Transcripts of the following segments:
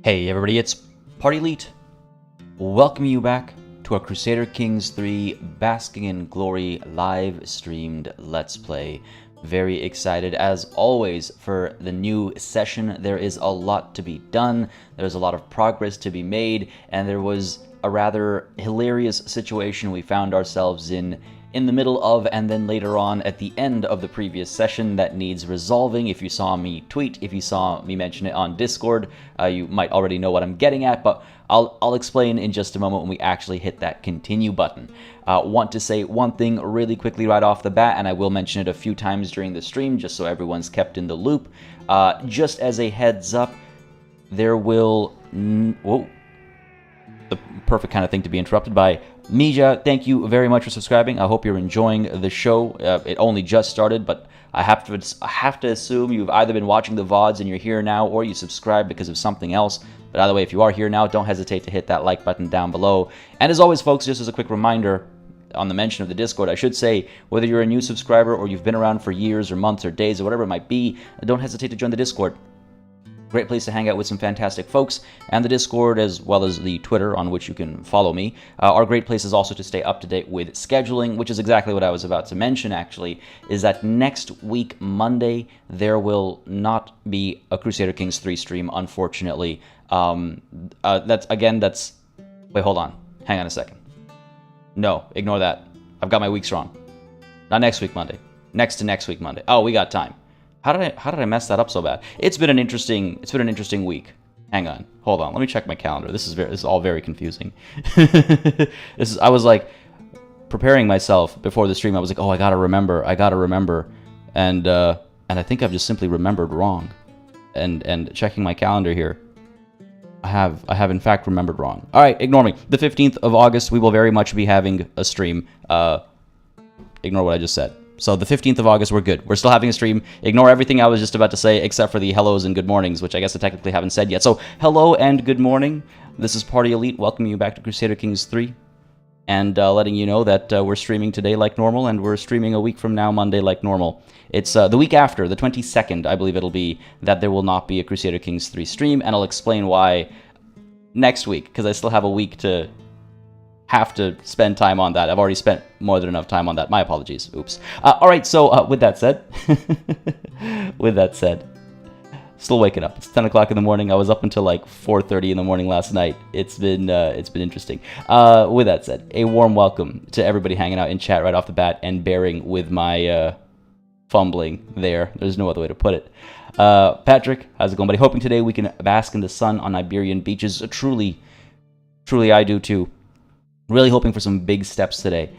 Hey everybody, it's PartyElite. Welcome you back to our Crusader Kings 3 Basking in Glory live streamed Let's Play. Very excited as always for the new session. There is a lot to be done, there's a lot of progress to be made, and there was a rather hilarious situation we found ourselves in the middle of, and then later on at the end of the previous session that needs resolving. If you saw me tweet, if you saw me mention it on Discord, you might already know what I'm getting at, but I'll explain in just a moment when we actually hit that continue button. Want to say one thing really quickly right off the bat, and I will mention it a few times during the stream just so everyone's kept in the loop. Just as a heads up, there will... Whoa. The perfect kind of thing to be interrupted by. Mija, thank you very much for subscribing. I hope you're enjoying the show. It only just started, but I have to assume you've either been watching the VODs and you're here now, or you subscribed because of something else. But either way, if you are here now, don't hesitate to hit that like button down below. And as always, folks, just as a quick reminder, on the mention of the Discord, I should say, whether you're a new subscriber or you've been around for years or months or days or whatever it might be, don't hesitate to join the Discord. Great place to hang out with some fantastic folks, and the Discord, as well as the Twitter on which you can follow me, are great places also to stay up to date with scheduling, which is exactly what I was about to mention, actually, is that next week, Monday, there will not be a Crusader Kings 3 stream, unfortunately. Wait, hold on. Hang on a second. No, ignore that. I've got my weeks wrong. Not next week, Monday. Next to next week, Monday. Oh, we got time. How did I mess that up so bad? It's been an interesting week. Hang on, hold on. Let me check my calendar. This is all very confusing. I was like preparing myself before the stream. I was like, oh, I gotta remember, and I think I've just simply remembered wrong. And checking my calendar here, I have in fact remembered wrong. All right, ignore me. The 15th of August, we will very much be having a stream. Ignore what I just said. So the 15th of August, we're good. We're still having a stream. Ignore everything I was just about to say, except for the hellos and good mornings, which I guess I technically haven't said yet. So hello and good morning. This is PartyElite, welcoming you back to Crusader Kings 3. And letting you know that we're streaming today like normal, and we're streaming a week from now, Monday, like normal. It's the week after, the 22nd, I believe it'll be, that there will not be a Crusader Kings 3 stream, and I'll explain why next week, because I still have a week to... have to spend time on that. I've already spent more than enough time on that. My apologies. Oops. All right. So with that said, still waking up. It's 10 o'clock in the morning. I was up until like 4:30 in the morning last night. It's been interesting. With that said, a warm welcome to everybody hanging out in chat right off the bat and bearing with my fumbling there. There's no other way to put it. Patrick, how's it going, buddy? Hoping today we can bask in the sun on Iberian beaches. Truly, I do too. Really hoping for some big steps today.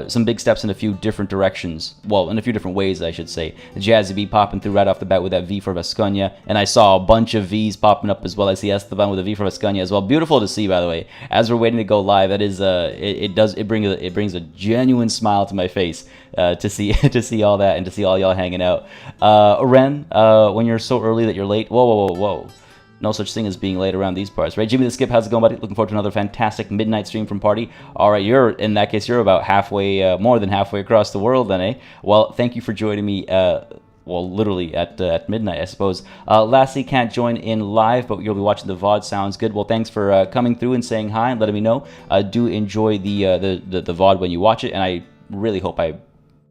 Some big steps in a few different directions. Well, in a few different ways, I should say. Jazzy B popping through right off the bat with that V for Vasconia. And I saw a bunch of Vs popping up as well. I see Esteban with a V for Vasconia as well. Beautiful to see, by the way. As we're waiting to go live, that is it brings a genuine smile to my face to see all that and to see all y'all hanging out. Ren, when you're so early that you're late. Whoa. No such thing as being late around these parts, right? Jimmy the Skip, how's it going, buddy? Looking forward to another fantastic midnight stream from Party. All right, in that case, you're about halfway, more than halfway across the world then, eh? Well, thank you for joining me, literally at midnight, I suppose. Lassie can't join in live, but you'll be watching the VOD. Sounds good. Well, thanks for coming through and saying hi and letting me know. Do enjoy the VOD when you watch it, and I really hope I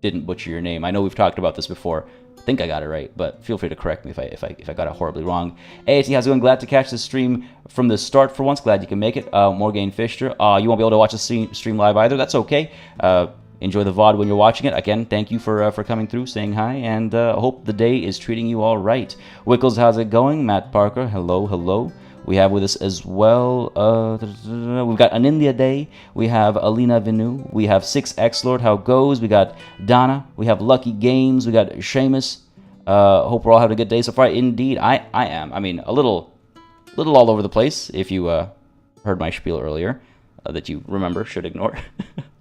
didn't butcher your name. I know we've talked about this before. I think I got it right, but feel free to correct me if I got it horribly wrong. AAT, how's it going? Glad to catch the stream from the start for once. Glad you can make it. Morgan Fischer, you won't be able to watch the stream live either. That's okay. Enjoy the VOD when you're watching it. Again, thank you for coming through, saying hi, and hope the day is treating you all right. Wickles, how's it going? Matt Parker, hello. We have with us as well, we've got Anindia Day, we have Alina Vinu, we have 6X Lord, how goes? We got Donna, we have Lucky Games, we got Seamus. Hope we're all having a good day so far. Indeed, I am. I mean, a little all over the place, if you heard my spiel earlier, that you remember, should ignore.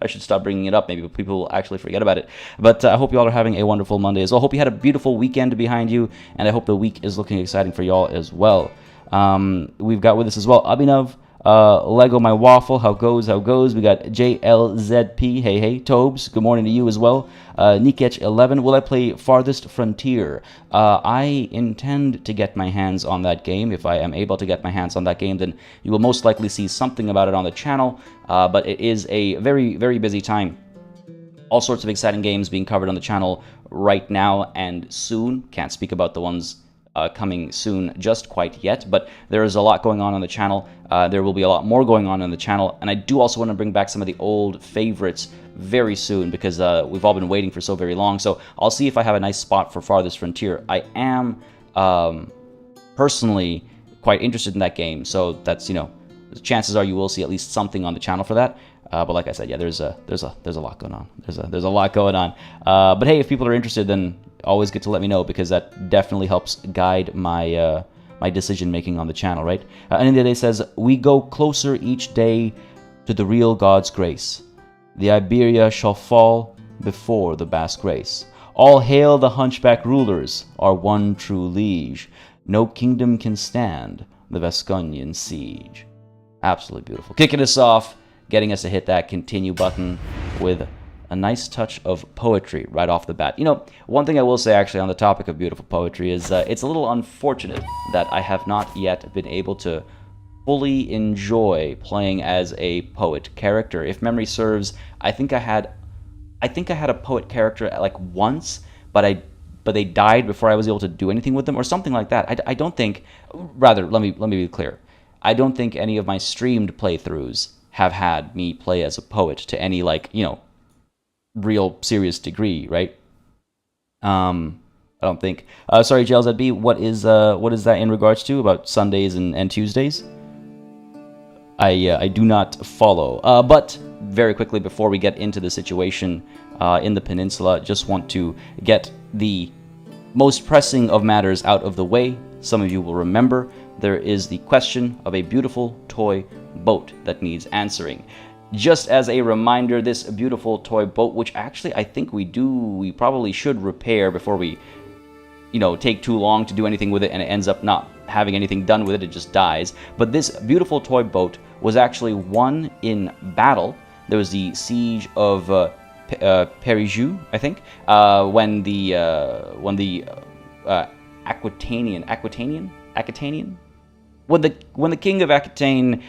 I should stop bringing it up, maybe people will actually forget about it. But I hope you all are having a wonderful Monday as well. Hope you had a beautiful weekend behind you, and I hope the week is looking exciting for y'all as well. We've got with us as well Abhinav, Lego My Waffle, how goes, how goes. We got JLZP, hey, hey. Tobes, good morning to you as well. Nikech11, will I play Farthest Frontier? I intend to get my hands on that game. If I am able to get my hands on that game, then you will most likely see something about it on the channel, but it is a very, very busy time. All sorts of exciting games being covered on the channel right now and soon. Can't speak about the ones coming soon just quite yet, but there is a lot going on the channel. There will be a lot more going on the channel, and I do also want to bring back some of the old favorites very soon, because we've all been waiting for so very long. So I'll see if I have a nice spot for Farthest Frontier. I am personally quite interested in that game, so that's, you know, chances are you will see at least something on the channel for that. But like I said, yeah, there's a lot going on. There's a lot going on. But hey, if people are interested, then always get to let me know, because that definitely helps guide my my decision making on the channel, right? And then it says, we go closer each day to the real God's grace. The Iberia shall fall before the Basque race. All hail the hunchback rulers, our one true liege. No kingdom can stand the Vasconian siege. Absolutely beautiful. Kicking us off, getting us to hit that continue button with a nice touch of poetry right off the bat. You know, one thing I will say actually on the topic of beautiful poetry is it's a little unfortunate that I have not yet been able to fully enjoy playing as a poet character. If memory serves, I think I had a poet character like once, but they died before I was able to do anything with them or something like that. I don't think, rather, let me be clear. I don't think any of my streamed playthroughs have had me play as a poet to any, like, you know, real serious degree, right? I don't think. Sorry, JLZB, what is that in regards to about Sundays and Tuesdays? I do not follow. But very quickly before we get into the situation in the peninsula, just want to get the most pressing of matters out of the way. Some of you will remember there is the question of a beautiful toy boat that needs answering. Just as a reminder, this beautiful toy boat, which actually I think we probably should repair before we, you know, take too long to do anything with it and it ends up not having anything done with it, it just dies. But this beautiful toy boat was actually won in battle. There was the siege of Perigeux, I think, when the Aquitanian? When the King of Aquitaine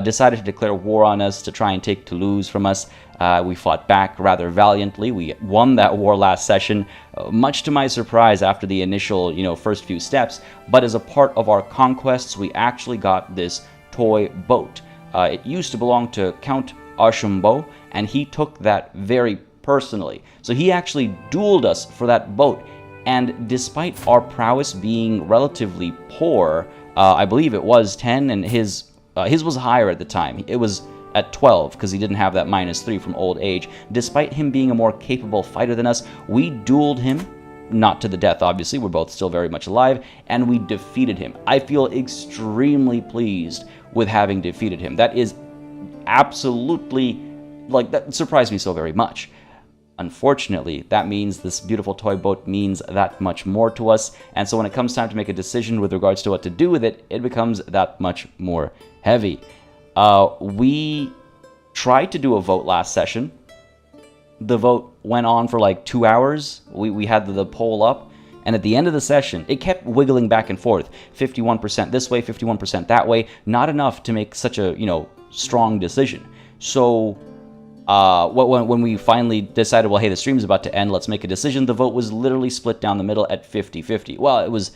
decided to declare war on us to try and take Toulouse from us, we fought back rather valiantly. We won that war last session, much to my surprise after the initial, you know, first few steps. But as a part of our conquests, we actually got this toy boat. It used to belong to Count Archambault, and he took that very personally. So he actually dueled us for that boat. And despite our prowess being relatively poor, I believe it was 10, and his was higher at the time. It was at 12, because he didn't have that -3 from old age. Despite him being a more capable fighter than us, we dueled him, not to the death, obviously. We're both still very much alive, and we defeated him. I feel extremely pleased with having defeated him. That is absolutely, like, that surprised me so very much. Unfortunately, that means this beautiful toy boat means that much more to us, and so when it comes time to make a decision with regards to what to do with it, it becomes that much more heavy. We tried to do a vote last session. The vote went on for like 2 hours. We had the poll up, and at the end of the session, it kept wiggling back and forth. 51% this way, 51% that way. Not enough to make such a, you know, strong decision. So when we finally decided, well, hey, the stream's about to end, let's make a decision, the vote was literally split down the middle at 50-50. Well, it was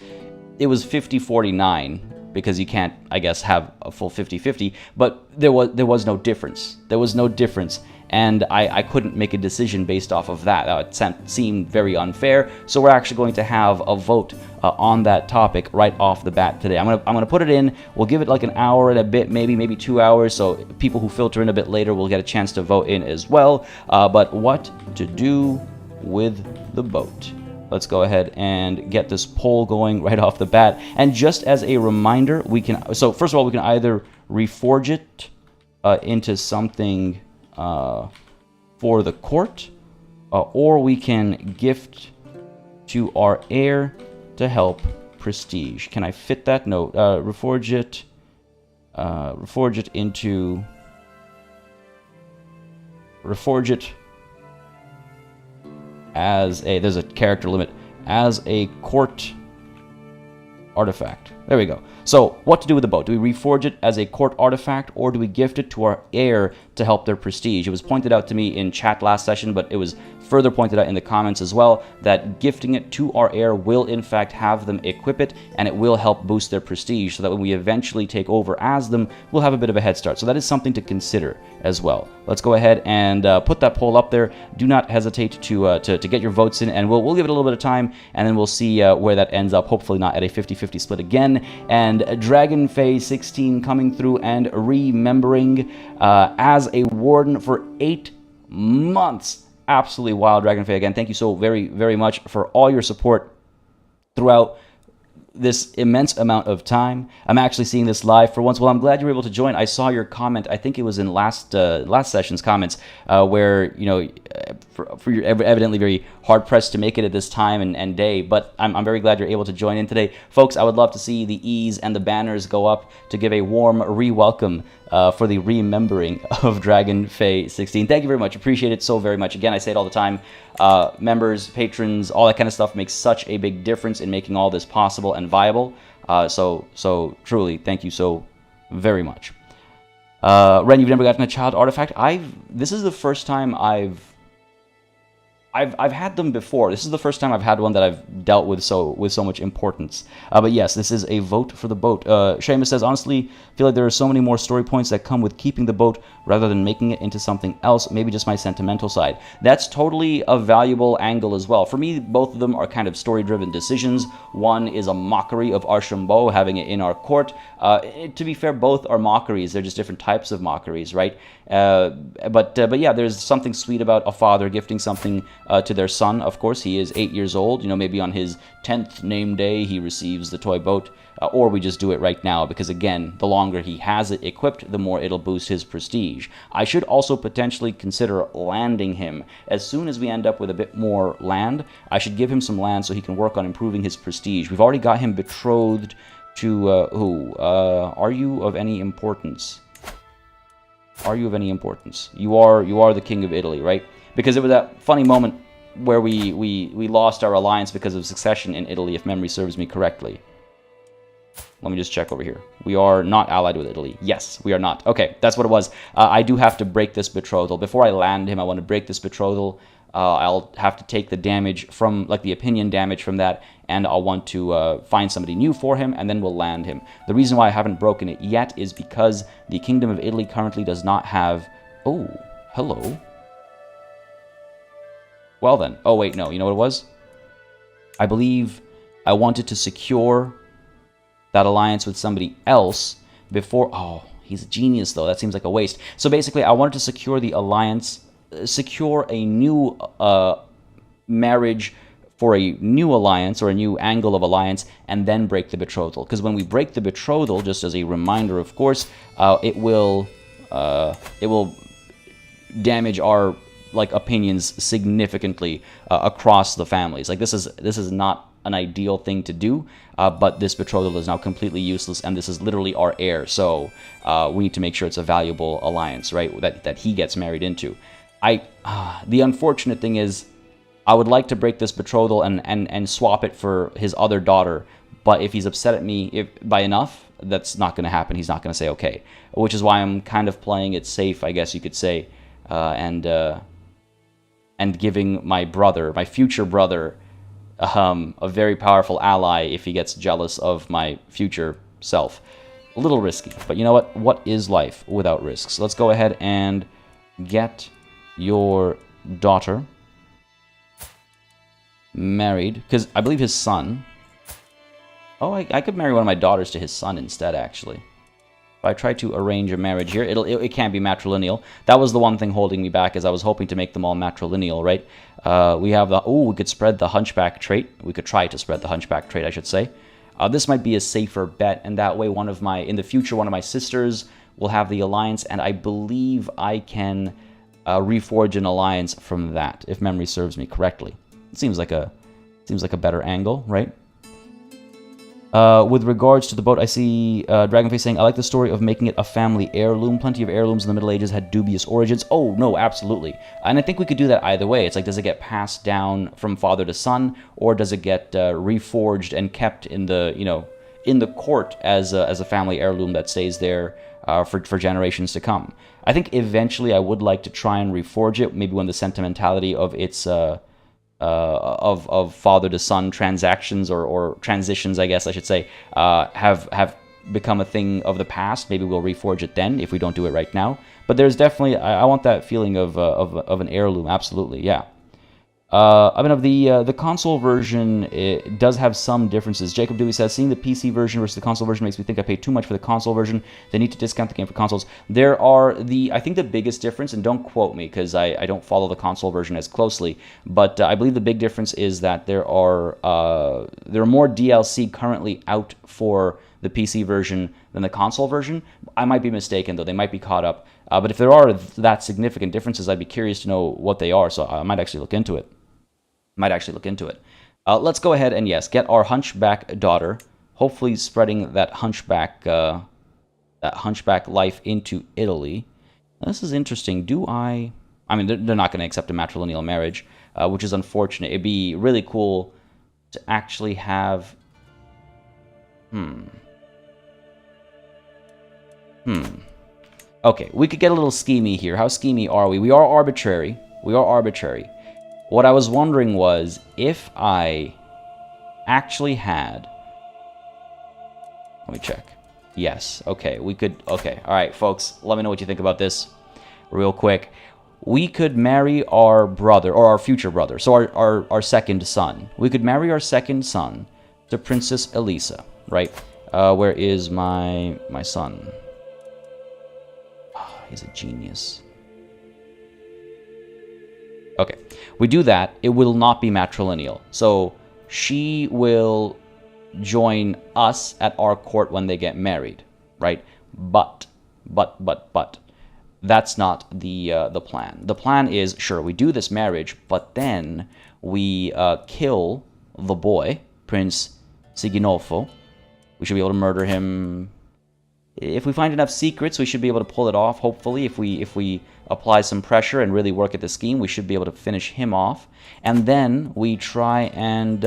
50-49, because you can't, I guess, have a full 50-50, but there was no difference. There was no difference, and I couldn't make a decision based off of that. It seemed very unfair, so we're actually going to have a vote on that topic right off the bat today. I'm gonna put it in. We'll give it like an hour and a bit, maybe 2 hours, so people who filter in a bit later will get a chance to vote in as well. But what to do with the boat? Let's go ahead and get this poll going right off the bat. And just as a reminder, we can, so first of all, we can either reforge it into something for the court, or we can gift to our heir to help prestige. Can I fit that? No, reforge it reforge it into... Reforge it as a... There's a character limit. As a court artifact. There we go. So, what to do with the boat? Do we reforge it as a court artifact, or do we gift it to our heir to help their prestige? It was pointed out to me in chat last session, but it was further pointed out in the comments as well, that gifting it to our heir will in fact have them equip it, and it will help boost their prestige, so that when we eventually take over as them, we'll have a bit of a head start. So that is something to consider as well. Let's go ahead and put that poll up there. Do not hesitate to get your votes in, and we'll give it a little bit of time, and then we'll see where that ends up. Hopefully not at a 50-50 split again. And Dragon Faith 16 coming through and remembering as a warden for 8 months. Absolutely wild, Dragon Faith. Again, thank you so very, very much for all your support throughout this immense amount of time. I'm actually seeing this live for once. Well, I'm glad you were able to join. I saw your comment. I think it was in last session's comments where, you know, for you're evidently very hard pressed to make it at this time and day, but I'm very glad you're able to join in today. Folks, I would love to see the E's and the banners go up to give a warm re-welcome for the remembering of Dragon Faith 16. Thank you very much. Appreciate it so very much. Again, I say it all the time. Members, patrons, all that kind of stuff makes such a big difference in making all this possible and viable. So truly, thank you so very much. Ren, you've never gotten a child artifact? This is the first time I've had them before. This is the first time I've had one that I've dealt with so much importance. But yes, this is a vote for the boat. Seamus says, honestly, I feel like there are so many more story points that come with keeping the boat rather than making it into something else. Maybe just my sentimental side. That's totally a valuable angle as well. For me, both of them are kind of story-driven decisions. One is a mockery of Archambault, having it in our court. To be fair, both are mockeries. They're just different types of mockeries, right? But yeah, there's something sweet about a father gifting something to their son. Of course, he is 8 years old. You know, maybe on his 10th name day, he receives the toy boat. Or we just do it right now, because again, the longer he has it equipped, the more it'll boost his prestige. I should also potentially consider landing him. As soon as we end up with a bit more land, I should give him some land so he can work on improving his prestige. We've already got him betrothed to who? Are you of any importance? Are you of any importance? You are the King of Italy, right? Because it was that funny moment where we lost our alliance because of succession in Italy, if memory serves me correctly. Let me just check over here. We are not allied with Italy. Yes, we are not. Okay, that's what it was. I do have to break this betrothal. Before I land him, I want to break this betrothal. I'll have to take the damage from, like the opinion damage from that, and I'll want to find somebody new for him, and then we'll land him. The reason why I haven't broken it yet is because the Kingdom of Italy currently does not have... Oh, hello. Well then. Oh wait, no. You know what it was? I believe I wanted to secure that alliance with somebody else before... Oh, he's a genius, though. That seems like a waste. So basically, I wanted to secure the alliance, secure a new marriage for a new alliance or a new angle of alliance, and then break the betrothal. Because when we break the betrothal, just as a reminder, of course, it will damage our opinions significantly across the families. Like this is not an ideal thing to do, but this betrothal is now completely useless, and this is literally our heir, so we need to make sure it's a valuable alliance, right, that he gets married into. The unfortunate thing is, I would like to break this betrothal and swap it for his other daughter, but if he's upset at me by enough, that's not going to happen. He's not going to say okay, which is why I'm kind of playing it safe, I guess you could say, and giving my brother, my future brother, a very powerful ally if he gets jealous of my future self. A little risky, but you know what? What is life without risks? Let's go ahead and get your daughter married, because I believe his son... Oh, I could marry one of my daughters to his son instead, actually. If I try to arrange a marriage here, it can't be matrilineal. That was the one thing holding me back, is I was hoping to make them all matrilineal, right? We have the... Oh, we could spread the hunchback trait. We could try to spread the hunchback trait, I should say. This might be a safer bet, and that way in the future, one of my sisters will have the alliance, and I believe I can reforge an alliance from that, if memory serves me correctly. It seems like a better angle, right? With regards to the boat, I see Dragonface saying, I like the story of making it a family heirloom. Plenty of heirlooms in the Middle Ages had dubious origins. Oh, no, absolutely. And I think we could do that either way. It's like, does it get passed down from father to son, or does it get reforged and kept in the, in the court as a family heirloom that stays there for generations to come? I think eventually I would like to try and reforge it, maybe when the sentimentality of its... of father to son transactions or transitions, I guess I should say, have become a thing of the past. Maybe we'll reforge it then if we don't do it right now. But there's definitely, I want that feeling of an heirloom. Absolutely, yeah. I mean, of the console version, it does have some differences. Jacob Dewey says, seeing the PC version versus the console version makes me think I paid too much for the console version. They need to discount the game for consoles. There are I think the biggest difference, and don't quote me because I don't follow the console version as closely, but I believe the big difference is that there are more DLC currently out for the PC version than the console version. I might be mistaken, though. They might be caught up. But if there are that significant differences, I'd be curious to know what they are, so I might actually look into it. Let's go ahead and, yes, get our hunchback daughter, hopefully spreading that hunchback life into Italy. Now, this is interesting. I mean, they're not going to accept a matrilineal marriage, which is unfortunate. It'd be really cool to actually have... Okay, we could get a little schemy here. How schemy are we? We are arbitrary. What I was wondering was, if I actually had... Let me check. Yes, okay, we could... Okay, alright, folks, let me know what you think about this real quick. We could marry our brother, or our future brother, so our second son. We could marry our second son to Princess Elisa, right? Where is my son? Oh, he's a genius. Okay, we do that, it will not be matrilineal. So she will join us at our court when they get married, right? But that's not the plan. The plan is, sure, we do this marriage, but then we kill the boy, Prince Siginolfo. We should be able to murder him. If we find enough secrets, we should be able to pull it off, hopefully. If we apply some pressure and really work at the scheme, we should be able to finish him off. And then we try and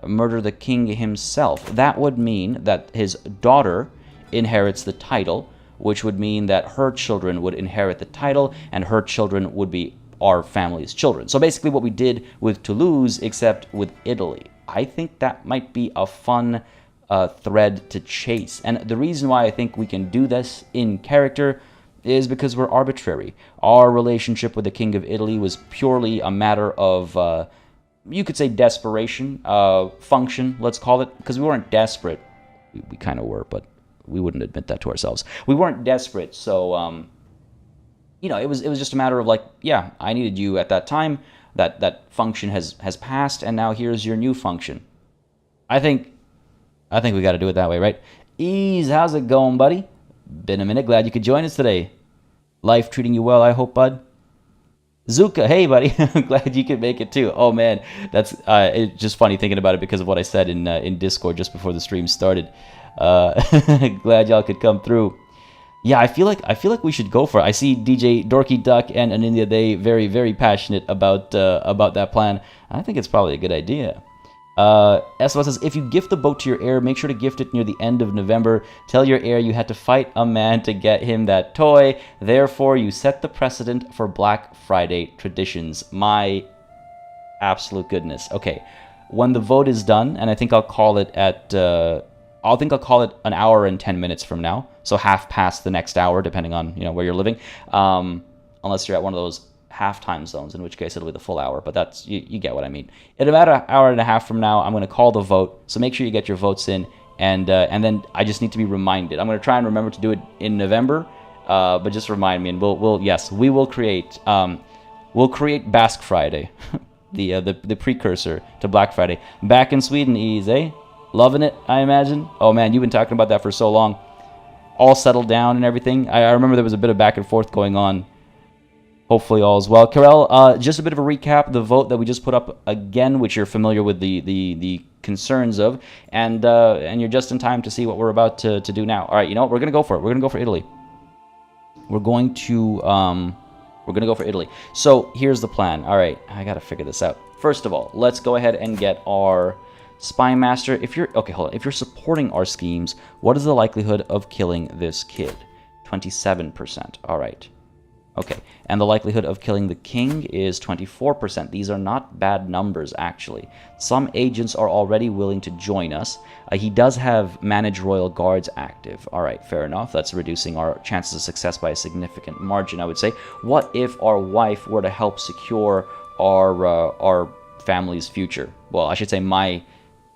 murder the king himself. That would mean that his daughter inherits the title, which would mean that her children would inherit the title, and her children would be our family's children. So basically what we did with Toulouse, except with Italy. I think that might be a fun thread to chase. And the reason why I think we can do this in character is because we're arbitrary. Our relationship with the King of Italy was purely a matter of, you could say, desperation, function, let's call it, because we weren't desperate. We kind of were, but we wouldn't admit that to ourselves. We weren't desperate, so, it was just a matter of like, yeah, I needed you at that time, that function has passed, and now here's your new function. I think we got to do it that way, right? Ease, how's it going, buddy? Been a minute. Glad you could join us today. Life treating you well, I hope, bud. Zuka, hey, buddy. Glad you could make it too. Oh man, that's it's just funny thinking about it because of what I said in Discord just before the stream started. Glad y'all could come through. Yeah, I feel like we should go for it. I see DJ Dorky Duck and Anindia Day very, very passionate about that plan. I think it's probably a good idea. Esma says, if you gift the boat to your heir, make sure to gift it near the end of November. Tell your heir you had to fight a man to get him that toy. Therefore, you set the precedent for Black Friday traditions. My absolute goodness. Okay, when the vote is done, and I think I'll call it at... I'll call it an hour and 10 minutes from now. So half past the next hour, depending on where you're living. Unless you're at one of those half time zones, in which case it'll be the full hour. But that's you get what I mean. In about an hour and a half from now, I'm going to call the vote. So make sure you get your votes in, and then I just need to be reminded. I'm going to try and remember to do it in November, but just remind me, and we will create Basque Friday, the precursor to Black Friday. Back in Sweden, easy. Loving it, I imagine. Oh man, you've been talking about that for so long. All settled down and everything. I remember there was a bit of back and forth going on. Hopefully all is well. Karel, just a bit of a recap, the vote that we just put up again, which you're familiar with the concerns of, and you're just in time to see what we're about to do now. All right, you know what? We're going to go for it. We're going to go for Italy. We're going to go for Italy. So here's the plan. All right, I got to figure this out. First of all, let's go ahead and get our spy master. If you're okay, hold on. If you're supporting our schemes, what is the likelihood of killing this kid? 27%. All right. Okay, and the likelihood of killing the king is 24%. These are not bad numbers, actually. Some agents are already willing to join us. He does have Manage Royal Guards active. All right, fair enough. That's reducing our chances of success by a significant margin, I would say. What if our wife were to help secure our family's future? Well, I should say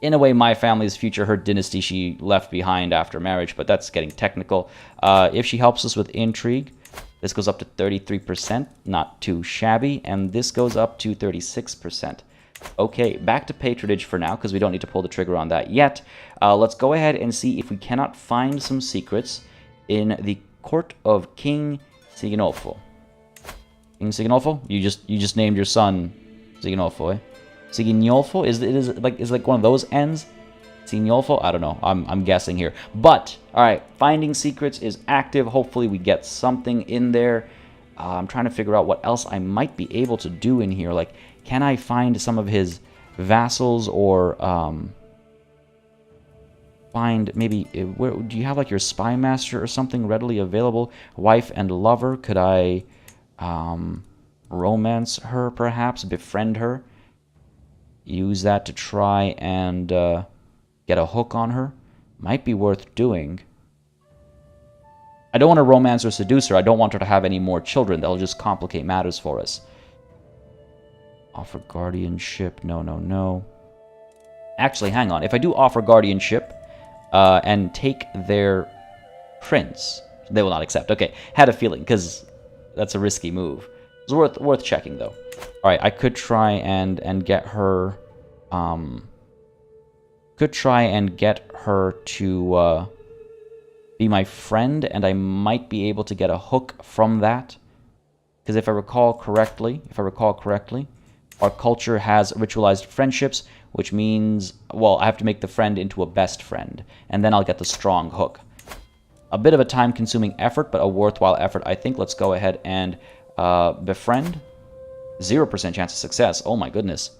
in a way, my family's future, her dynasty she left behind after marriage, but that's getting technical. If she helps us with intrigue, this goes up to 33%, not too shabby, and this goes up to 36%. Okay, back to patronage for now, because we don't need to pull the trigger on that yet. Let's go ahead and see if we cannot find some secrets in the court of King Siginolfo. King Siginolfo? You just named your son Siginolfo, eh? Siginolfo? Is it like one of those ends? Signolfo? I don't know. I'm guessing here. But, alright, finding secrets is active. Hopefully we get something in there. I'm trying to figure out what else I might be able to do in here. Like, can I find some of his vassals or find maybe... do you have like your spy master or something readily available? Wife and lover? Could I romance her perhaps? Befriend her? Use that to try and... get a hook on her. Might be worth doing. I don't want to romance or seduce her. I don't want her to have any more children. That'll just complicate matters for us. Offer guardianship. No, no, no. Actually, hang on. If I do offer guardianship and take their prince, they will not accept. Okay, had a feeling, because that's a risky move. It's worth checking, though. All right, I could try and get her... could try and get her to be my friend, and I might be able to get a hook from that. Because if I recall correctly, our culture has ritualized friendships, which means, well, I have to make the friend into a best friend, and then I'll get the strong hook. A bit of a time-consuming effort, but a worthwhile effort, I think. Let's go ahead and befriend. 0% chance of success. Oh my goodness.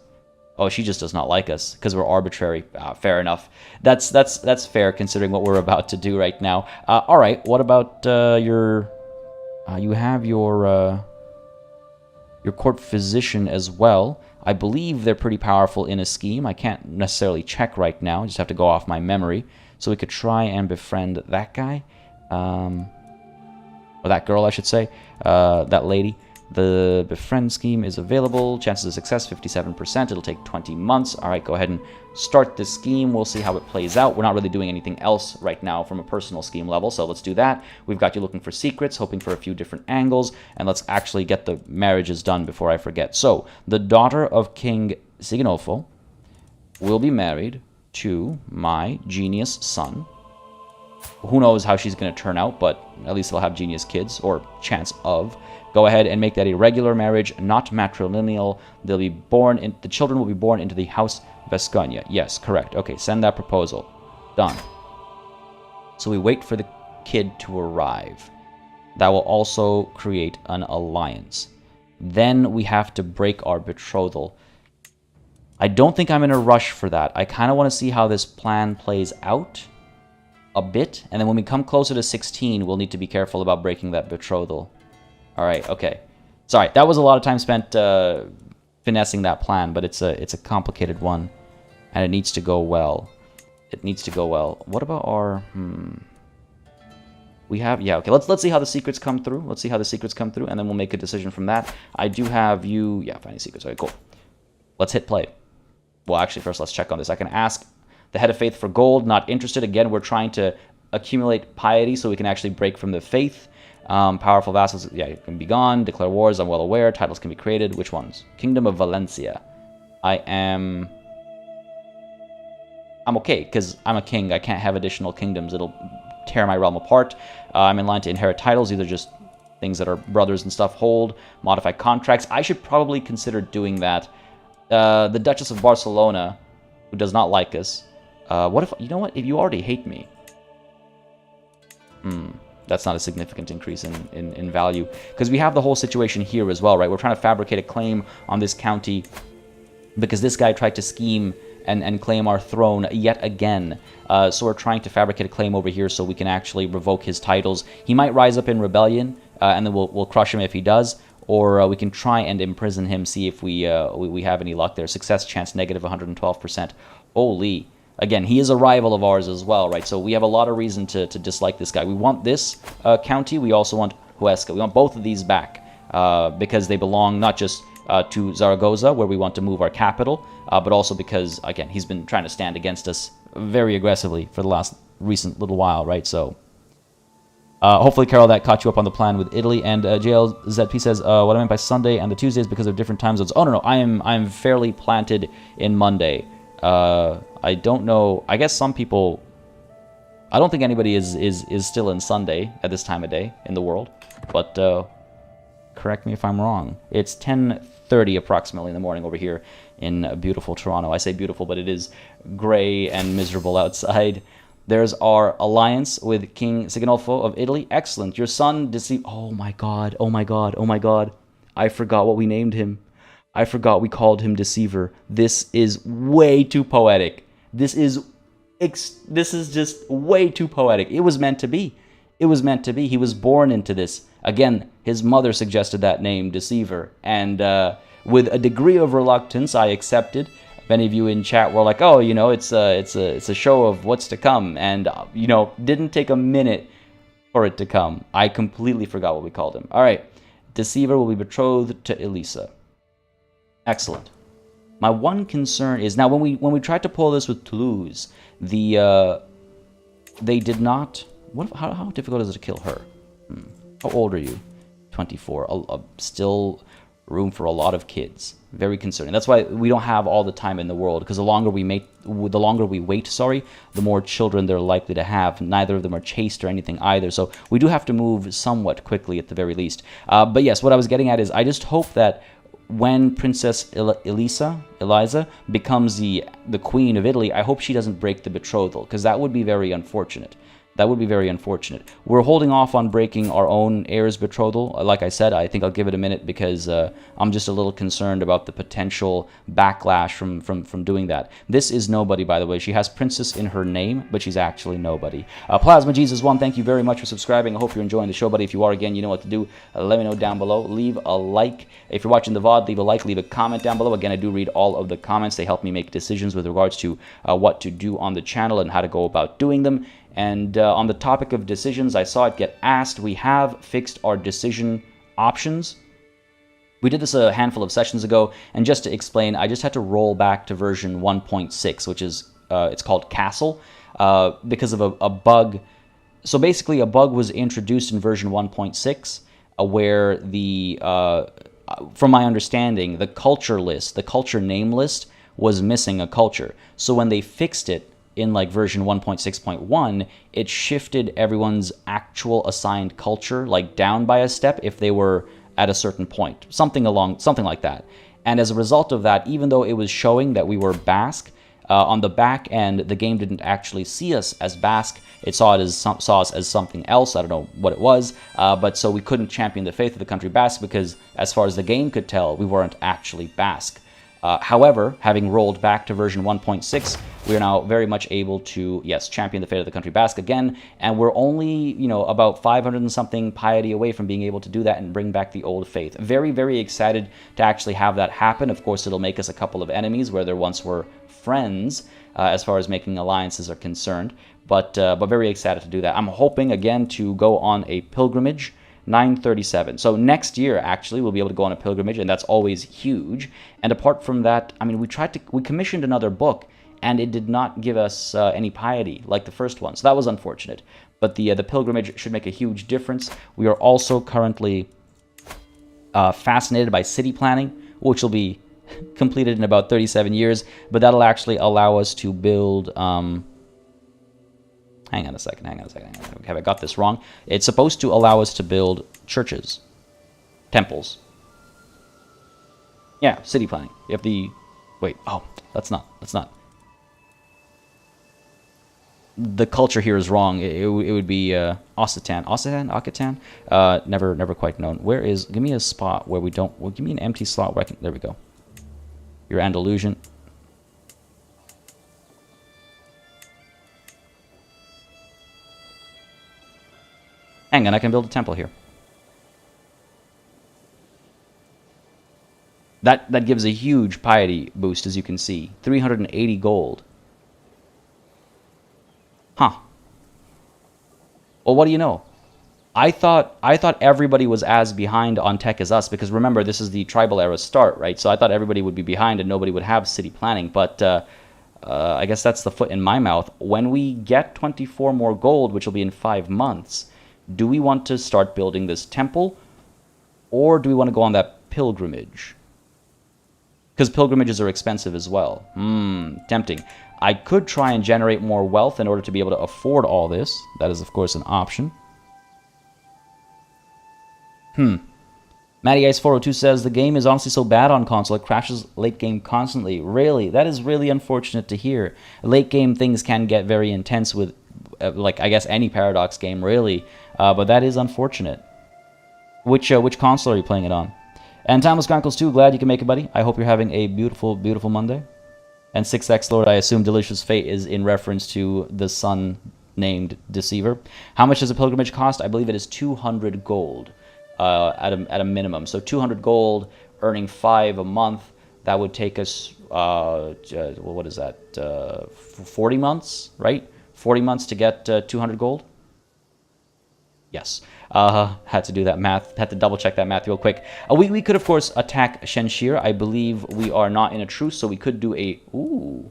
Oh, she just does not like us because we're arbitrary. Fair enough. That's fair considering what we're about to do right now. All right. What about your? You have your court physician as well. I believe they're pretty powerful in a scheme. I can't necessarily check right now. I just have to go off my memory. So we could try and befriend that guy, or that girl, I should say. That lady. The befriend scheme is available. Chances of success, 57%. It'll take 20 months. All right, go ahead and start this scheme. We'll see how it plays out. We're not really doing anything else right now from a personal scheme level, so let's do that. We've got you looking for secrets, hoping for a few different angles, and let's actually get the marriages done before I forget. So, the daughter of King Siginolfo will be married to my genius son. Who knows how she's going to turn out, but at least they'll have genius kids, or chance of. Go ahead and make that a regular marriage, not matrilineal. They'll be born in, the children will be born into the house Vasconia. Yes, correct. Okay, send that proposal. Done. So we wait for the kid to arrive. That will also create an alliance. Then we have to break our betrothal. I don't think I'm in a rush for that. I kind of want to see how this plan plays out a bit. And then when we come closer to 16, we'll need to be careful about breaking that betrothal. All right, okay. Sorry, that was a lot of time spent finessing that plan, but it's a complicated one, and it needs to go well. It needs to go well. What about our... We have... Yeah, okay, let's see how the secrets come through. Let's see how the secrets come through, and then we'll make a decision from that. I do have you... Yeah, finding secrets. Okay, cool. Let's hit play. Well, actually, first let's check on this. I can ask the head of faith for gold. Not interested. Again, we're trying to accumulate piety so we can actually break from the faith. Powerful vassals, yeah, can be gone. Declare wars, I'm well aware. Titles can be created. Which ones? Kingdom of Valencia. I'm okay, because I'm a king. I can't have additional kingdoms. It'll tear my realm apart. I'm in line to inherit titles. Either just things that our brothers and stuff hold, modify contracts. I should probably consider doing that. The Duchess of Barcelona, who does not like us. What if, you know what, if you already hate me? That's not a significant increase in value. Because we have the whole situation here as well, right? We're trying to fabricate a claim on this county because this guy tried to scheme and claim our throne yet again. So we're trying to fabricate a claim over here so we can actually revoke his titles. He might rise up in rebellion, and then we'll crush him if he does. Or we can try and imprison him, see if we have any luck there. Success chance negative 112%. Holy. Again, he is a rival of ours as well, right? So we have a lot of reason to dislike this guy. We want this county. We also want Huesca. We want both of these back because they belong not just to Zaragoza, where we want to move our capital, but also because, again, he's been trying to stand against us very aggressively for the last recent little while, right? So hopefully, Carol, that caught you up on the plan with Italy. And JLZP says, what I meant by Sunday and the Tuesdays because of different time zones. Oh, no, I am fairly planted in Monday. I don't know. I guess some people... I don't think anybody is still in Sunday at this time of day in the world. But correct me if I'm wrong. It's 10:30 approximately in the morning over here in beautiful Toronto. I say beautiful, but it is gray and miserable outside. There's our alliance with King Siginolfo of Italy. Excellent. Your son deceived... Oh my god. Oh my god. Oh my god. I forgot what we named him. I forgot we called him Deceiver. This is way too poetic. This is just way too poetic. It was meant to be. It was meant to be. He was born into this. Again, his mother suggested that name, Deceiver. And with a degree of reluctance, I accepted. Many of you in chat were like, oh, you know, it's a show of what's to come. And, you know, didn't take a minute for it to come. I completely forgot what we called him. All right. Deceiver will be betrothed to Elisa. Excellent. My one concern is, now when we tried to pull this with Toulouse, they did not... How difficult is it to kill her? How old are you? 24. Still room for a lot of kids. Very concerning. That's why we don't have all the time in the world, because the longer we wait, the more children they're likely to have. Neither of them are chaste or anything either. So we do have to move somewhat quickly at the very least. But yes, what I was getting at is I just hope that when Princess Eliza becomes the Queen of Italy, I hope she doesn't break the betrothal, because that would be very unfortunate. That would be very unfortunate. We're holding off on breaking our own heir's betrothal. Like I said, I think I'll give it a minute because I'm just a little concerned about the potential backlash from doing that. This is nobody, by the way. She has princess in her name, but she's actually nobody. Plasma Jesus 1, thank you very much for subscribing. I hope you're enjoying the show, buddy. If you are, again, you know what to do. Let me know down below. Leave a like. If you're watching the VOD, leave a like, leave a comment down below. Again, I do read all of the comments. They help me make decisions with regards to what to do on the channel and how to go about doing them. And on the topic of decisions, I saw it get asked. We have fixed our decision options. We did this a handful of sessions ago, and just to explain, I just had to roll back to version 1.6, which is, it's called Castle, because of a bug. So basically, a bug was introduced in version 1.6, where from my understanding, the culture list, the culture name list, was missing a culture. So when they fixed it, in like version 1.6.1, it shifted everyone's actual assigned culture like down by a step if they were at a certain point, something like that. And as a result of that, even though it was showing that we were Basque, on the back end, the game didn't actually see us as Basque. It saw us as something else. I don't know what it was, but so we couldn't champion the faith of the country Basque because, as far as the game could tell, we weren't actually Basque. However, having rolled back to version 1.6, we are now very much able to, yes, champion the fate of the country Basque again, and we're only, about 500 and something piety away from being able to do that and bring back the old faith. Very, very excited to actually have that happen. Of course, it'll make us a couple of enemies where there once were friends, as far as making alliances are concerned, but very excited to do that. I'm hoping, again, to go on a pilgrimage. 937. So next year, actually, we'll be able to go on a pilgrimage, and that's always huge. And apart from that, I mean, we commissioned another book, and it did not give us any piety like the first one. So that was unfortunate. But the pilgrimage should make a huge difference. We are also currently fascinated by city planning, which will be completed in about 37 years. But that'll actually allow us to build... Hang on a second, hang on a second. Have I got this wrong? It's supposed to allow us to build churches. Temples. Yeah, city planning. You have the... Wait, oh, that's not. The culture here is wrong. It would be Occitan. Occitan? Never quite known. Where is... Give me a spot where we don't... Well, give me an empty slot where I can... There we go. You're Andalusian. Hang on, I can build a temple here. That gives a huge piety boost, as you can see. 380 gold. Huh. Well, what do you know? I thought everybody was as behind on tech as us, because remember, this is the tribal era start, right? So I thought everybody would be behind and nobody would have city planning, but I guess that's the foot in my mouth. When we get 24 more gold, which will be in 5 months, do we want to start building this temple, or do we want to go on that pilgrimage? Because pilgrimages are expensive as well. Tempting. I could try and generate more wealth in order to be able to afford all this. That is, of course, an option. Matty Ice 402 says, the game is honestly so bad on console, it crashes late game constantly. Really? That is really unfortunate to hear. Late game things can get very intense with, like, I guess any Paradox game, really. But that is unfortunate. Which console are you playing it on? And Timeless Chronicles 2, glad you can make it, buddy. I hope you're having a beautiful, beautiful Monday. And 6X Lord, I assume Delicious Fate is in reference to the son named Deceiver. How much does a pilgrimage cost? I believe it is 200 gold at a minimum. So 200 gold, earning 5 a month, that would take us, what is that, 40 months, right? 40 months to get 200 gold? Yes. Had to do that math. Had to double check that math real quick. We could, of course, attack Shenshir. I believe we are not in a truce, so we could do a... Ooh.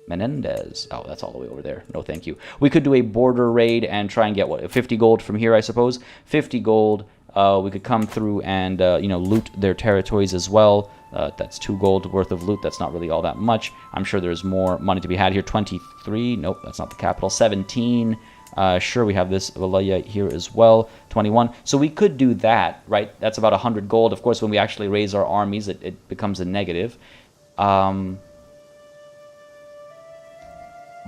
Menendez. Oh, that's all the way over there. No, thank you. We could do a border raid and try and get, what, 50 gold from here, I suppose? 50 gold. We could come through and, loot their territories as well. That's 2 gold worth of loot. That's not really all that much. I'm sure there's more money to be had here. 23. Nope, that's not the capital. 17. Sure, we have this Valaya here as well, 21. So we could do that, right? That's about 100 gold. Of course, when we actually raise our armies, it becomes a negative.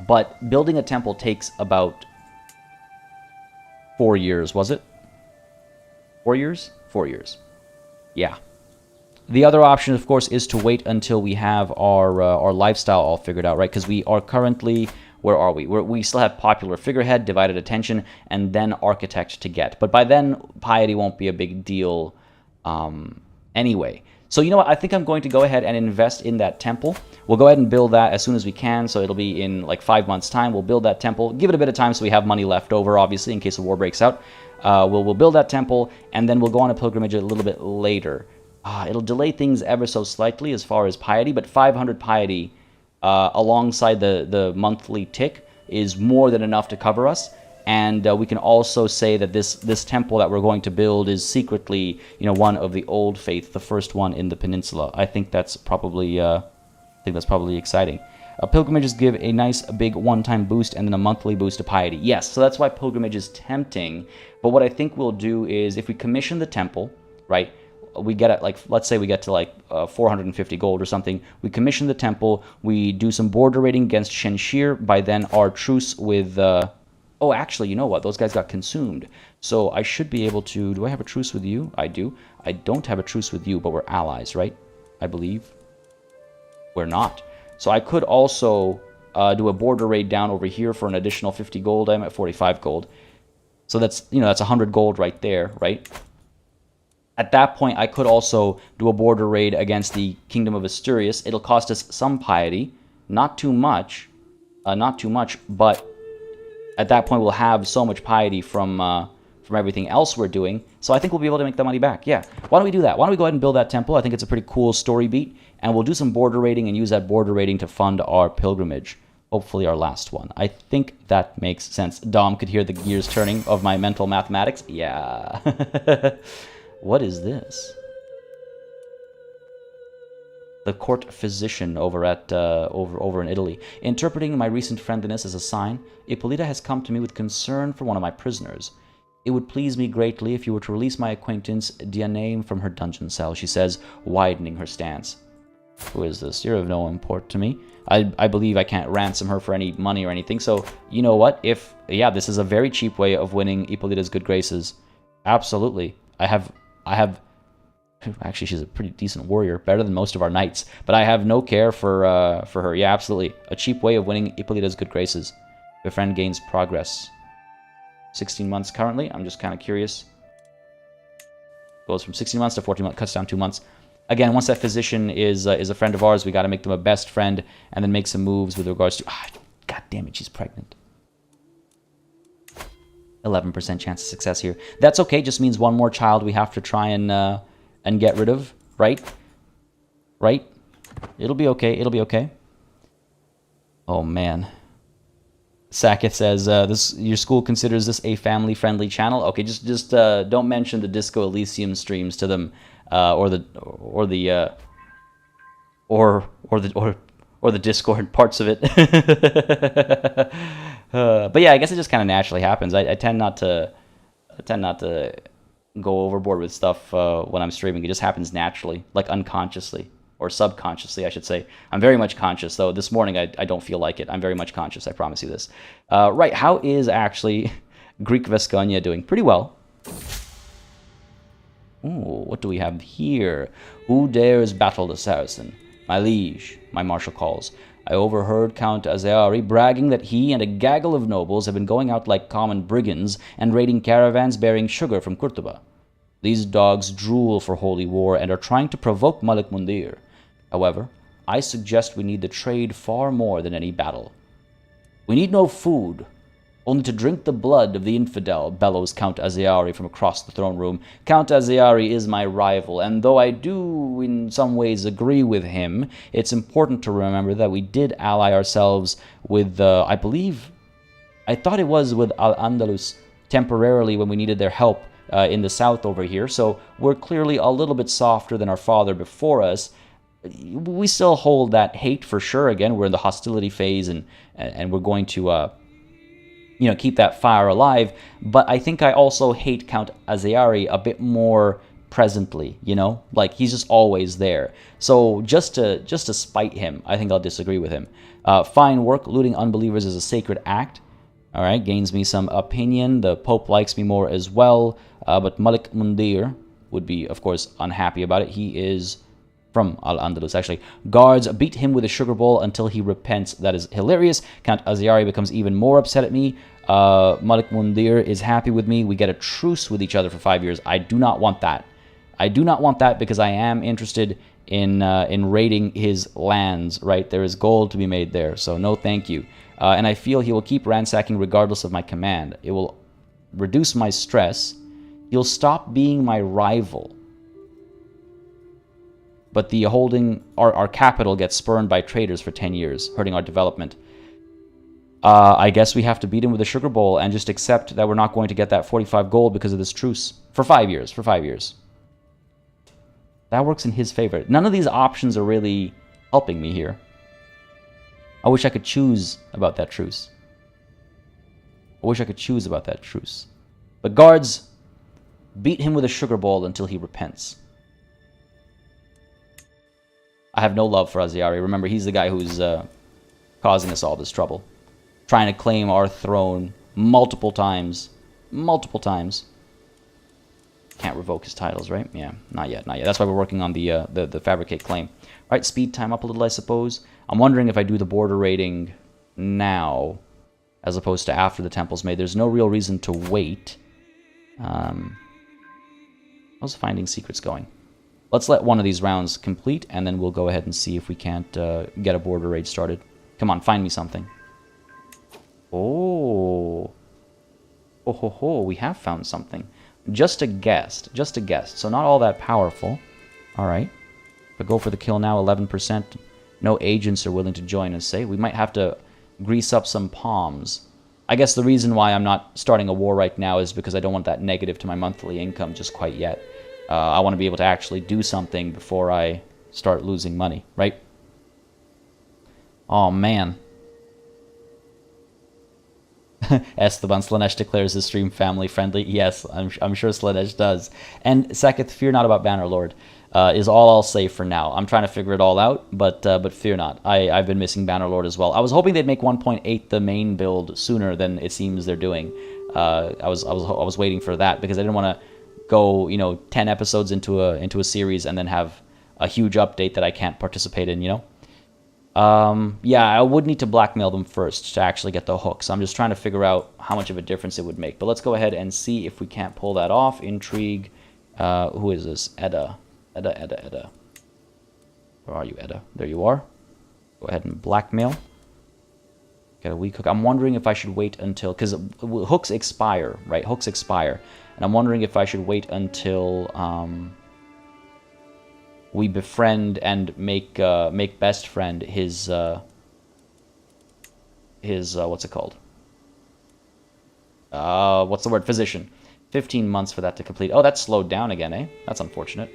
But building a temple takes about 4 years, was it? 4 years? 4 years. Yeah. The other option, of course, is to wait until we have our lifestyle all figured out, right? Because we are currently... Where are we? We still have popular figurehead, divided attention, and then architect to get. But by then, piety won't be a big deal anyway. So you know what? I think I'm going to go ahead and invest in that temple. We'll go ahead and build that as soon as we can. So it'll be in like 5 months' time. We'll build that temple. Give it a bit of time so we have money left over, obviously, in case a war breaks out. We'll build that temple, and then we'll go on a pilgrimage a little bit later. It'll delay things ever so slightly as far as piety, but 500 piety... alongside the monthly tick is more than enough to cover us, and we can also say that this temple that we're going to build is secretly, one of the old faith, the first one in the peninsula. I think that's probably exciting. Pilgrimages give a nice big one-time boost and then a monthly boost to piety. Yes, so that's why pilgrimage is tempting. But what I think we'll do is if we commission the temple, right? We get it, like, let's say we get to like 450 gold or something. We commission the temple. We do some border raiding against Shenshir. By then, our truce with... Oh, actually, you know what? Those guys got consumed. So I should be able to... Do I have a truce with you? I do. I don't have a truce with you, but we're allies, right? I believe. We're not. So I could also do a border raid down over here for an additional 50 gold. I'm at 45 gold. So that's, that's 100 gold right there, right? At that point, I could also do a border raid against the Kingdom of Asturias. It'll cost us some piety. Not too much. But at that point, we'll have so much piety from everything else we're doing. So I think we'll be able to make the money back. Yeah. Why don't we do that? Why don't we go ahead and build that temple? I think it's a pretty cool story beat. And we'll do some border raiding and use that border raiding to fund our pilgrimage. Hopefully our last one. I think that makes sense. Dom could hear the gears turning of my mental mathematics. Yeah. What is this? the court physician over at over in Italy. Interpreting my recent friendliness as a sign, Ippolita has come to me with concern for one of my prisoners. It would please me greatly if you were to release my acquaintance Dianame from her dungeon cell, she says, widening her stance. Who is this? You're of no import to me. I believe I can't ransom her for any money or anything, so you know what? Yeah, this is a very cheap way of winning Ippolita's good graces. Absolutely. I have... Actually, she's a pretty decent warrior, better than most of our knights, but I have no care for her. Yeah, absolutely. A cheap way of winning Ippolita's good graces. Befriend gains progress. 16 months currently. I'm just kind of curious. Goes from 16 months to 14 months, cuts down 2 months. Again, once that physician is a friend of ours, we got to make them a best friend and then make some moves with regards to... God damn it, she's pregnant. 11% chance of success here. That's okay, just means one more child we have to try and get rid of, right? Right? It'll be okay, it'll be okay. Oh, man. Sacketh says, your school considers this a family-friendly channel? Okay, just don't mention the Disco Elysium streams to them, or the Discord parts of it. But yeah, I guess it just kind of naturally happens. I tend not to go overboard with stuff when I'm streaming. It just happens naturally, like unconsciously. Or subconsciously, I should say. I'm very much conscious, though. This morning, I don't feel like it. I'm very much conscious, I promise you this. Right, how is actually Greek Vesconia doing? Pretty well. Ooh, what do we have here? Who dares battle the Saracen? My liege, my marshal calls. I overheard Count Azeari bragging that he and a gaggle of nobles have been going out like common brigands and raiding caravans bearing sugar from Kurtuba. These dogs drool for holy war and are trying to provoke Malik Mundir. However, I suggest we need the trade far more than any battle. We need no food, only to drink the blood of the infidel, bellows Count Aziari from across the throne room. Count Aziari is my rival, and though I do in some ways agree with him, it's important to remember that we did ally ourselves with, I thought it was with Al-Andalus temporarily when we needed their help in the south over here, so we're clearly a little bit softer than our father before us. We still hold that hate for sure. Again, we're in the hostility phase, and we're going to keep that fire alive. But I think I also hate Count Aziari a bit more presently. Like he's just always there. So just to spite him, I think I'll disagree with him. Fine work. Looting unbelievers is a sacred act. All right, gains me some opinion. The Pope likes me more as well. But Malik Mundir would be, of course, unhappy about it. He is from Al-Andalus, actually. Guards beat him with a sugar bowl until he repents. That is hilarious. Count Aziari becomes even more upset at me. Malik Mundir is happy with me. We get a truce with each other for 5 years. I do not want that. I do not want that because I am interested in raiding his lands, right? There is gold to be made there, so no thank you. And I feel he will keep ransacking regardless of my command. It will reduce my stress. He'll stop being my rival. But the holding our capital gets spurned by traders for 10 years, hurting our development. I guess we have to beat him with a sugar bowl and just accept that we're not going to get that 45 gold because of this truce. For 5 years. For 5 years. That works in his favor. None of these options are really helping me here. I wish I could choose about that truce. I wish I could choose about that truce. But guards, beat him with a sugar bowl until he repents. I have no love for Aziari. Remember, he's the guy who's causing us all this trouble. Trying to claim our throne multiple times. Multiple times. Can't revoke his titles, right? Yeah, not yet, not yet. That's why we're working on the fabricate claim. All right, speed time up a little, I suppose. I'm wondering if I do the border raiding now, as opposed to after the temple's made. There's no real reason to wait. How's finding secrets going? Let's let one of these rounds complete, and then we'll go ahead and see if we can't get a border raid started. Come on, find me something. Oh. Oh ho ho, we have found something. Just a guest, just a guest. So not all that powerful. Alright. But go for the kill now, 11%. No agents are willing to join us, say. We might have to grease up some palms. I guess the reason why I'm not starting a war right now is because I don't want that negative to my monthly income just quite yet. I want to be able to actually do something before I start losing money, right? Oh, man. Esteban Slanesh declares his stream family friendly. Yes, I'm sure Slanesh does. And Seketh, fear not about Bannerlord, is all I'll say for now. I'm trying to figure it all out, but fear not. I've been missing Bannerlord as well. I was hoping they'd make 1.8 the main build sooner than it seems they're doing. I was waiting for that because I didn't want to go 10 episodes into a series and then have a huge update that I can't participate in. Yeah, I would need to blackmail them first to actually get the hook. So I'm just trying to figure out how much of a difference it would make. But let's go ahead and see if we can't pull that off. Intrigue. Who is this? Edda. Edda. Where are you, Edda? There you are. Go ahead and blackmail. Get a weak hook. I'm wondering if I should wait until... Because hooks expire, right? Hooks expire. And I'm wondering if I should wait until... we befriend and make best friend his what's it called? What's the word? Physician. 15 months for that to complete. Oh, that's slowed down again, eh? That's unfortunate.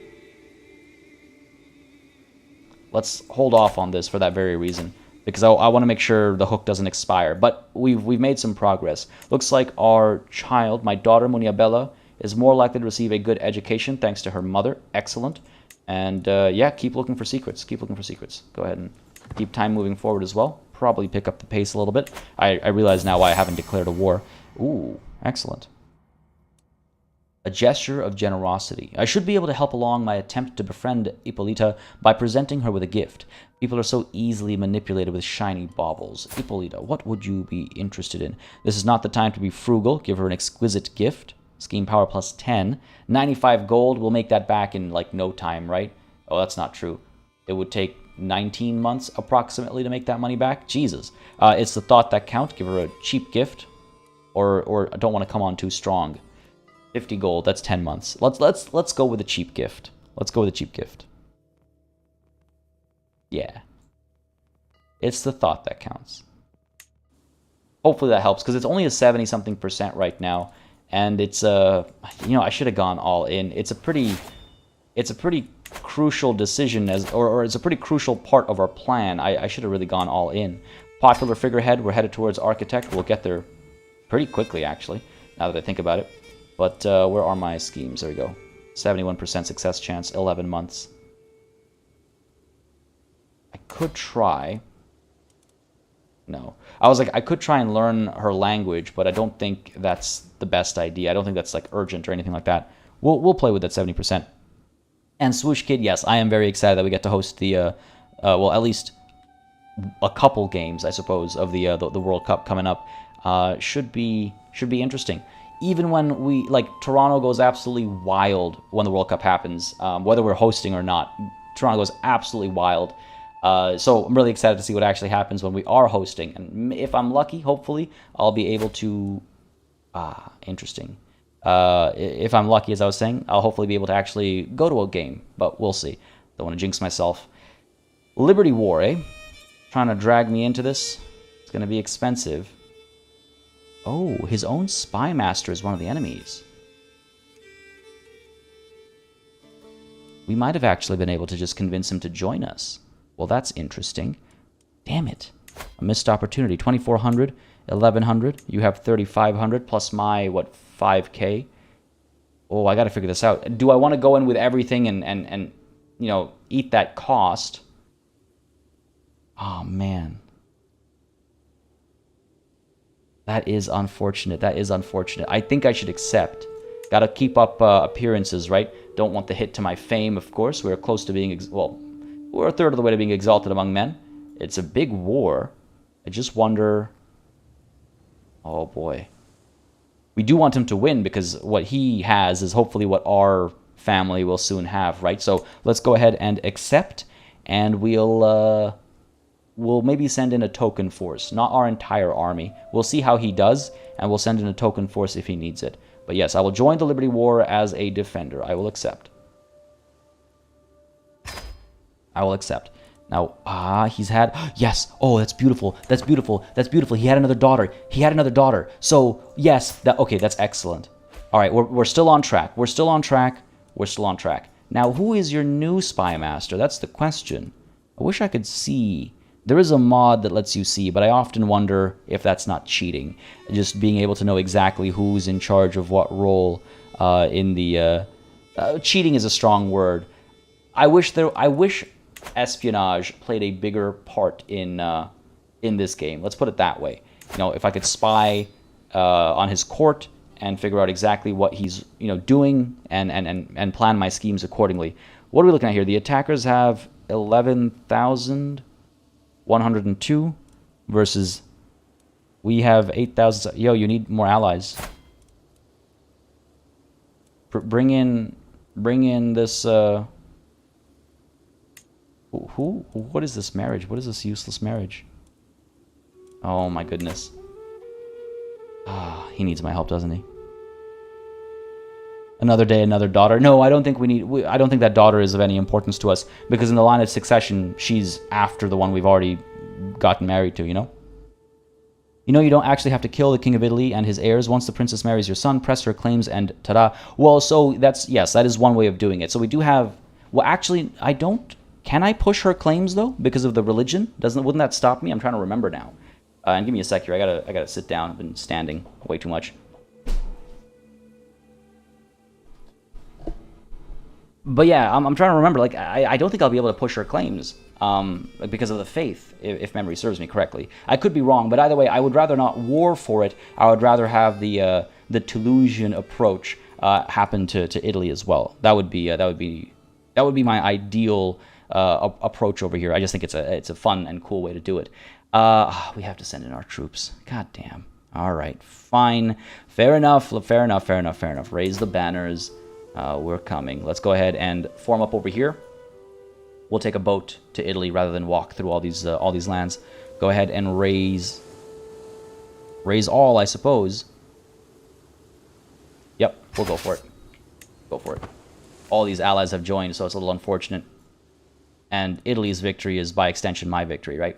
Let's hold off on this for that very reason, because I want to make sure the hook doesn't expire. But we've made some progress. Looks like our child, my daughter Muniabella, is more likely to receive a good education thanks to her mother. Excellent. And yeah, keep looking for secrets. Keep looking for secrets. Go ahead and keep time moving forward as well. Probably pick up the pace a little bit. I realize now why I haven't declared a war. Ooh, excellent. A gesture of generosity. I should be able to help along my attempt to befriend Ippolita by presenting her with a gift. People are so easily manipulated with shiny baubles. Ippolita, what would you be interested in? This is not the time to be frugal. Give her an exquisite gift. Scheme power plus 10. 95 gold. We'll make that back in like no time, right? Oh, that's not true. It would take 19 months approximately to make that money back. Jesus. It's the thought that counts. Give her a cheap gift. Or I don't want to come on too strong. 50 gold. That's 10 months. Let's go with a cheap gift. Let's go with a cheap gift. Yeah. It's the thought that counts. Hopefully that helps, because it's only a 70-something% right now. And it's I should have gone all in. It's a pretty crucial decision or it's a pretty crucial part of our plan. I should have really gone all in. Popular figurehead, we're headed towards architect. We'll get there pretty quickly, actually, now that I think about it. But where are my schemes? There we go. 71% success chance, 11 months. I could try. No. I was like, I could try and learn her language, but I don't think that's the best idea. I don't think that's like urgent or anything like that. We'll play with that 70%. And Swoosh Kid, yes, I am very excited that we get to host the, well, at least a couple games, I suppose, of the World Cup coming up. Should be interesting. Even when Toronto goes absolutely wild when the World Cup happens, whether we're hosting or not, Toronto goes absolutely wild. So I'm really excited to see what actually happens when we are hosting. And if I'm lucky, hopefully, I'll be able to... interesting. If I'm lucky, as I was saying, I'll hopefully be able to actually go to a game. But we'll see. Don't want to jinx myself. Liberty War, eh? Trying to drag me into this? It's going to be expensive. Oh, his own spy master is one of the enemies. We might have actually been able to just convince him to join us. Well, that's interesting. Damn it. A missed opportunity. 2,400, 1,100. You have 3,500 plus my, what, 5K? Oh, I got to figure this out. Do I want to go in with everything and eat that cost? Oh, man. That is unfortunate. That is unfortunate. I think I should accept. Got to keep up appearances, right? Don't want the hit to my fame, of course. We're close to being... we're a third of the way to being exalted among men. It's a big war. I just wonder... Oh, boy. We do want him to win because what he has is hopefully what our family will soon have, right? So let's go ahead and accept, and we'll maybe send in a token force, not our entire army. We'll see how he does, and we'll send in a token force if he needs it. But yes, I will join the Liberty War as a defender. I will accept. I will accept. Now, he's had... Yes! Oh, that's beautiful. That's beautiful. That's beautiful. He had another daughter. He had another daughter. So, yes. Okay, that's excellent. All right, we're still on track. We're still on track. We're still on track. Now, who is your new spy master? That's the question. I wish I could see. There is a mod that lets you see, but I often wonder if that's not cheating. Just being able to know exactly who's in charge of what role in the... cheating is a strong word. I wish espionage played a bigger part in this game. Let's put it that way. You know, if I could spy on his court and figure out exactly what he's doing and plan my schemes accordingly. What are we looking at here? The attackers have 11,102 versus we have 8,000. Yo, you need more allies. Bring in this. Who? What is this marriage? What is this useless marriage? Oh my goodness. He needs my help, doesn't he? Another day, another daughter. No, I don't think I don't think that daughter is of any importance to us, because in the line of succession, she's after the one we've already gotten married to, you know? You know, you don't actually have to kill the King of Italy and his heirs. Once the princess marries your son, press her claims and ta-da. Well, so yes, that is one way of doing it. So we do have... Well, actually, I don't... Can I push her claims, though, because of the religion? Wouldn't that stop me? I'm trying to remember now. And give me a sec here. I gotta sit down. I've been standing way too much. But yeah, I'm trying to remember. Like, I don't think I'll be able to push her claims because of the faith, if memory serves me correctly. I could be wrong, but either way, I would rather not war for it. I would rather have the Toulousian approach happen to Italy as well. That would be my ideal approach over here. I just think it's a fun and cool way to do it. We have to send in our troops. God damn. All right, fine. Fair enough. Raise the banners. We're coming. Let's go ahead and form up over here. We'll take a boat to Italy rather than walk through all these lands. Go ahead and raise all, I suppose. Yep, we'll go for it. Go for it. All these allies have joined, so it's a little unfortunate. And Italy's victory is, by extension, my victory, right?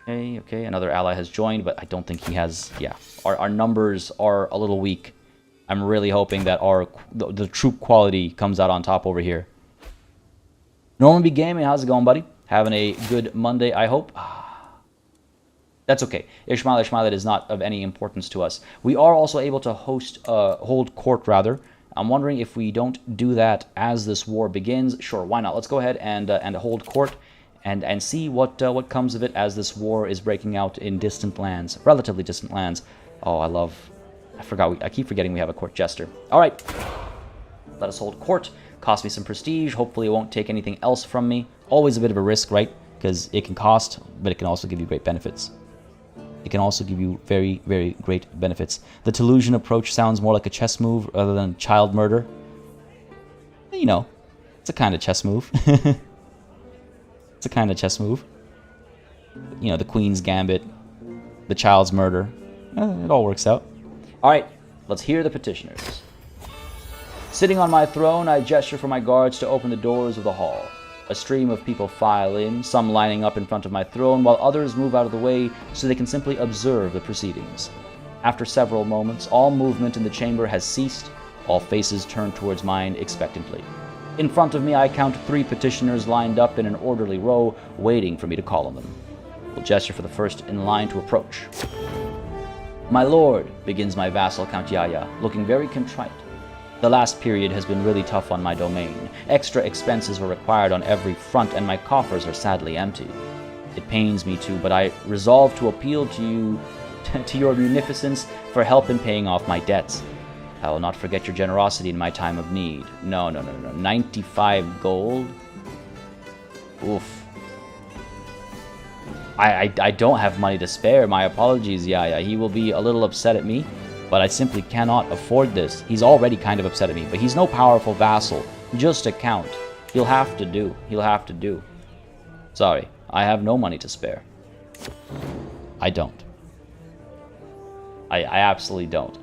Okay, another ally has joined, but I don't think he has... Yeah, our numbers are a little weak. I'm really hoping that the troop quality comes out on top over here. Norman B. Gaming, how's it going, buddy? Having a good Monday, I hope. That's okay. Ishmael is not of any importance to us. We are also able to hold court, rather. I'm wondering if we don't do that as this war begins. Sure, why not? Let's go ahead and hold court and see what comes of it as this war is breaking out in distant lands, relatively distant lands. Oh, I keep forgetting we have a court jester. All right, let us hold court. Cost me some prestige. Hopefully it won't take anything else from me. Always a bit of a risk, right? Because it can cost, but it can also give you great benefits. It can also give you very, very great benefits. The Toulousian approach sounds more like a chess move rather than child murder. You know, it's a kind of chess move. It's a kind of chess move. You know, the Queen's Gambit, the child's murder. It all works out. All right, let's hear the petitioners. Sitting on my throne, I gesture for my guards to open the doors of the hall. A stream of people file in, some lining up in front of my throne, while others move out of the way so they can simply observe the proceedings. After several moments, all movement in the chamber has ceased, all faces turn towards mine expectantly. In front of me, I count 3 petitioners lined up in an orderly row, waiting for me to call on them. We'll gesture for the first in line to approach. My lord, begins my vassal Count Yaya, looking very contrite. The last period has been really tough on my domain. Extra expenses were required on every front, and my coffers are sadly empty. It pains me to, but I resolve to appeal to you, to your munificence, for help in paying off my debts. I will not forget your generosity in my time of need. No. 95 gold? Oof. I don't have money to spare. My apologies, Yaya. He will be a little upset at me, but I simply cannot afford this. He's already kind of upset at me, but he's no powerful vassal. Just a count. He'll have to do. Sorry, I have no money to spare. I don't. I absolutely don't.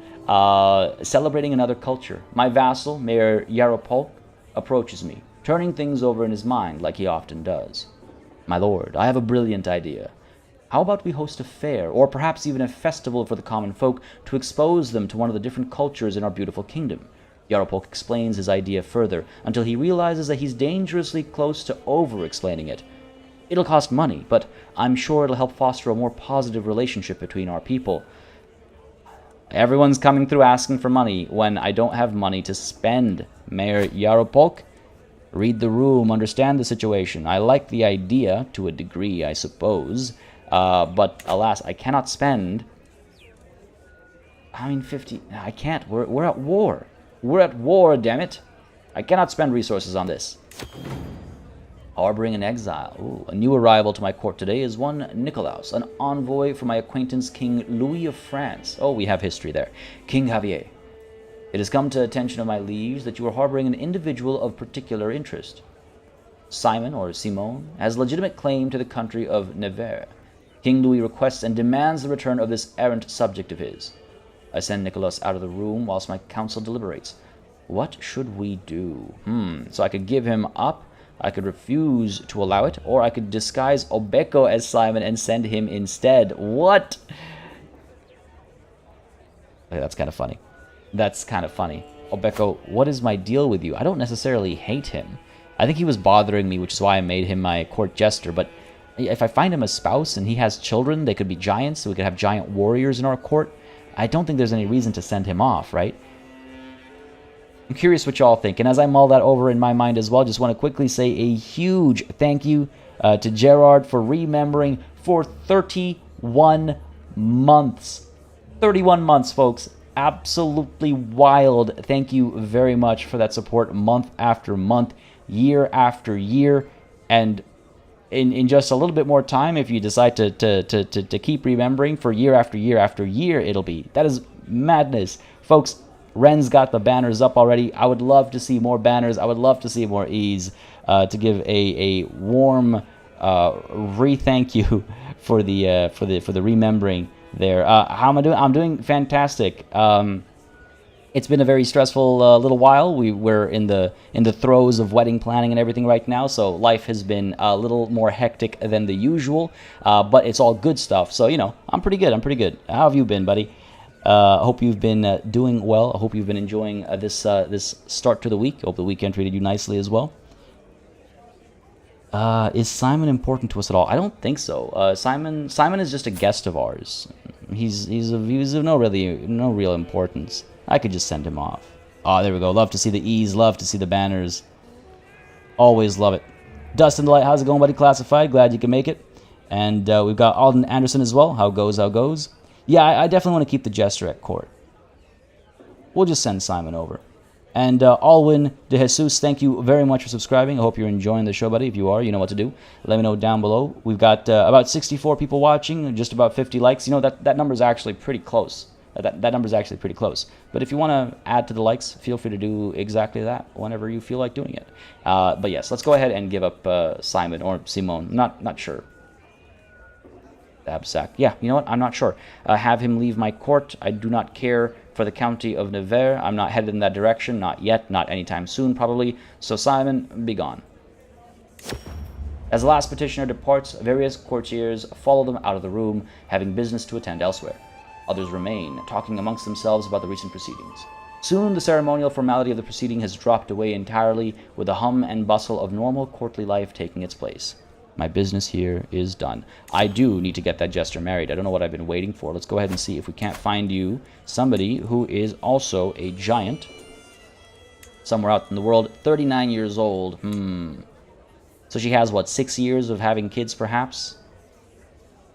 Celebrating another culture. My vassal, Mayor Yaropolk, approaches me, turning things over in his mind like he often does. My lord, I have a brilliant idea. How about we host a fair, or perhaps even a festival for the common folk, to expose them to one of the different cultures in our beautiful kingdom? Yaropolk explains his idea further, until he realizes that he's dangerously close to over-explaining it. It'll cost money, but I'm sure it'll help foster a more positive relationship between our people. Everyone's coming through asking for money when I don't have money to spend. Mayor Yaropolk, read the room, understand the situation. I like the idea, to a degree, I suppose. But alas, I cannot spend... 50... I can't. We're at war. We're at war, damn it. I cannot spend resources on this. Harboring an exile. Ooh, a new arrival to my court today is one Nicolaus, an envoy from my acquaintance King Louis of France. Oh, we have history there. King Javier. It has come to attention of my liege that you are harboring an individual of particular interest. Simon, or Simon, has legitimate claim to the country of Nevers. King Louis requests and demands the return of this errant subject of his. I send Nicholas out of the room whilst my council deliberates. What should we do? So I could give him up, I could refuse to allow it, or I could disguise Obeko as Simon and send him instead. What? Okay, that's kind of funny. That's kind of funny. Obeko, what is my deal with you? I don't necessarily hate him. I think he was bothering me, which is why I made him my court jester, but if I find him a spouse and he has children, they could be giants, so we could have giant warriors in our court. I don't think there's any reason to send him off, right? I'm curious what y'all think, and as I mull that over in my mind as well, just want to quickly say a huge thank you to Gerard for remembering for 31 months. 31 months, folks. Absolutely wild. Thank you very much for that support month after month, year after year, and in just a little bit more time, if you decide to keep remembering for year after year after year, it'll be. That is madness. Folks, Ren's got the banners up already. I would love to see more banners. I would love to see more E's to give a warm re-thank you for the remembering there. How am I doing? I'm doing fantastic. It's been a very stressful little while. We're in the throes of wedding planning and everything right now, so life has been a little more hectic than the usual, but it's all good stuff. So, you know, I'm pretty good. How have you been, buddy? I hope you've been doing well. I hope you've been enjoying this start to the week. I hope the weekend treated you nicely as well. Is Simon important to us at all? I don't think so. Simon is just a guest of ours. He's of no real importance. I could just send him off. Oh, there we go. Love to see the E's. Love to see the banners. Always love it. Dustin Delight, how's it going, buddy? Classified. Glad you can make it. And we've got Alden Anderson as well. How goes? Yeah, I definitely want to keep the Jester at court. We'll just send Simon over. And Alwyn De Jesus, thank you very much for subscribing. I hope you're enjoying the show, buddy. If you are, you know what to do. Let me know down below. We've got about 64 people watching, just about 50 likes. You know, that number is actually pretty close. That number is actually pretty close. But if you want to add to the likes, feel free to do exactly that whenever you feel like doing it. But yes, let's go ahead and give up Simon or Simone. Not sure. Absac. Yeah, you know what? I'm not sure. Have him leave my court. I do not care for the county of Nevers. I'm not headed in that direction. Not yet. Not anytime soon, probably. So Simon, be gone. As the last petitioner departs, various courtiers follow them out of the room, having business to attend elsewhere. Others remain, talking amongst themselves about the recent proceedings. Soon the ceremonial formality of the proceeding has dropped away entirely, with the hum and bustle of normal courtly life taking its place. My business here is done. I do need to get that jester married. I don't know what I've been waiting for. Let's go ahead and see if we can't find you somebody who is also a giant. Somewhere out in the world. 39 years old. So she has, what, 6 years of having kids, perhaps?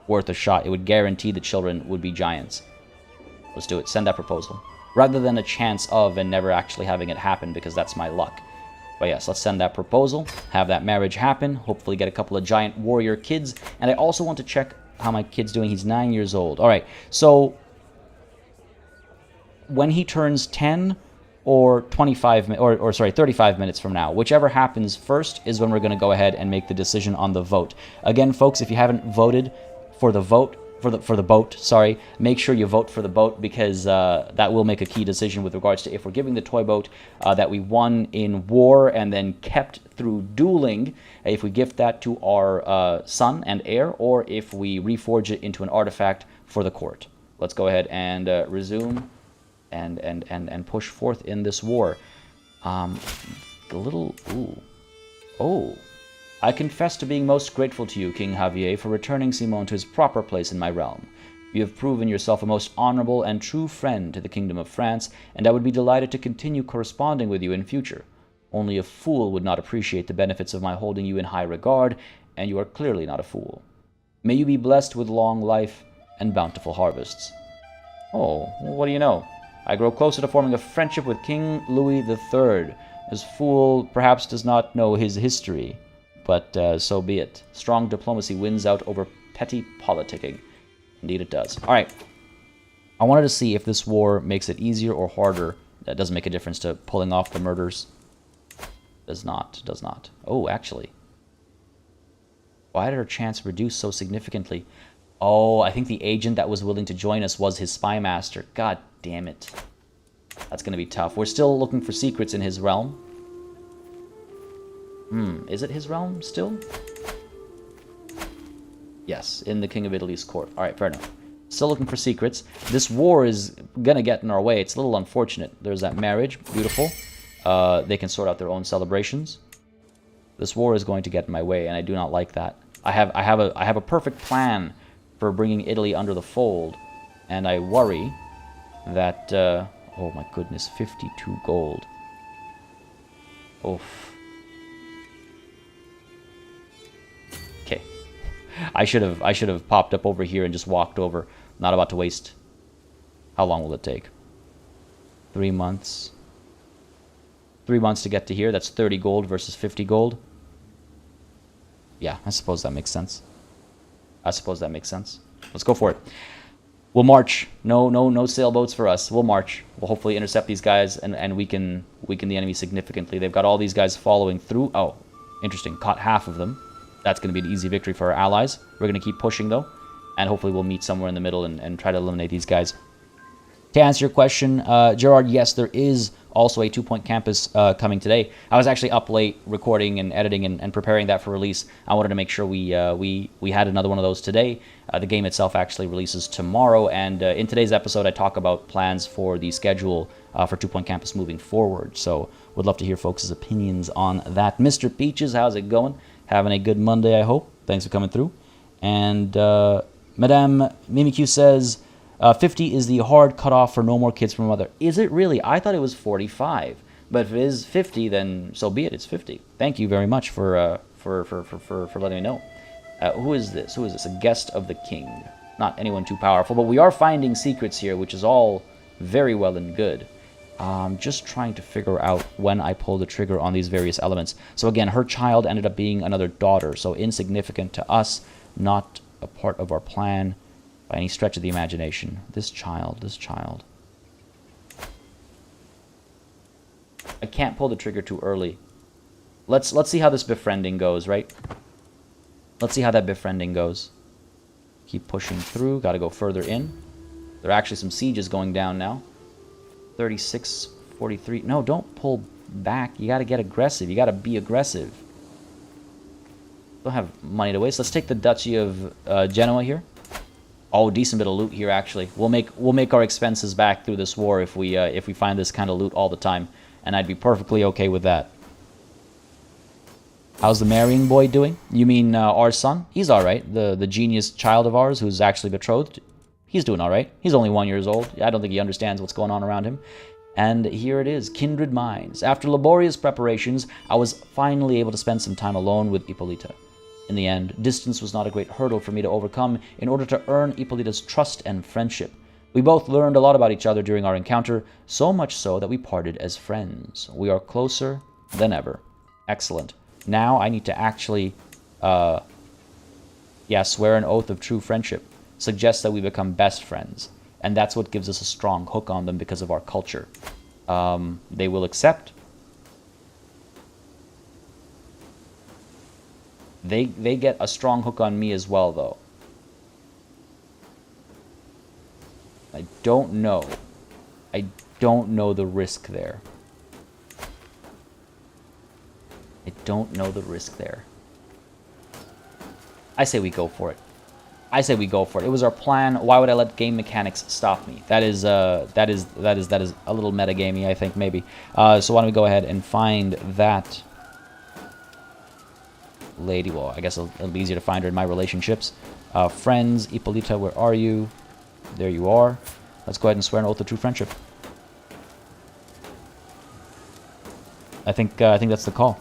Worth a shot. It would guarantee the children would be giants. Let's do it. Send that proposal. Rather than a chance of and never actually having it happen, because that's my luck. But yes, let's send that proposal. Have that marriage happen. Hopefully get a couple of giant warrior kids. And I also want to check how my kid's doing. He's 9 years old. Alright, so when he turns 10 or 35 minutes from now, whichever happens first is when we're going to go ahead and make the decision on the vote. Again, folks, if you haven't voted for the vote, for the boat, sorry, make sure you vote for the boat, because that will make a key decision with regards to if we're giving the toy boat that we won in war and then kept through dueling, if we gift that to our son and heir, or if we reforge it into an artifact for the court. Let's go ahead and resume and push forth in this war. A little... Ooh. Oh. I confess to being most grateful to you, King Javier, for returning Simon to his proper place in my realm. You have proven yourself a most honorable and true friend to the Kingdom of France, and I would be delighted to continue corresponding with you in future. Only a fool would not appreciate the benefits of my holding you in high regard, and you are clearly not a fool. May you be blessed with long life and bountiful harvests. Oh, what do you know? I grow closer to forming a friendship with King Louis III. This fool perhaps does not know his history, but so be it. Strong diplomacy wins out over petty politicking. Indeed it does. Alright. I wanted to see if this war makes it easier or harder. That doesn't make a difference to pulling off the murders. Does not. Does not. Oh, actually. Why did our chance reduce so significantly? Oh, I think the agent that was willing to join us was his spy master. God damn it. That's going to be tough. We're still looking for secrets in his realm. Is it his realm still? Yes, in the King of Italy's court. Alright, fair enough. Still looking for secrets. This war is going to get in our way. It's a little unfortunate. There's that marriage. Beautiful. They can sort out their own celebrations. This war is going to get in my way, and I do not like that. I have a perfect plan for bringing Italy under the fold, and I worry that... oh my goodness, 52 gold. Oof. Okay. I should have popped up over here and just walked over. Not about to waste. How long will it take? 3 months. 3 months to get to here. That's 30 gold versus 50 gold. Yeah, I suppose that makes sense. Let's go for it. We'll march. No sailboats for us. We'll march. We'll hopefully intercept these guys and weaken the enemy significantly. They've got all these guys following through. Oh, interesting. Caught half of them. That's going to be an easy victory for our allies. We're going to keep pushing, though. And hopefully we'll meet somewhere in the middle and try to eliminate these guys. To answer your question, Gerard, yes, there is also a 2-point campus coming today. I was actually up late recording and editing and preparing that for release. I wanted to make sure we had another one of those today. The game itself actually releases tomorrow, and in today's episode I talk about plans for the schedule for 2-point campus moving forward. So would love to hear folks' opinions on that. Mr. Peaches, how's it going? Having a good Monday, I hope. Thanks for coming through. And Madame Mimikyu says... 50 is the hard cutoff for no more kids from a mother. Is it really? I thought it was 45. But if it is 50, then so be it. It's 50. Thank you very much for letting me know. Who is this? Who is this? A guest of the king. Not anyone too powerful, but we are finding secrets here, which is all very well and good. Just trying to figure out when I pull the trigger on these various elements. So again, her child ended up being another daughter, so insignificant to us, not a part of our plan. By any stretch of the imagination. This child. I can't pull the trigger too early. Let's see how this befriending goes, right? Let's see how that befriending goes. Keep pushing through. Gotta go further in. There are actually some sieges going down now. 36, 43. No, don't pull back. You gotta get aggressive. You gotta be aggressive. Don't have money to waste. Let's take the Duchy of Genoa here. Oh, decent bit of loot here, actually. We'll make our expenses back through this war if we find this kind of loot all the time, and I'd be perfectly okay with that. How's the marrying boy doing? You mean our son? He's all right. The genius child of ours who's actually betrothed. He's doing all right. He's only 1 year old. I don't think he understands what's going on around him. And here it is, kindred minds. After laborious preparations, I was finally able to spend some time alone with Ippolita. In the end, distance was not a great hurdle for me to overcome in order to earn Ippolita's trust and friendship. We both learned a lot about each other during our encounter, so much so that we parted as friends. We are closer than ever. Excellent. Now I need to actually, swear an oath of true friendship. Suggest that we become best friends. And that's what gives us a strong hook on them because of our culture. They will accept. They get a strong hook on me as well, though. I don't know. I don't know the risk there. I don't know the risk there. I say we go for it. I say we go for it. It was our plan. Why would I let game mechanics stop me? That is a little metagamey, I think, maybe. So why don't we go ahead and find that lady? Well, I guess it'll be easier to find her in my relationships. Friends, Ippolita, where are you? There you are. Let's go ahead and swear an oath of true friendship. I think that's the call.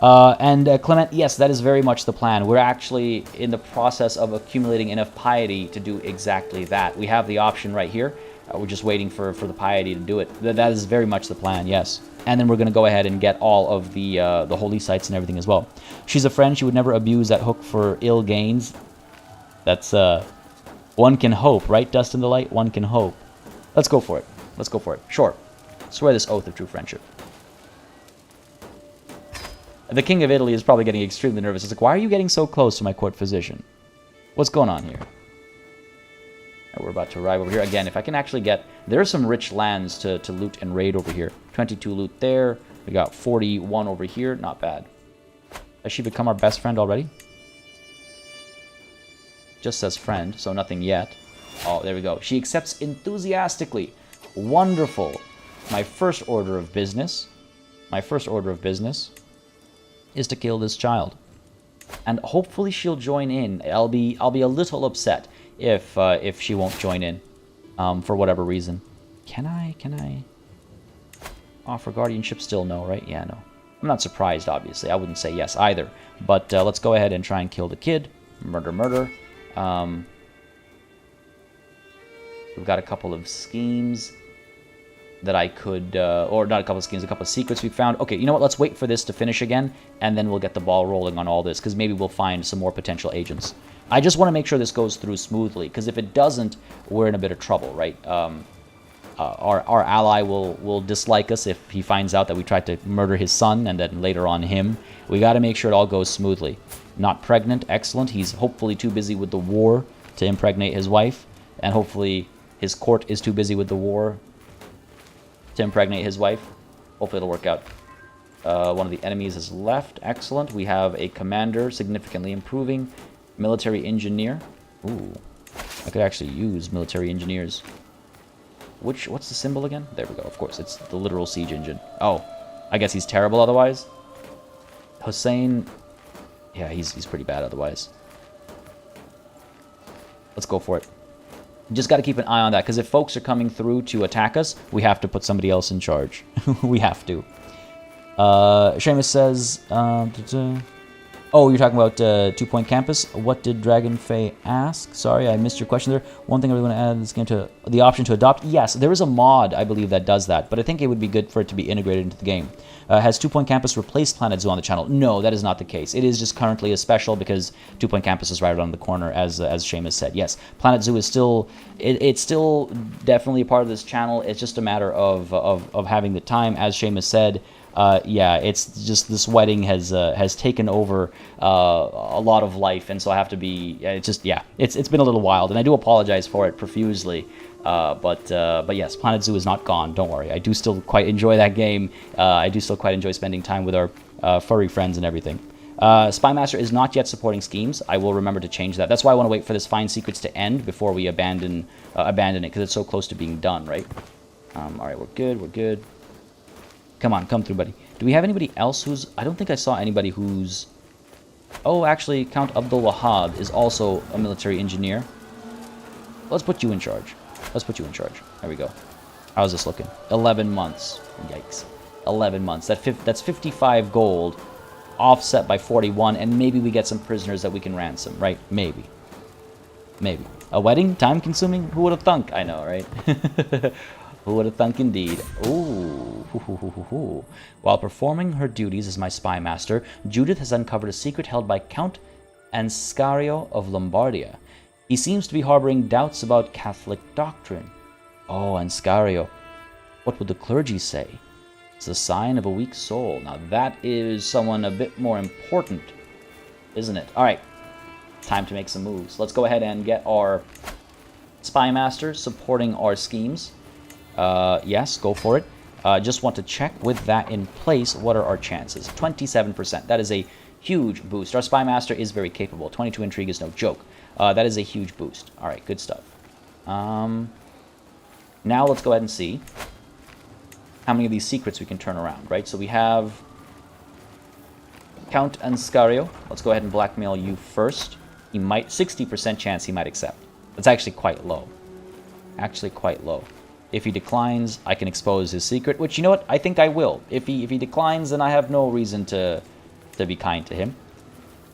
And Clement, yes, that is very much the plan. We're actually in the process of accumulating enough piety to do exactly that. We have the option right here. We're just waiting for the piety to do it. That is very much the plan, yes. And then we're going to go ahead and get all of the holy sites and everything as well. She's a friend. She would never abuse that hook for ill gains. That's, one can hope, right, Dust in the Light? One can hope. Let's go for it. Let's go for it. Sure. Swear this oath of true friendship. The King of Italy is probably getting extremely nervous. It's like, why are you getting so close to my court physician? What's going on here? We're about to arrive over here. Again, if I can actually get... There are some rich lands to loot and raid over here. 22 loot there. We got 41 over here. Not bad. Has she become our best friend already? Just says friend, so nothing yet. Oh, there we go. She accepts enthusiastically. Wonderful. My first order of business. Is to kill this child, and hopefully she'll join in. I'll be a little upset if she won't join in, for whatever reason. Can I offer guardianship? Still no, right? Yeah, no. I'm not surprised, obviously. I wouldn't say yes either. But let's go ahead and try and kill the kid. Murder. We've got a couple of schemes that I could, or not a couple of schemes, a couple of secrets we found. Okay, you know what? Let's wait for this to finish again, and then we'll get the ball rolling on all this, because maybe we'll find some more potential agents. I just want to make sure this goes through smoothly, because if it doesn't, we're in a bit of trouble, right? Our ally will dislike us if he finds out that we tried to murder his son, and then later on him. We got to make sure it all goes smoothly. Not pregnant, excellent. He's hopefully too busy with the war to impregnate his wife, and hopefully his court is too busy with the war to impregnate his wife. Hopefully it'll work out. One of the enemies is left. Excellent. We have a commander significantly improving. Military engineer. Ooh. I could actually use military engineers. What's the symbol again? There we go. Of course, it's the literal siege engine. Oh, I guess he's terrible otherwise. Hussein. Yeah, he's pretty bad otherwise. Let's go for it. Just got to keep an eye on that, because if folks are coming through to attack us, we have to put somebody else in charge. We have to. Seamus says, oh, you're talking about 2-Point Campus. What did Dragon Fae ask? Sorry, I missed your question there. One thing I really want to add in this game to the option to adopt. Yes, there is a mod, I believe, that does that, but I think it would be good for it to be integrated into the game. Has 2-Point Campus replaced Planet Zoo on the channel? No, that is not the case. It is just currently a special because 2-Point Campus is right around the corner, as Seamus said. Yes, Planet Zoo is still... It's still definitely a part of this channel. It's just a matter of having the time, as Seamus said. Yeah, it's just this wedding has taken over a lot of life, and so I have to be. It's just, yeah, it's been a little wild, and I do apologize for it profusely. But yes, Planet Zoo is not gone. Don't worry. I do still quite enjoy that game. I do still quite enjoy spending time with our furry friends and everything. Spymaster is not yet supporting schemes. I will remember to change that. That's why I want to wait for this Find Secrets to end before we abandon it, because it's so close to being done, right? All right, we're good. Come on, come through, buddy. Do we have anybody else who's... I don't think I saw anybody who's... Oh, actually, Count Abdul Wahab is also a military engineer. Let's put you in charge. There we go. How's this looking? 11 months. Yikes. 11 months. That's 55 gold, offset by 41, and maybe we get some prisoners that we can ransom, right? Maybe. A wedding? Time-consuming? Who would have thunk? I know, right? Who would have thunk indeed? Ooh. While performing her duties as my spy master, Judith has uncovered a secret held by Count Anscario of Lombardia. He seems to be harboring doubts about Catholic doctrine. Oh, Anscario. What would the clergy say? It's a sign of a weak soul. Now that is someone a bit more important, isn't it? All right. Time to make some moves. Let's go ahead and get our spy master supporting our schemes. Yes, go for it. Just want to check with that in place. What are our chances? 27%. That is a Huge boost. Our Spy Master is very capable. 22 intrigue is no joke. That is a huge boost. All right, good stuff. Now let's go ahead and see how many of these secrets we can turn around, right? So we have Count Anscario. Let's go ahead and blackmail you first. He might, 60% chance he might accept. That's actually quite low. Actually quite low. If he declines, I can expose his secret, which, you know what, I think I will. If he declines, then I have no reason to be kind to him.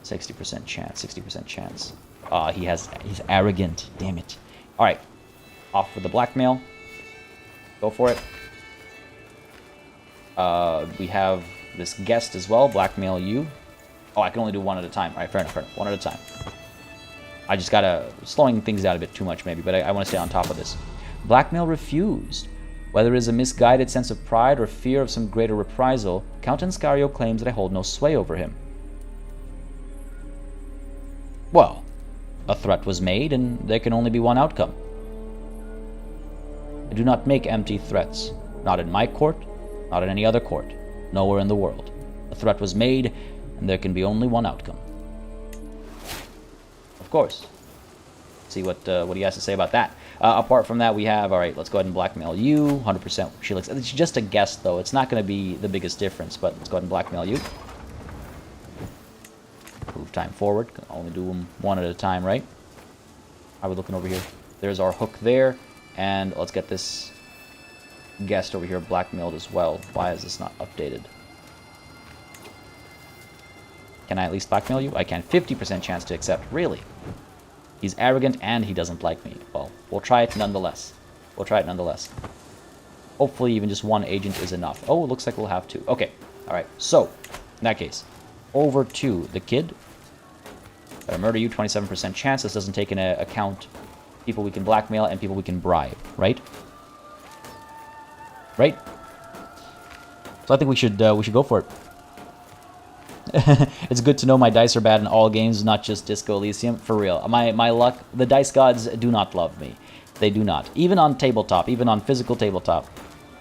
60% chance, 60% chance. He's arrogant, damn it. All right, off with the blackmail. Go for it. We have this guest as well, blackmail you. Oh, I can only do one at a time. All right, fair enough, one at a time. I just gotta, slowing things out a bit too much maybe, but I want to stay on top of this. Blackmail refused. Whether it is a misguided sense of pride or fear of some greater reprisal, Count Anscario claims that I hold no sway over him. Well, a threat was made, and there can only be one outcome. I do not make empty threats. Not in my court, not in any other court, nowhere in the world. A threat was made, and there can be only one outcome. Of course. See what he has to say about that. Apart from that, we have, all right, let's go ahead and blackmail you. 100% she looks. It's just a guess, though. It's not going to be the biggest difference, but let's go ahead and blackmail you. Move time forward. Can only do them one at a time, right? How are we looking over here? There's our hook there, and let's get this guest over here blackmailed as well. Why is this not updated? Can I at least blackmail you? I can. 50% chance to accept. Really? He's arrogant and he doesn't like me. Well, we'll try it nonetheless. We'll try it nonetheless. Hopefully even just one agent is enough. Oh, it looks like we'll have two. Okay. All right. So, in that case, over to the kid. Gotta murder you, 27% chance. This doesn't take into account people we can blackmail and people we can bribe, right? Right? So I think we should go for it. It's good to know my dice are bad in all games, not just Disco Elysium. For real. My luck, the dice gods do not love me. They do not. Even on tabletop, even on physical tabletop,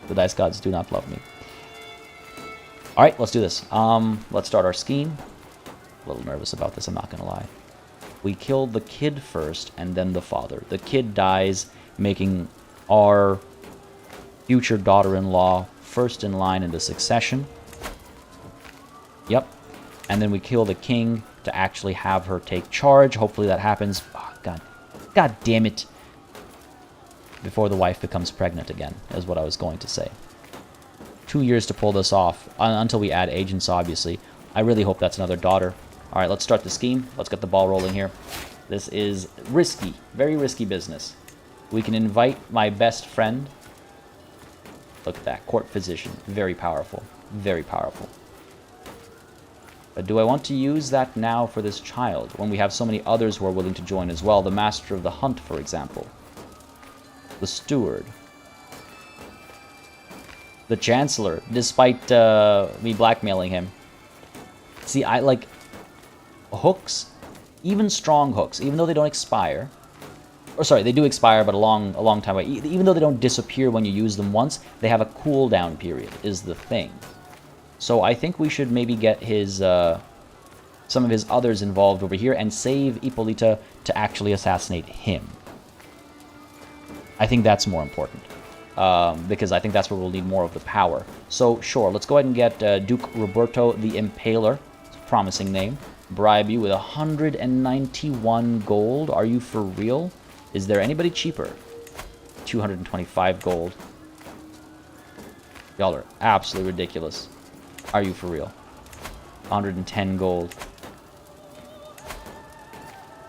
the dice gods do not love me. Alright, let's do this. Let's start our scheme. A little nervous about this, I'm not gonna lie. We kill the kid first, and then the father. The kid dies, making our future daughter-in-law first in line in the succession. Yep. And then we kill the king to actually have her take charge. Hopefully that happens. Oh, God damn it. Before the wife becomes pregnant again, is what I was going to say. 2 years to pull this off, until we add agents, obviously. I really hope that's another daughter. All right, let's start the scheme. Let's get the ball rolling here. This is risky, very risky business. We can invite my best friend. Look at that, court physician. Very powerful, very powerful. But do I want to use that now for this child, when we have so many others who are willing to join as well? The Master of the Hunt, for example. The Steward. The Chancellor, despite me blackmailing him. See, I like hooks, even strong hooks, even though they don't expire. Or sorry, they do expire, but a long time away. Even though they don't disappear when you use them once, they have a cooldown period, is the thing. So I think we should maybe get his some of his others involved over here and save Ippolita to actually assassinate him. I think that's more important. Because I think that's where we'll need more of the power. So, sure, let's go ahead and get Duke Roberto the Impaler. It's a promising name. Bribe you with 191 gold. Are you for real? Is there anybody cheaper? 225 gold. Y'all are absolutely ridiculous. Are you for real? 110 gold.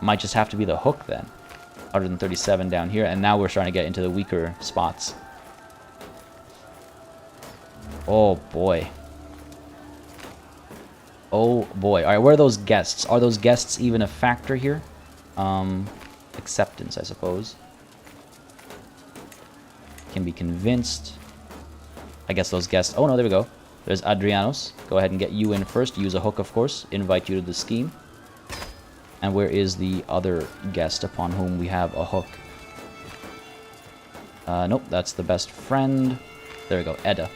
Might just have to be the hook then. 137 down here, and now we're starting to get into the weaker spots. Oh boy. Oh boy. Alright, where are those guests? Are those guests even a factor here? Acceptance, I suppose. Can be convinced. I guess those guests... Oh no, there we go. There's Adrianos. Go ahead and get you in first. Use a hook, of course. Invite you to the scheme. And where is the other guest upon whom we have a hook? Nope, that's the best friend. There we go, Edda.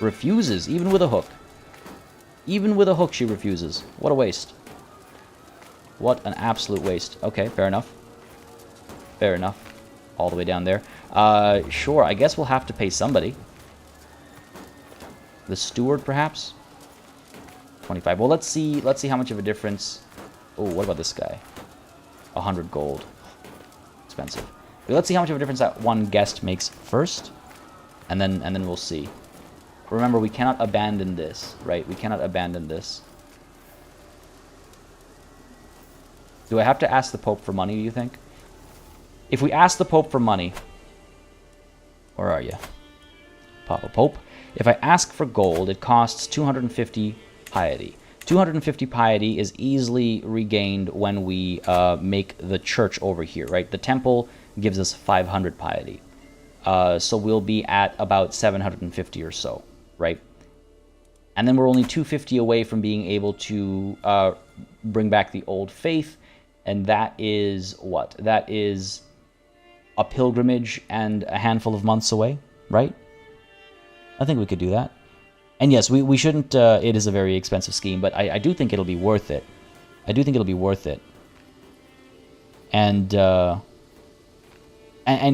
Refuses, even with a hook. Even with a hook, she refuses. What a waste. What an absolute waste. Okay, fair enough. Fair enough. All the way down there. Sure, I guess we'll have to pay somebody. The steward, perhaps? 25. Well, let's see how much of a difference... Oh, what about this guy? 100 gold. Expensive. But let's see how much of a difference that one guest makes first. And then we'll see. Remember, we cannot abandon this, right? We cannot abandon this. Do I have to ask the Pope for money, do you think? If we ask the Pope for money... Where are you? Papa Pope. If I ask for gold, it costs 250 piety. 250 piety is easily regained when we make the church over here, right? The temple gives us 500 piety. So we'll be at about 750 or so, right? And then we're only 250 away from being able to bring back the old faith. And that is what? That is a pilgrimage and a handful of months away, right? I think we could do that. And yes, we shouldn't... it is a very expensive scheme, but I do think it'll be worth it. I do think it'll be worth it. And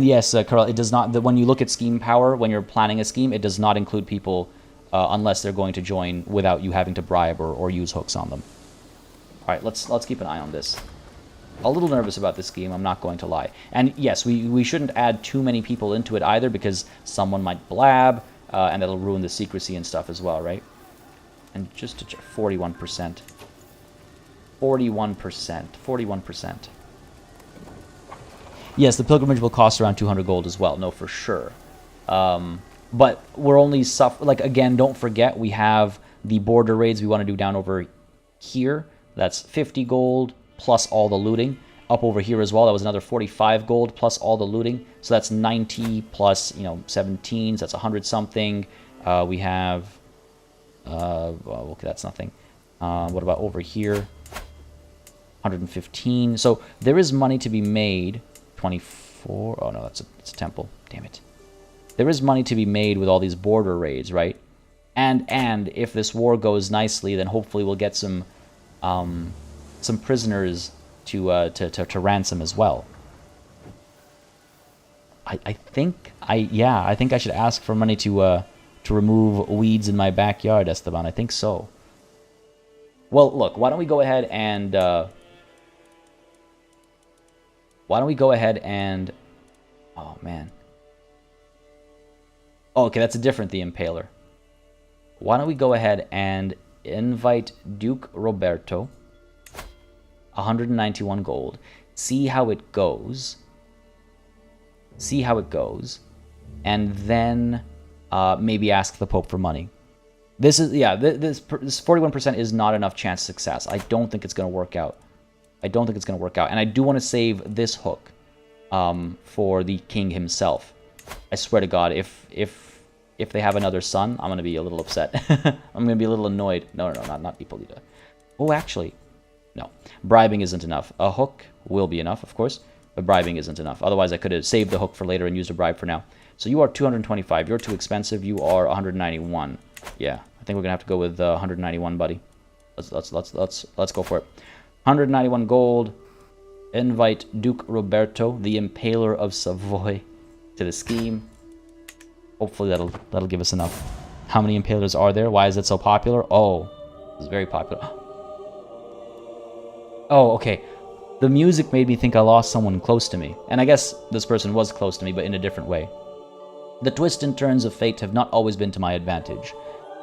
yes, Carl, it does not... When you look at scheme power, when you're planning a scheme, it does not include people unless they're going to join without you having to bribe or use hooks on them. All right, let's keep an eye on this. A little nervous about this scheme, I'm not going to lie. And yes, we shouldn't add too many people into it either, because someone might blab, and that'll ruin the secrecy and stuff as well, right? And just to check, 41%. 41%. 41%. Yes, the pilgrimage will cost around 200 gold as well. No, for sure. But we're only like, again, don't forget, we have the border raids we want to do down over here. That's 50 gold plus all the looting. Up over here as well, that was another 45 gold plus all the looting. So that's 90 plus, 17, so that's 100 something. We have, well, okay, that's nothing. What about over here? 115. So there is money to be made. 24. Oh no, it's a temple. Damn it. There is money to be made with all these border raids, right? And if this war goes nicely, then hopefully we'll get some prisoners to ransom as well. I think I should ask for money to remove weeds in my backyard, Esteban. I think so. Well, look, why don't we go ahead and oh man. Oh, okay, that's a different The Impaler. Why don't we go ahead and invite Duke Roberto, 191 gold. See how it goes. See how it goes. And then maybe ask the Pope for money. This is, yeah, this 41% is not enough chance of success. I don't think it's going to work out. I don't think it's going to work out. And I do want to save this hook for the king himself. I swear to God, if they have another son, I'm going to be a little upset. I'm going to be a little annoyed. No, not Ippolita. Oh, actually, no. Bribing isn't enough. A hook will be enough, of course, but bribing isn't enough. Otherwise, I could have saved the hook for later and used a bribe for now. So you are 225. You're too expensive. You are 191. Yeah, I think we're gonna have to go with 191, buddy. Let's go for it. 191 gold. Invite Duke Roberto, the Impaler of Savoy, to the scheme. Hopefully that'll give us enough. How many Impalers are there? Why is it so popular? Oh, it's very popular. Oh, okay. The music made me think I lost someone close to me. And I guess this person was close to me, but in a different way. The twists and turns of fate have not always been to my advantage.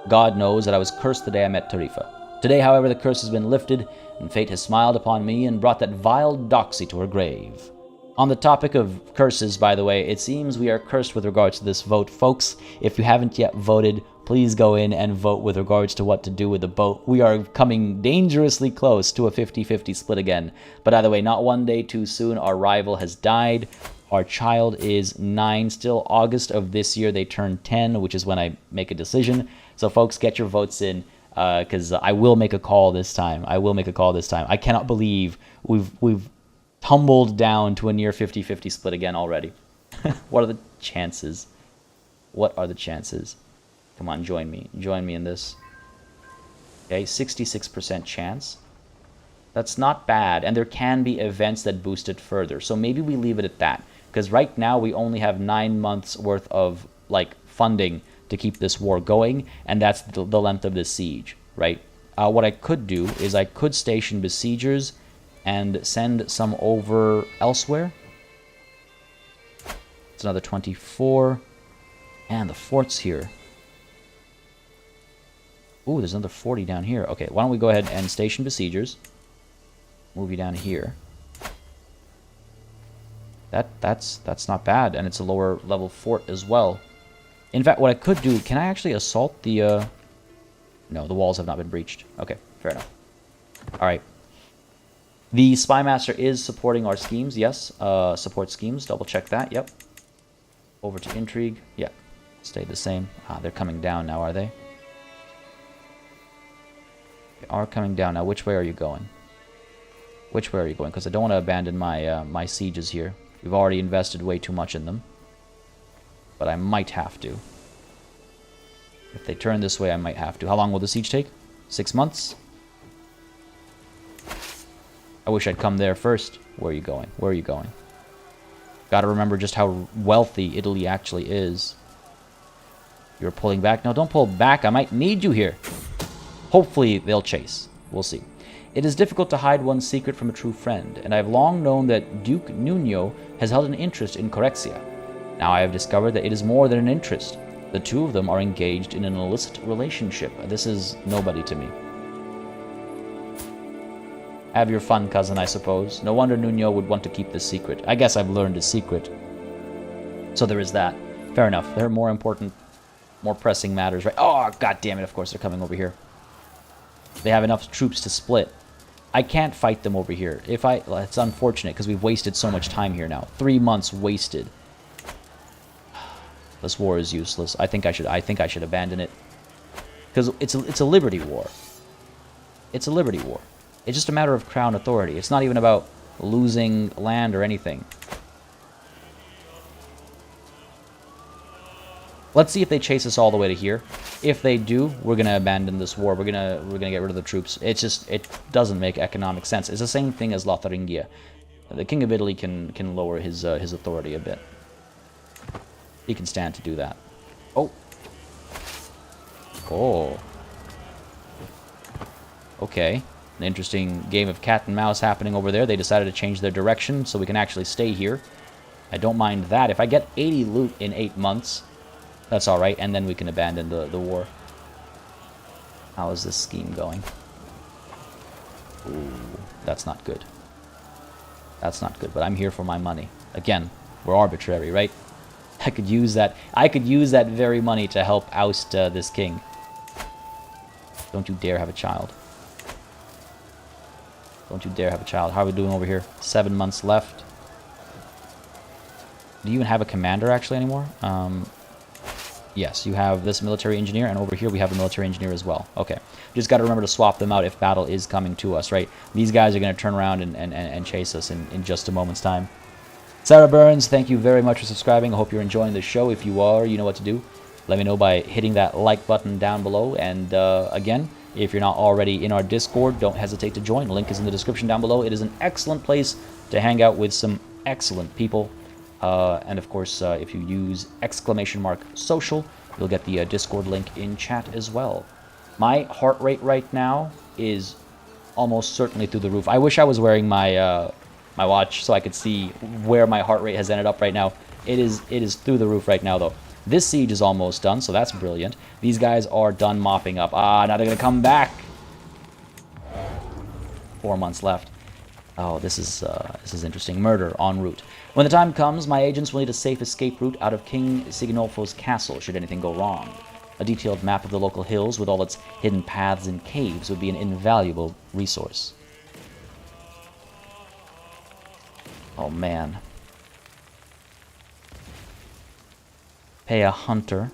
God knows that I was cursed the day I met Tarifa. Today, however, the curse has been lifted, and fate has smiled upon me and brought that vile doxy to her grave. On the topic of curses, by the way, it seems we are cursed with regards to this vote. Folks, if you haven't yet voted, please go in and vote with regards to what to do with the boat. We are coming dangerously close to a 50-50 split again. But either way, not one day too soon, our rival has died. Our child is 9. Still August of this year, they turn 10, which is when I make a decision. So folks, get your votes in, because I will make a call this time. I will make a call this time. I cannot believe we've tumbled down to a near 50-50 split again already. What are the chances? What are the chances? Come on, join me. Join me in this. Okay, 66% chance. That's not bad, and there can be events that boost it further. So maybe we leave it at that, because right now we only have 9 months worth of like funding to keep this war going, and that's the length of this siege, right? What I could do is I could station besiegers and send some over elsewhere. It's another 24, and the fort's here. Ooh, there's another 40 down here. Okay, why don't we go ahead and station besiegers. Move you down here. That's not bad, and it's a lower level fort as well. In fact, what I could do, can I actually assault the... No, the walls have not been breached. Okay, fair enough. Alright. The Spymaster is supporting our schemes, yes. Support schemes, double check that, yep. Over to Intrigue, yeah. Stayed the same. Ah, they're coming down now, are they? They are coming down now. Which way are you going? Which way are you going? Because I don't want to abandon my my sieges here. We've already invested way too much in them. But I might have to. If they turn this way, I might have to. How long will the siege take? 6 months? I wish I'd come there first. Where are you going? Where are you going? Gotta remember just how wealthy Italy actually is. You're pulling back? No, don't pull back. I might need you here. Hopefully they'll chase. We'll see. It is difficult to hide one's secret from a true friend, and I have long known that Duke Nuno has held an interest in Corexia. Now I have discovered that it is more than an interest. The two of them are engaged in an illicit relationship. This is nobody to me. Have your fun, cousin, I suppose. No wonder Nuno would want to keep this secret. I guess I've learned his secret. So there is that. Fair enough. There are more important, more pressing matters, right? Oh, god damn it, of course they're coming over here. They have enough troops to split. I can't fight them over here. Well, it's unfortunate because we've wasted so much time here now. 3 months wasted. This war is useless. I think I should abandon it. Because it's a liberty war. It's a liberty war. It's just a matter of crown authority. It's not even about losing land or anything. Let's see if they chase us all the way to here. If they do, we're gonna abandon this war. We're gonna get rid of the troops. It doesn't make economic sense. It's the same thing as Lotharingia. The King of Italy can lower his authority a bit. He can stand to do that. Oh. Oh. Okay. An interesting game of cat and mouse happening over there. They decided to change their direction so we can actually stay here. I don't mind that. If I get 80 loot in 8 months, that's alright, and then we can abandon the war. How is this scheme going? Ooh, that's not good. That's not good, but I'm here for my money. Again, we're arbitrary, right? I could use that very money to help oust this king. Don't you dare have a child. Don't you dare have a child. How are we doing over here? 7 months left. Do you even have a commander actually anymore? Yes, you have this military engineer, and over here we have a military engineer as well. Okay. Just got to remember to swap them out if battle is coming to us, right? These guys are going to turn around and chase us in just a moment's time. Sarah Burns, thank you very much for subscribing. I hope you're enjoying the show. If you are, you know what to do. Let me know by hitting that like button down below. And again, if you're not already in our Discord, don't hesitate to join. Link is in the description down below. It is an excellent place to hang out with some excellent people. And of course, if you use !social, you'll get the Discord link in chat as well. My heart rate right now is almost certainly through the roof. I wish I was wearing my my watch so I could see where my heart rate has ended up right now. It is through the roof right now, though. This siege is almost done, so that's brilliant. These guys are done mopping up. Ah, now they're gonna come back. 4 months left. Oh, this is interesting. Murder en route. When the time comes, my agents will need a safe escape route out of King Siginolfo's castle should anything go wrong. A detailed map of the local hills with all its hidden paths and caves would be an invaluable resource. Oh, man. Pay a hunter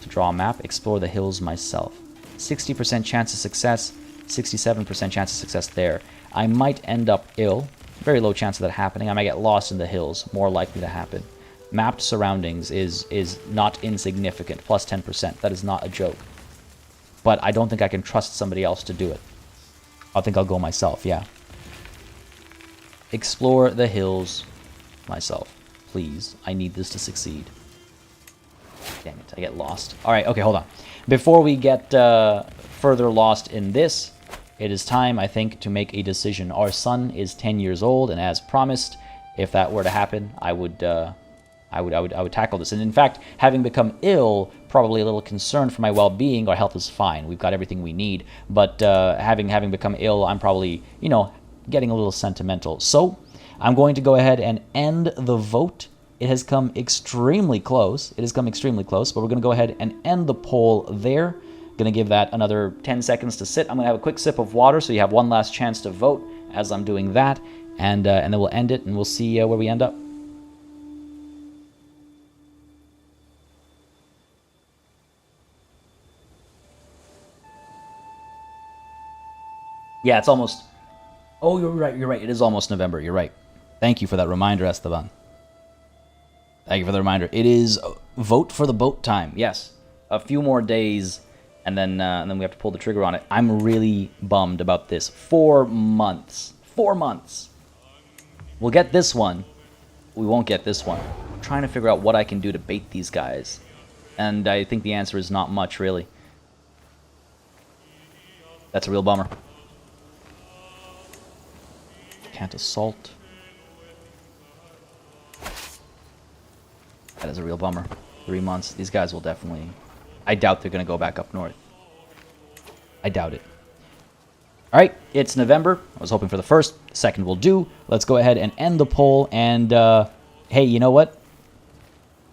to draw a map, explore the hills myself. 60% chance of success, 67% chance of success there. I might end up ill. Very low chance of that happening. I might get lost in the hills. More likely to happen. Mapped surroundings is not insignificant. Plus 10%. That is not a joke. but I don't think I can trust somebody else to do it. I think I'll go myself, yeah. Explore the hills myself. Please, I need this to succeed. Damn it, I get lost. Alright, okay, hold on. Before we get further lost in this, it is time, I think, to make a decision. Our son is 10 years old, and as promised, if that were to happen, I would tackle this. And in fact, having become ill, probably a little concerned for my well-being. Our health is fine. We've got everything we need. But having become ill, I'm probably, you know, getting a little sentimental. So I'm going to go ahead and end the vote. It has come extremely close. It has come extremely close, but we're going to go ahead and end the poll there. Going to give that another 10 seconds to sit. I'm going to have a quick sip of water so you have one last chance to vote as I'm doing that. And then we'll end it, and we'll see where we end up. Yeah, it's almost... Oh, you're right, you're right. It is almost November, you're right. Thank you for that reminder, Esteban. Thank you for the reminder. It is vote for the boat time, yes. A few more days, and then we have to pull the trigger on it. I'm really bummed about this. 4 months. 4 months. We'll get this one. We won't get this one. I'm trying to figure out what I can do to bait these guys. And I think the answer is not much, really. That's a real bummer. Can't assault. That is a real bummer. 3 months. These guys will definitely... I doubt they're going to go back up north. I doubt it. Alright, it's November. I was hoping for the first. Second will do. Let's go ahead and end the poll. And, hey, you know what?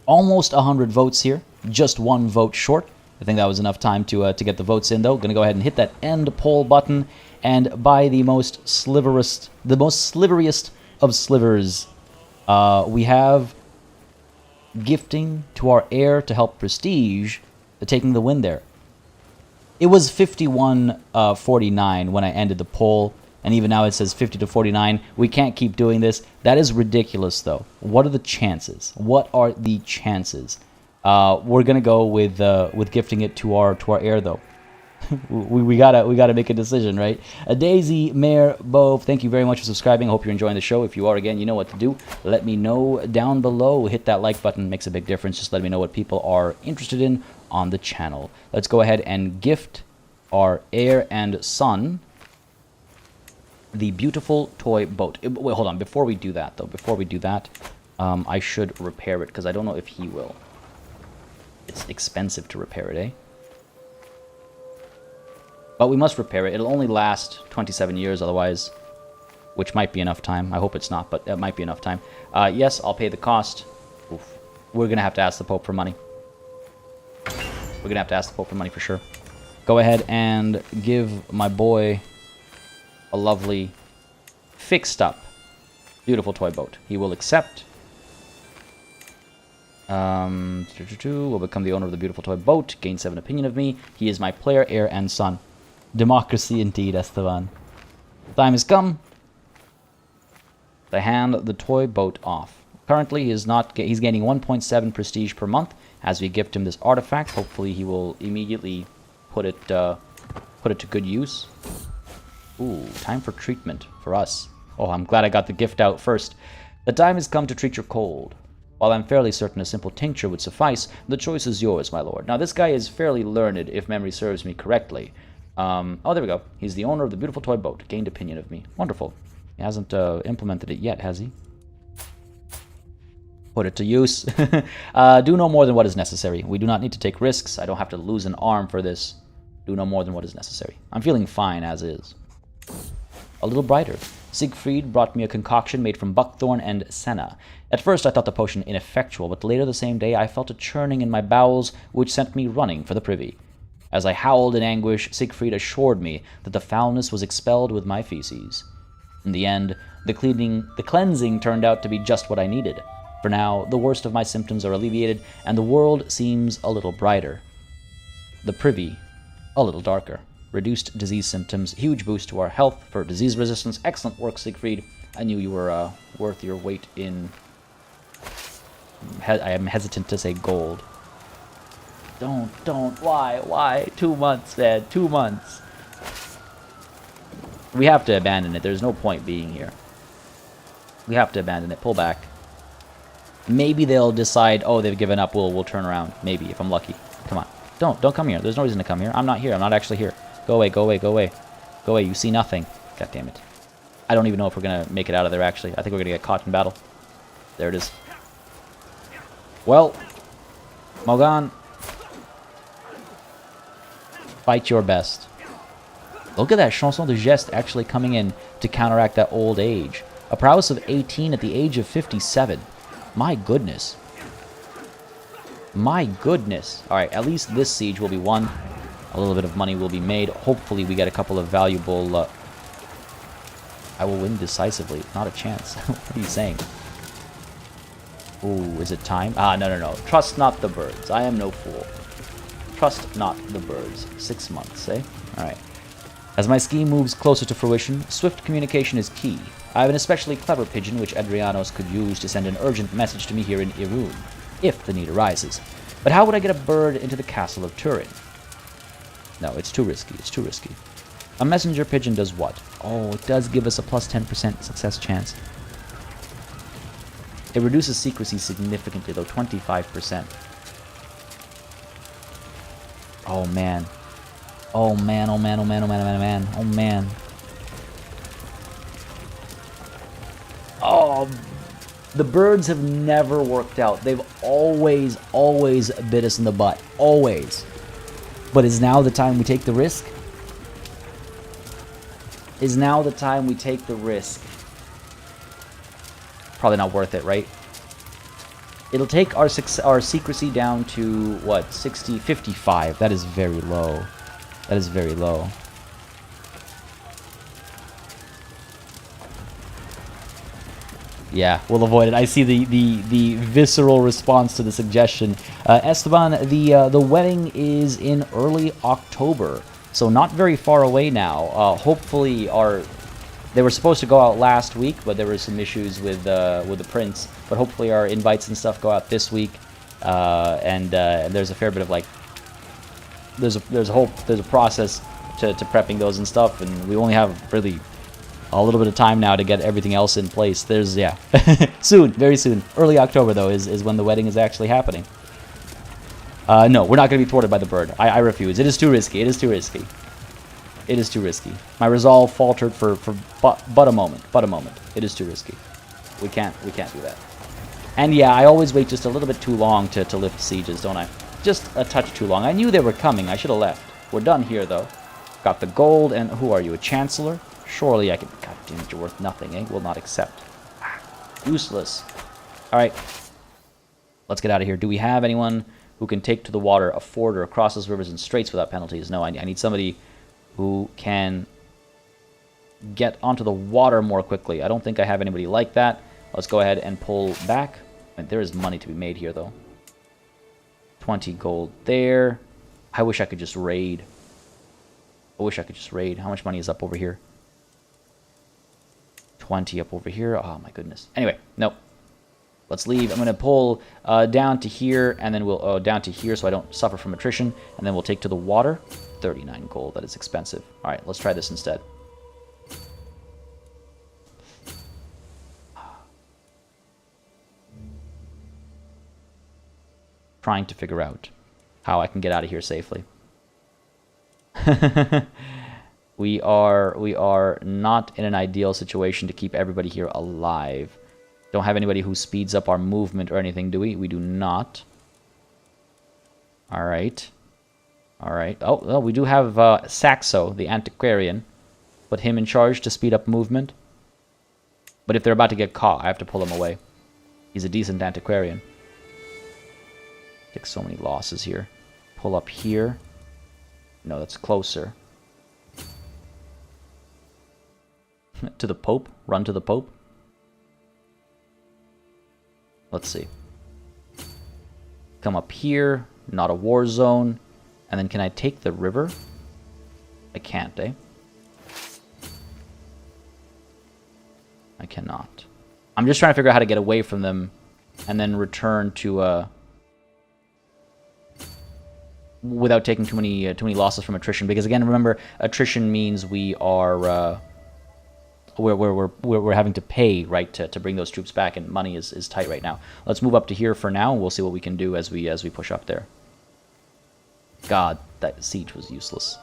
Almost 100 votes here. Just 1 vote short. I think that was enough time to get the votes in, though. Going to go ahead and hit that end poll button. And by the most sliveriest of slivers, we have gifting to our heir to help prestige, taking the win there. It was 51-49 when I ended the poll, and even now it says 50-49. We can't keep doing this. That is ridiculous, though. What are the chances? What are the chances? We're gonna go with gifting it to our heir, though. we gotta make a decision, right? Daisy, Mayor, Bove, thank you very much for subscribing. I hope you're enjoying the show. If you are, again, you know what to do. Let me know down below. Hit that like button. Makes a big difference. Just let me know what people are interested in on the channel. Let's go ahead and gift our heir and son the beautiful toy boat. Wait, hold on. Before we do that, though, I should repair it, because I don't know if he will. It's expensive to repair it, eh? But we must repair it. It'll only last 27 years otherwise, which might be enough time. I hope it's not, but it might be enough time. Yes, I'll pay the cost. Oof. We're going to have to ask the Pope for money. We're going to have to ask the Pope for money for sure. Go ahead and give my boy a lovely, fixed up, beautiful toy boat. He will accept. Will become the owner of the beautiful toy boat. Gain 7 opinion of me. He is my player, heir, and son. Democracy indeed, Esteban. Time has come to hand the toy boat off. Currently, he's gaining 1.7 prestige per month. As we gift him this artifact, hopefully he will immediately put it to good use. Ooh, time for treatment for us. Oh, I'm glad I got the gift out first. The time has come to treat your cold. While I'm fairly certain a simple tincture would suffice, the choice is yours, my lord. Now, this guy is fairly learned, if memory serves me correctly. Oh, there we go. He's the owner of the beautiful toy boat. Gained opinion of me. Wonderful. He hasn't implemented it yet, has he? Put it to use. Do no more than what is necessary. We do not need to take risks. I don't have to lose an arm for this. Do no more than what is necessary. I'm feeling fine as is. A little brighter. Siegfried brought me a concoction made from buckthorn and senna. At first I thought the potion ineffectual, but later the same day I felt a churning in my bowels which sent me running for the privy. As I howled in anguish, Siegfried assured me that the foulness was expelled with my feces. In the end, the cleansing turned out to be just what I needed. For now, the worst of my symptoms are alleviated, and the world seems a little brighter. The privy, a little darker. Reduced disease symptoms, huge boost to our health for disease resistance. Excellent work, Siegfried. I knew you were worth your weight in... I am hesitant to say gold. Don't. Why? 2 months, man. 2 months. We have to abandon it. There's no point being here. We have to abandon it. Pull back. Maybe they'll decide, oh, they've given up. We'll turn around. Maybe, if I'm lucky. Come on. Don't come here. There's no reason to come here. I'm not here. I'm not actually here. Go away. Go away. You see nothing. God damn it. I don't even know if we're going to make it out of there, actually. I think we're going to get caught in battle. There it is. Well, Mogan, fight your best. Look at that Chanson de Geste actually coming in to counteract that old age. A prowess of 18 at the age of 57. My goodness. My goodness. Alright, at least this siege will be won. A little bit of money will be made. Hopefully we get a couple of valuable... I will win decisively. Not a chance. What are you saying? Ooh, is it time? Ah, no. Trust not the birds. I am no fool. Trust not the birds. 6 months, eh? Alright. As my scheme moves closer to fruition, swift communication is key. I have an especially clever pigeon which Adrianos could use to send an urgent message to me here in Irun, if the need arises. But how would I get a bird into the castle of Turin? No, it's too risky. It's too risky. A messenger pigeon does what? Oh, it does give us a plus 10% success chance. It reduces secrecy significantly, though, 25%. Oh, man. Oh, man. Oh, the birds have never worked out. They've always bit us in the butt. Always. But is now the time we take the risk? Is now the time we take the risk? Probably not worth it, right? It'll take our secrecy down to, what, 60, 55. That is very low. That is very low. Yeah, we'll avoid it. I see the visceral response to the suggestion. Esteban, the wedding is in early October, so not very far away now. Hopefully they were supposed to go out last week, but there were some issues with the prince. But hopefully our invites and stuff go out this week, and there's a fair bit of there's a process to prepping those and stuff, and we only have really a little bit of time now to get everything else in place. Soon, very soon. Early October, though, is when the wedding is actually happening. No, we're not going to be thwarted by the bird. I refuse. It is too risky. It is too risky. It is too risky. My resolve faltered for but a moment. It is too risky. We can't do that. And yeah, I always wait just a little bit too long to lift sieges, don't I? Just a touch too long. I knew they were coming. I should have left. We're done here, though. Got the gold, and who are you? A chancellor? Surely I can... God damn it, you're worth nothing, eh? Will not accept. Useless. Alright. Let's get out of here. Do we have anyone who can take to the water a ford or across those rivers and straits without penalties? No, I need somebody who can get onto the water more quickly. I don't think I have anybody like that. Let's go ahead and pull back. And there is money to be made here, though. 20 gold there. I wish I could just raid. How much money is up over here? 20 up over here. Oh, my goodness. Anyway, nope. Let's leave. I'm going to pull down to here, and then we'll down to here so I don't suffer from attrition, and then we'll take to the water. 39 gold. That is expensive. All right, let's try this instead. Trying to figure out how I can get out of here safely. We are not in an ideal situation to keep everybody here alive. Don't have anybody who speeds up our movement or anything, do we? We do not. All right. Oh, well, we do have Saxo, the antiquarian. Put him in charge to speed up movement. But if they're about to get caught, I have to pull him away. He's a decent antiquarian. Take so many losses here. Pull up here. No, that's closer. To the Pope? Run to the Pope? Let's see. Come up here. Not a war zone. And then can I take the river? I can't, eh? I cannot. I'm just trying to figure out how to get away from them and then return to without taking too many losses from attrition. Because again, remember, attrition means we are we're having to pay, right, to bring those troops back, and money is tight right now. Let's move up to here for now, and we'll see what we can do as we push up there. God, that siege was useless.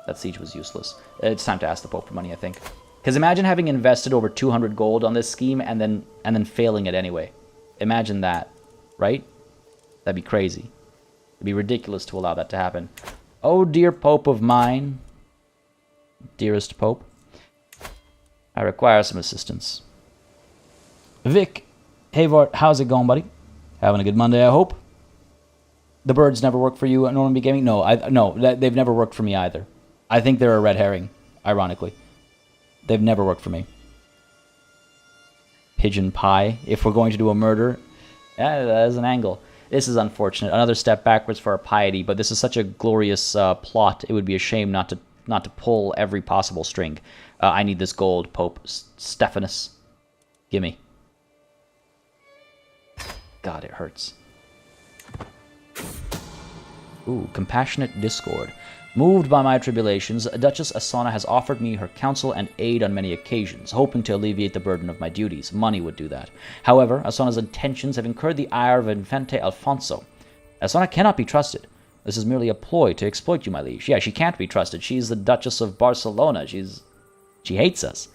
That siege was useless. It's time to ask the Pope for money, I think. Because imagine having invested over 200 gold on this scheme and then failing it anyway. Imagine that, right? That'd be crazy. It'd be ridiculous to allow that to happen. Oh, dear Pope of mine. Dearest Pope. I require some assistance. Vic, Havart, how's it going, buddy? Having a good Monday, I hope. The birds never work for you at Normandy Gaming? No, they've never worked for me either. I think they're a red herring, ironically. They've never worked for me. Pigeon pie. If we're going to do a murder, yeah, that is an angle. This is unfortunate. Another step backwards for our piety, but this is such a glorious plot. It would be a shame not to pull every possible string. I need this gold, Pope Stephanus. Gimme. God, it hurts. Ooh, compassionate discord. Moved by my tribulations, Duchess Asana has offered me her counsel and aid on many occasions, hoping to alleviate the burden of my duties. Money would do that. However, Asana's intentions have incurred the ire of Infante Alfonso. Asana cannot be trusted. This is merely a ploy to exploit you, my liege. Yeah, she can't be trusted. She's the Duchess of Barcelona. She hates us.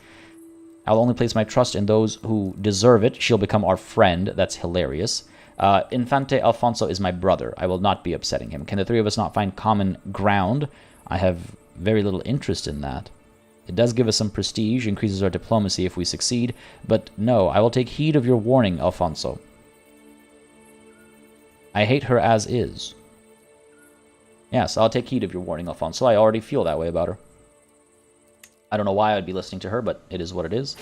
I'll only place my trust in those who deserve it. She'll become our friend. That's hilarious. Infante Alfonso is my brother. I will not be upsetting him. Can the three of us not find common ground? I have very little interest in that. It does give us some prestige, increases our diplomacy if we succeed, but no, I will take heed of your warning, Alfonso. I hate her as is. Yes, I'll take heed of your warning, Alfonso. I already feel that way about her. I don't know why I'd be listening to her, but it is what it is.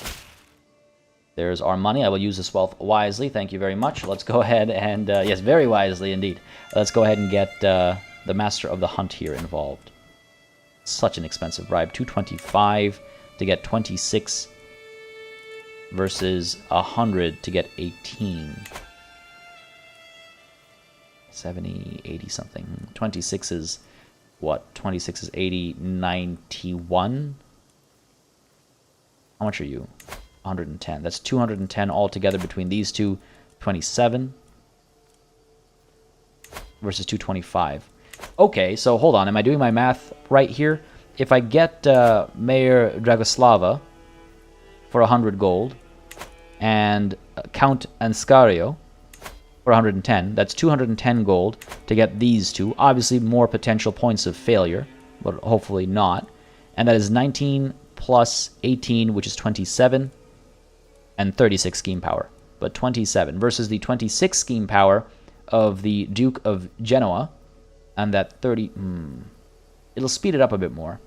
There's our money. I will use this wealth wisely. Thank you very much. Let's go ahead and... yes, very wisely indeed. Let's go ahead and get the Master of the Hunt here involved. Such an expensive bribe. 225 to get 26 versus 100 to get 18. 70, 80 something. 26 is what? 26 is 80, 91? How much are you? 110. That's 210 altogether between these two. 27 versus 225. Okay, so hold on. Am I doing my math right here? If I get Mayor Dragoslava for 100 gold and Count Anscario for 110, that's 210 gold to get these two. Obviously, more potential points of failure, but hopefully not. And that is 19 plus 18, which is 27. And 36 scheme power, but 27 versus the 26 scheme power of the Duke of Genoa, and that 30. It'll speed it up a bit more.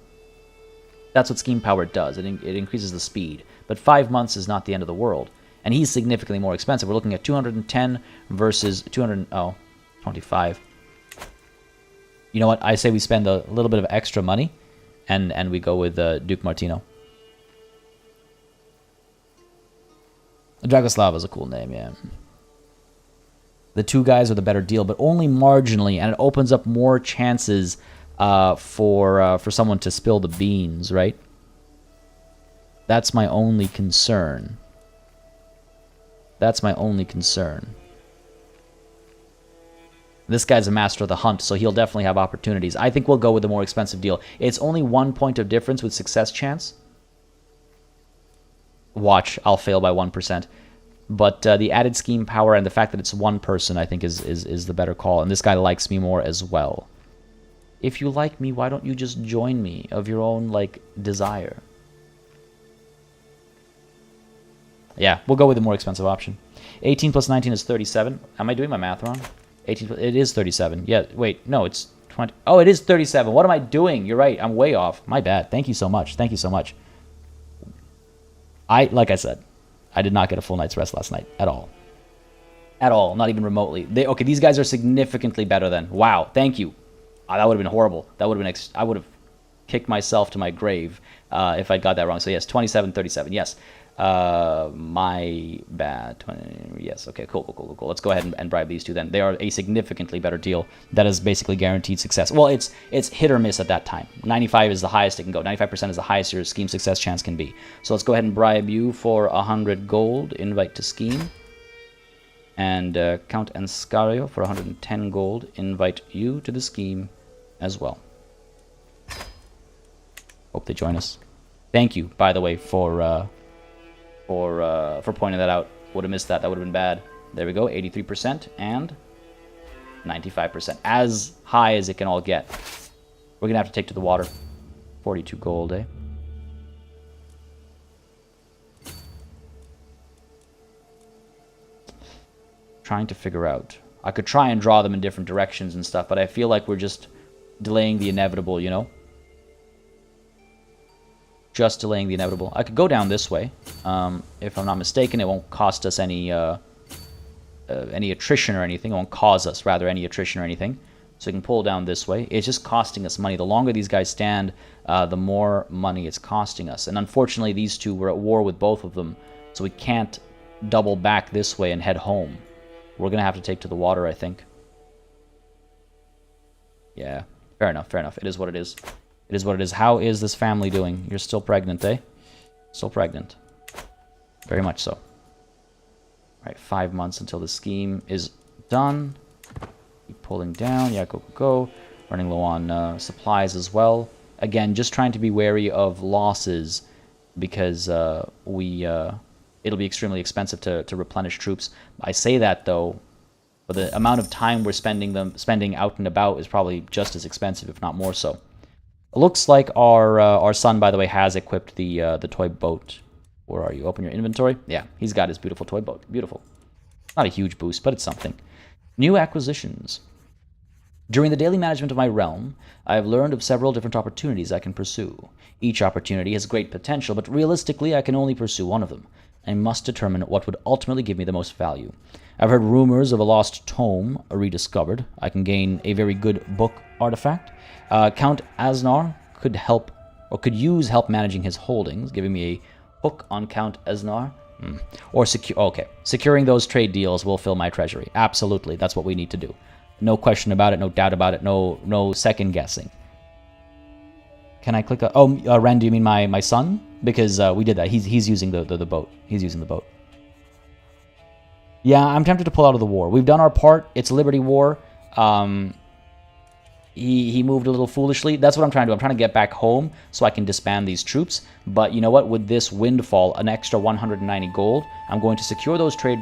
That's what scheme power does. It increases the speed, but 5 months is not the end of the world, and he's significantly more expensive. We're looking at 210 versus 25. You know what? I say we spend a little bit of extra money, and we go with Duke Martino. Dragoslava is a cool name, yeah. The two guys are the better deal, but only marginally, and it opens up more chances for someone to spill the beans, right? That's my only concern. That's my only concern. This guy's a master of the hunt, so he'll definitely have opportunities. I think we'll go with the more expensive deal. It's only 1 point of difference with success chance. Watch, I'll fail by 1%. But the added scheme power and the fact that it's one person, I think, is the better call. And this guy likes me more as well. If you like me, why don't you just join me of your own, like, desire? Yeah, we'll go with the more expensive option. 18 plus 19 is 37. Am I doing my math wrong? 18, it is 37. Yeah, wait, no, it's 20. Oh, it is 37. What am I doing? You're right, I'm way off. My bad. Thank you so much. Thank you so much. Like I said, I did not get a full night's rest last night at all. At all, not even remotely. Okay, these guys are significantly better then. Wow, thank you. That would have been horrible. That would have been I would have kicked myself to my grave if I got that wrong. So yes, 27-37. Yes. My bad. 20, yes, okay, cool. Let's go ahead and bribe these two then. They are a significantly better deal. That is basically guaranteed success. Well, it's hit or miss at that time. 95 is the highest it can go. 95% is the highest your scheme success chance can be. So let's go ahead and bribe you for 100 gold. Invite to scheme. And Count Enscario for 110 gold. Invite you to the scheme as well. Hope they join us. Thank you, by the way, for pointing that out. Would have missed that. That would have been bad. There we go. 83% and 95%. As high as it can all get. We're going to have to take to the water. 42 gold, eh? Trying to figure out. I could try and draw them in different directions and stuff, but I feel like we're just delaying the inevitable, you know? Just delaying the inevitable. I could go down this way. If I'm not mistaken, it won't cost us any attrition or anything. It won't cause us, rather, any attrition or anything. So we can pull down this way. It's just costing us money. The longer these guys stand, the more money it's costing us. And unfortunately, these two, we're at war with both of them, so we can't double back this way and head home. We're going to have to take to the water, I think. Yeah, fair enough, fair enough. It is what it is. It is what it is. How is this family doing? You're still pregnant, eh? Still pregnant. Very much so. All right, 5 months until the scheme is done. Keep pulling down. Yeah, go. Running low on supplies as well. Again, just trying to be wary of losses because it'll be extremely expensive to replenish troops. I say that, though, but the amount of time we're spending out and about is probably just as expensive, if not more so. It looks like our son, by the way, has equipped the toy boat. Where are you? Open your inventory. Yeah, he's got his beautiful toy boat. Beautiful. Not a huge boost, but it's something. New acquisitions. During the daily management of my realm, I have learned of several different opportunities I can pursue. Each opportunity has great potential, but realistically, I can only pursue one of them. I must determine what would ultimately give me the most value. I've heard rumors of a lost tome rediscovered. I can gain a very good book artifact. Count Asnar could use help managing his holdings, giving me a hook on Count Asnar. Or securing those trade deals will fill my treasury. Absolutely, that's what we need to do. No question about it, no doubt about it, no second guessing. Can I click? Ren, do you mean my son? Because we did that. He's using the boat. He's using the boat. Yeah, I'm tempted to pull out of the war. We've done our part. It's a Liberty War. He moved a little foolishly. That's what I'm trying to do. I'm trying to get back home so I can disband these troops. But you know what? With this windfall, an extra 190 gold, I'm going to secure those trade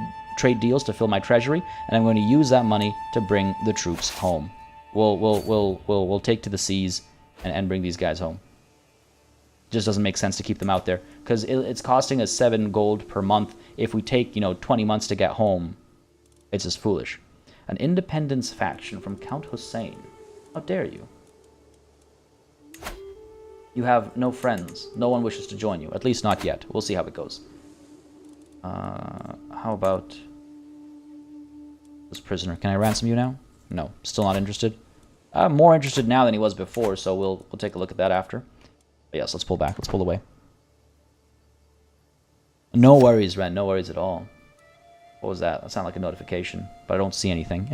deals to fill my treasury, and I'm going to use that money to bring the troops home. We'll take to the seas and bring these guys home. Just doesn't make sense to keep them out there because it's costing us 7 gold per month. If we take 20 months to get home, it's just foolish. An independence faction from Count Hussein. How dare you? You have no friends. No one wishes to join you. At least not yet. We'll see how it goes. How about this prisoner? Can I ransom you now? No. Still not interested? I'm more interested now than he was before, so we'll take a look at that after. But yes, let's pull back. Let's pull away. No worries, Ren. No worries at all. What was that? That sounded like a notification, but I don't see anything.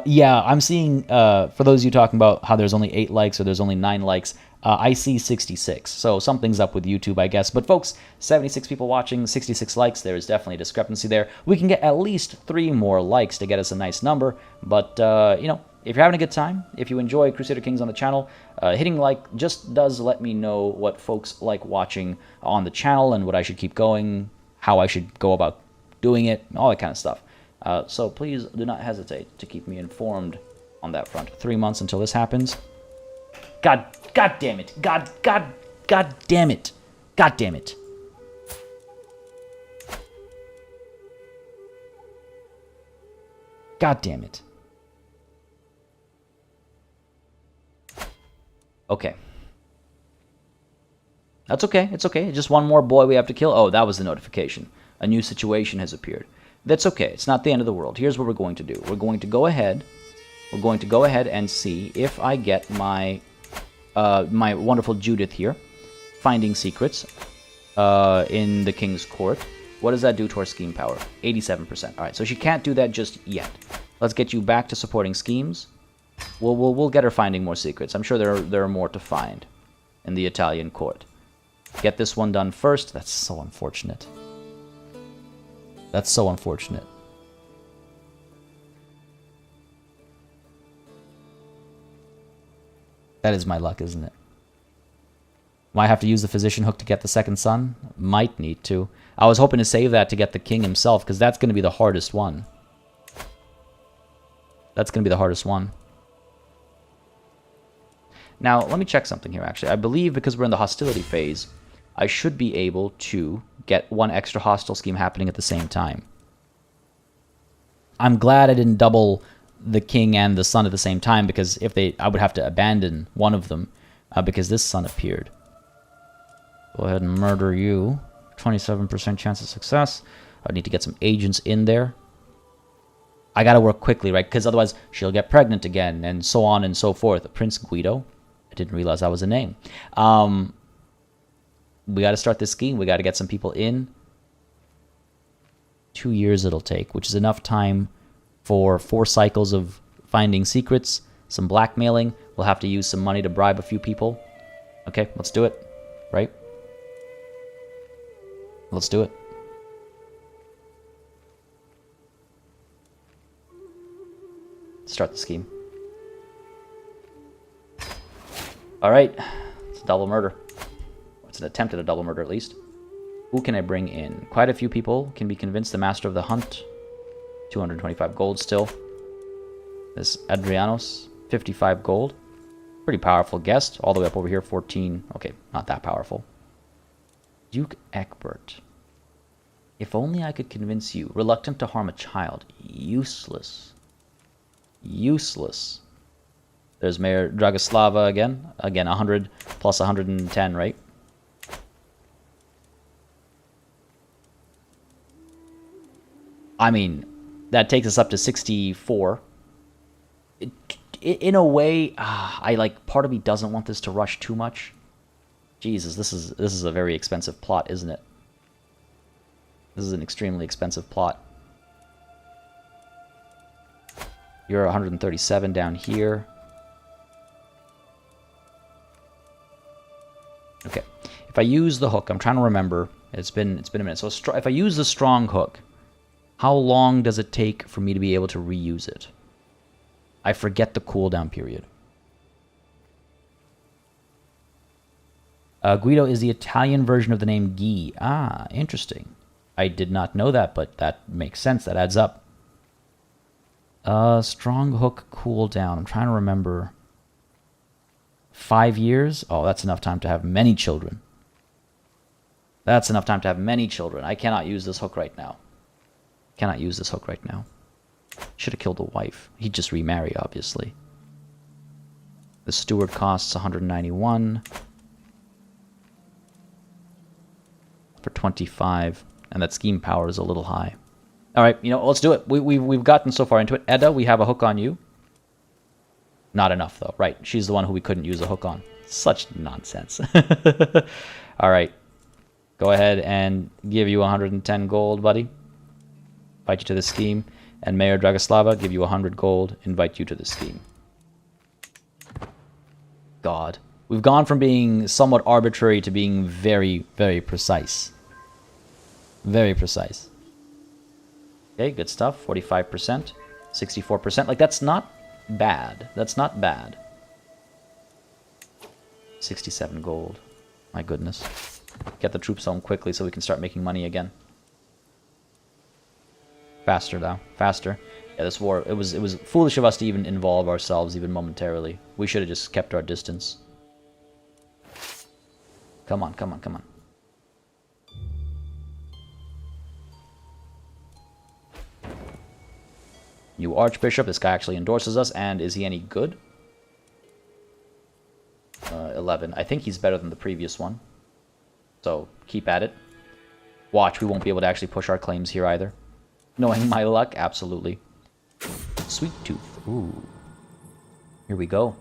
Yeah, I'm seeing, for those of you talking about how there's only 8 likes or there's only 9 likes, I see 66. So something's up with YouTube, I guess. But folks, 76 people watching, 66 likes, there is definitely a discrepancy there. We can get at least 3 more likes to get us a nice number. But, if you're having a good time, if you enjoy Crusader Kings on the channel, hitting like just does let me know what folks like watching on the channel and what I should keep going, how I should go about doing it, all that kind of stuff. So please do not hesitate to keep me informed on that front. 3 months until this happens. God damn it. God damn it. God damn it. God damn it. Okay. That's okay. It's okay. Just one more boy we have to kill. Oh, that was the notification. A new situation has appeared. That's okay. It's not the end of the world. Here's what we're going to do. We're going to go ahead and see if I get my my wonderful Judith here, finding secrets in the king's court. What does that do to our scheme power? 87%. All right, so she can't do that just yet. Let's get you back to supporting schemes. We'll get her finding more secrets. I'm sure there are more to find in the Italian court. Get this one done first. That's so unfortunate. That's so unfortunate. That is my luck, isn't it? Might have to use the physician hook to get the second son. Might need to. I was hoping to save that to get the king himself, because that's going to be the hardest one. That's going to be the hardest one. Now, let me check something here, actually. I believe because we're in the hostility phase, I should be able to get one extra hostile scheme happening at the same time. I'm glad I didn't double the king and the son at the same time, because if I would have to abandon one of them, because this son appeared. Go ahead and murder you. 27% chance of success. I need to get some agents in there. I gotta work quickly, right? Because otherwise she'll get pregnant again, and so on and so forth. Prince Guido. I didn't realize that was a name. We gotta start this scheme. We gotta get some people in. 2 years it'll take, which is enough time for 4 cycles of finding secrets, some blackmailing. We'll have to use some money to bribe a few people. Okay, let's do it. Right? Let's do it. Start the scheme. Alright. It's a double murder. It's an attempt at a double murder, at least. Who can I bring in? Quite a few people can be convinced. The Master of the Hunt. 225 gold still. This Adrianos. 55 gold. Pretty powerful guest. All the way up over here. 14. Okay, not that powerful. Duke Egbert. If only I could convince you. Reluctant to harm a child. Useless. Useless. There's Mayor Dragoslava again. Again, 100 plus 110, right? I mean, that takes us up to 64. In a way, part of me doesn't want this to rush too much. Jesus, this is a very expensive plot, isn't it? This is an extremely expensive plot. You're 137 down here. Okay. If I use the hook, I'm trying to remember. It's been a minute. So if I use the strong hook, how long does it take for me to be able to reuse it? I forget the cooldown period. Guido is the Italian version of the name Guy. Ah, interesting. I did not know that, but that makes sense. That adds up. Strong hook cooldown. I'm trying to remember. 5 years? Oh, that's enough time to have many children. That's enough time to have many children. I cannot use this hook right now. Cannot use this hook right now. Should have killed the wife. He'd just remarry, obviously. The steward costs 191. For 25. And that scheme power is a little high. Alright, let's do it. We've gotten so far into it. Edda, we have a hook on you. Not enough, though. Right, she's the one who we couldn't use a hook on. Such nonsense. Alright. Go ahead and give you 110 gold, buddy. Invite you to the scheme. And Mayor Dragoslava, give you 100 gold. Invite you to the scheme. God. We've gone from being somewhat arbitrary to being very, very precise. Very precise. Okay, good stuff. 45%. 64%. Like, that's not bad. That's not bad. 67 gold. My goodness. Get the troops home quickly so we can start making money again. Faster, though. Faster. Yeah, this war, it was foolish of us to even involve ourselves even momentarily. We should have just kept our distance. Come on, come on, come on. New Archbishop. This guy actually endorses us. And is he any good? 11. I think he's better than the previous one. So, keep at it. Watch, we won't be able to actually push our claims here either. Knowing my luck, absolutely. Sweet Tooth. Ooh. Here we go.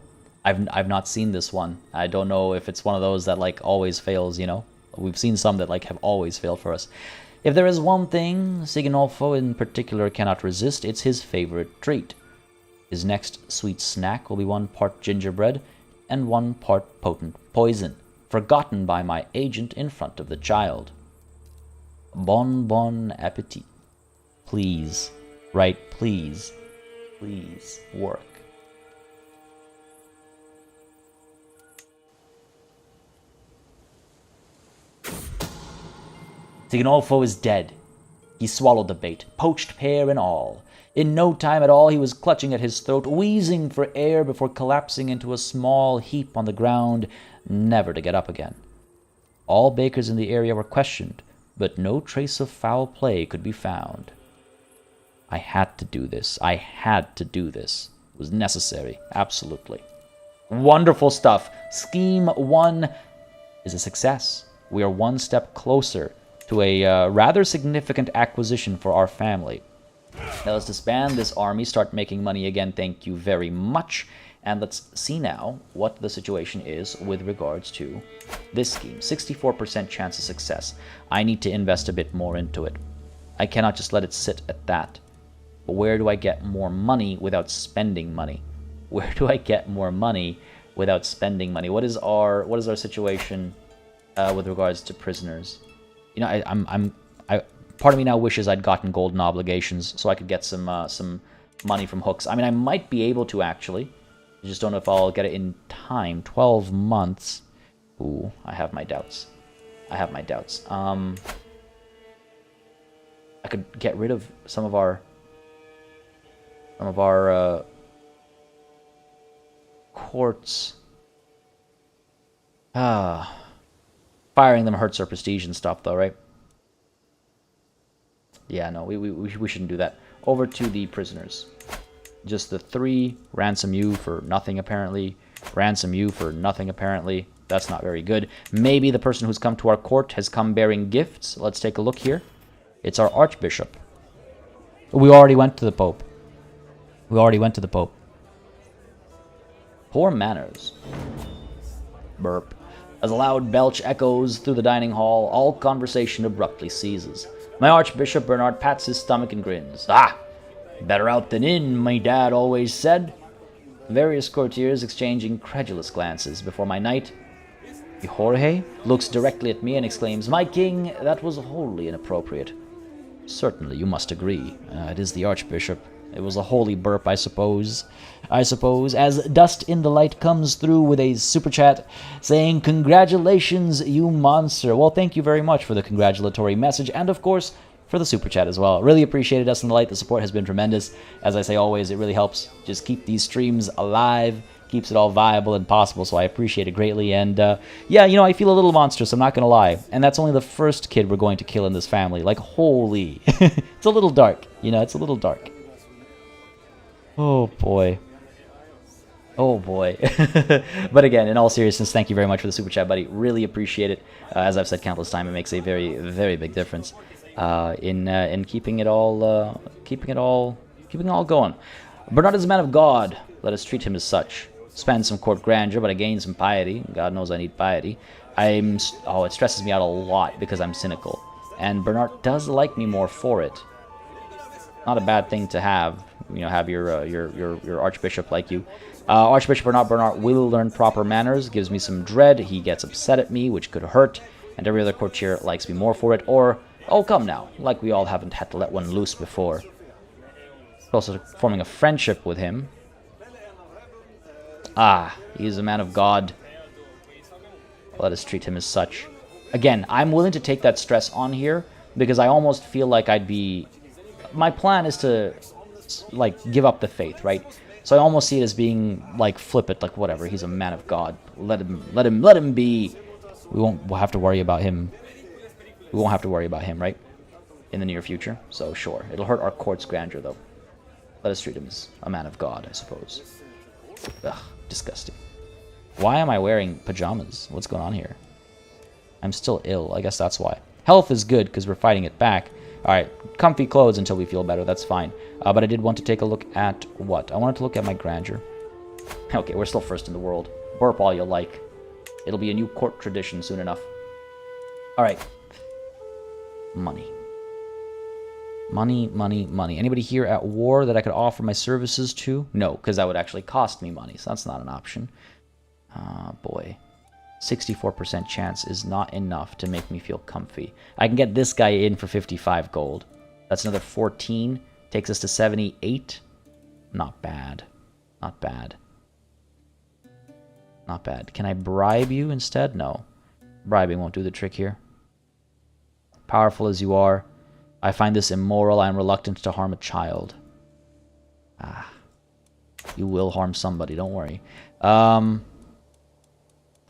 I've not seen this one. I don't know if it's one of those that like always fails, you know? We've seen some that like have always failed for us. If there is one thing Siginolfo in particular cannot resist, it's his favorite treat. His next sweet snack will be 1 part gingerbread and 1 part potent poison, forgotten by my agent in front of the child. Bon appetit. Please, right, please, please, work. Siginolfo is dead. He swallowed the bait, poached pear and all. In no time at all, he was clutching at his throat, wheezing for air before collapsing into a small heap on the ground, never to get up again. All bakers in the area were questioned, but no trace of foul play could be found. I had to do this. I had to do this. It was necessary, absolutely. Wonderful stuff. Scheme 1 is a success. We are 1 step closer to a rather significant acquisition for our family. Now let's disband this army, start making money again, thank you very much. And let's see now what the situation is with regards to this scheme. 64% chance of success. I need to invest a bit more into it. I cannot just let it sit at that. But where do I get more money without spending money? Where do I get more money without spending money? What is our situation with regards to prisoners? You know, part of me now wishes I'd gotten golden obligations so I could get some money from hooks. I mean, I might be able to actually. I just don't know if I'll get it in time. 12 months. Ooh, I have my doubts. I have my doubts. I could get rid of some of our courts. Firing them hurts our prestige and stuff, though, right? Yeah, no, we shouldn't do that. Over to the prisoners. Just the 3. Ransom you for nothing, apparently. Ransom you for nothing, apparently. That's not very good. Maybe the person who's come to our court has come bearing gifts. Let's take a look here. It's our Archbishop. We already went to the Pope. We already went to the Pope. Poor manners. Burp. As a loud belch echoes through the dining hall, all conversation abruptly ceases. My Archbishop Bernard pats his stomach and grins. Ah! Better out than in, my dad always said. Various courtiers exchange incredulous glances before my knight, Jorge, looks directly at me and exclaims, "My king, that was wholly inappropriate." Certainly, you must agree. It is the Archbishop. It was a holy burp, I suppose. As Dust in the Light comes through with a super chat saying, "Congratulations, you monster." Well, thank you very much for the congratulatory message, and of course, for the super chat as well. Really appreciate it, Dust in the Light. The support has been tremendous. As I say always, it really helps just keep these streams alive, keeps it all viable and possible, so I appreciate it greatly. And yeah, you know, I feel a little monstrous, I'm not gonna lie. And that's only the first kid we're going to kill in this family. Like, holy. It's a little dark, you know, it's a little dark. Oh boy. Oh boy. But again, in all seriousness, thank you very much for the super chat, buddy. Really appreciate it. As I've said countless times, it makes a very, very big difference in keeping it all going. Bernard is a man of God. Let us treat him as such. Spend some court grandeur, but I gain some piety. God knows I need piety. It stresses me out a lot because I'm cynical, and Bernard does like me more for it. Not a bad thing to have. You know, have your Archbishop like you. Archbishop Bernard will learn proper manners, gives me some dread, he gets upset at me, which could hurt, and every other courtier likes me more for it, or, oh come now, like we all haven't had to let one loose before. Also forming a friendship with him. Ah, he is a man of God. Let us treat him as such. Again, I'm willing to take that stress on here, because I almost feel like I'd be... My plan is to, like, give up the faith, right? So I almost see it as being, like, flippant, like, whatever, he's a man of God. Let him be. We'll have to worry about him. We won't have to worry about him, right? In the near future. So, sure. It'll hurt our court's grandeur, though. Let us treat him as a man of God, I suppose. Ugh, disgusting. Why am I wearing pajamas? What's going on here? I'm still ill. I guess that's why. Health is good, because we're fighting it back. Alright, comfy clothes until we feel better, that's fine. But I did want to take a look at what? I wanted to look at my grandeur. Okay, we're still first in the world. Burp all you like. It'll be a new court tradition soon enough. Alright. Money. Money, money, money. Anybody here at war that I could offer my services to? No, because that would actually cost me money, so that's not an option. Boy. 64% chance is not enough to make me feel comfy. I can get this guy in for 55 gold. That's another 14. Takes us to 78. Not bad. Not bad. Not bad. Can I bribe you instead? No. Bribing won't do the trick here. Powerful as you are, I find this immoral. I am reluctant to harm a child. Ah. You will harm somebody, don't worry.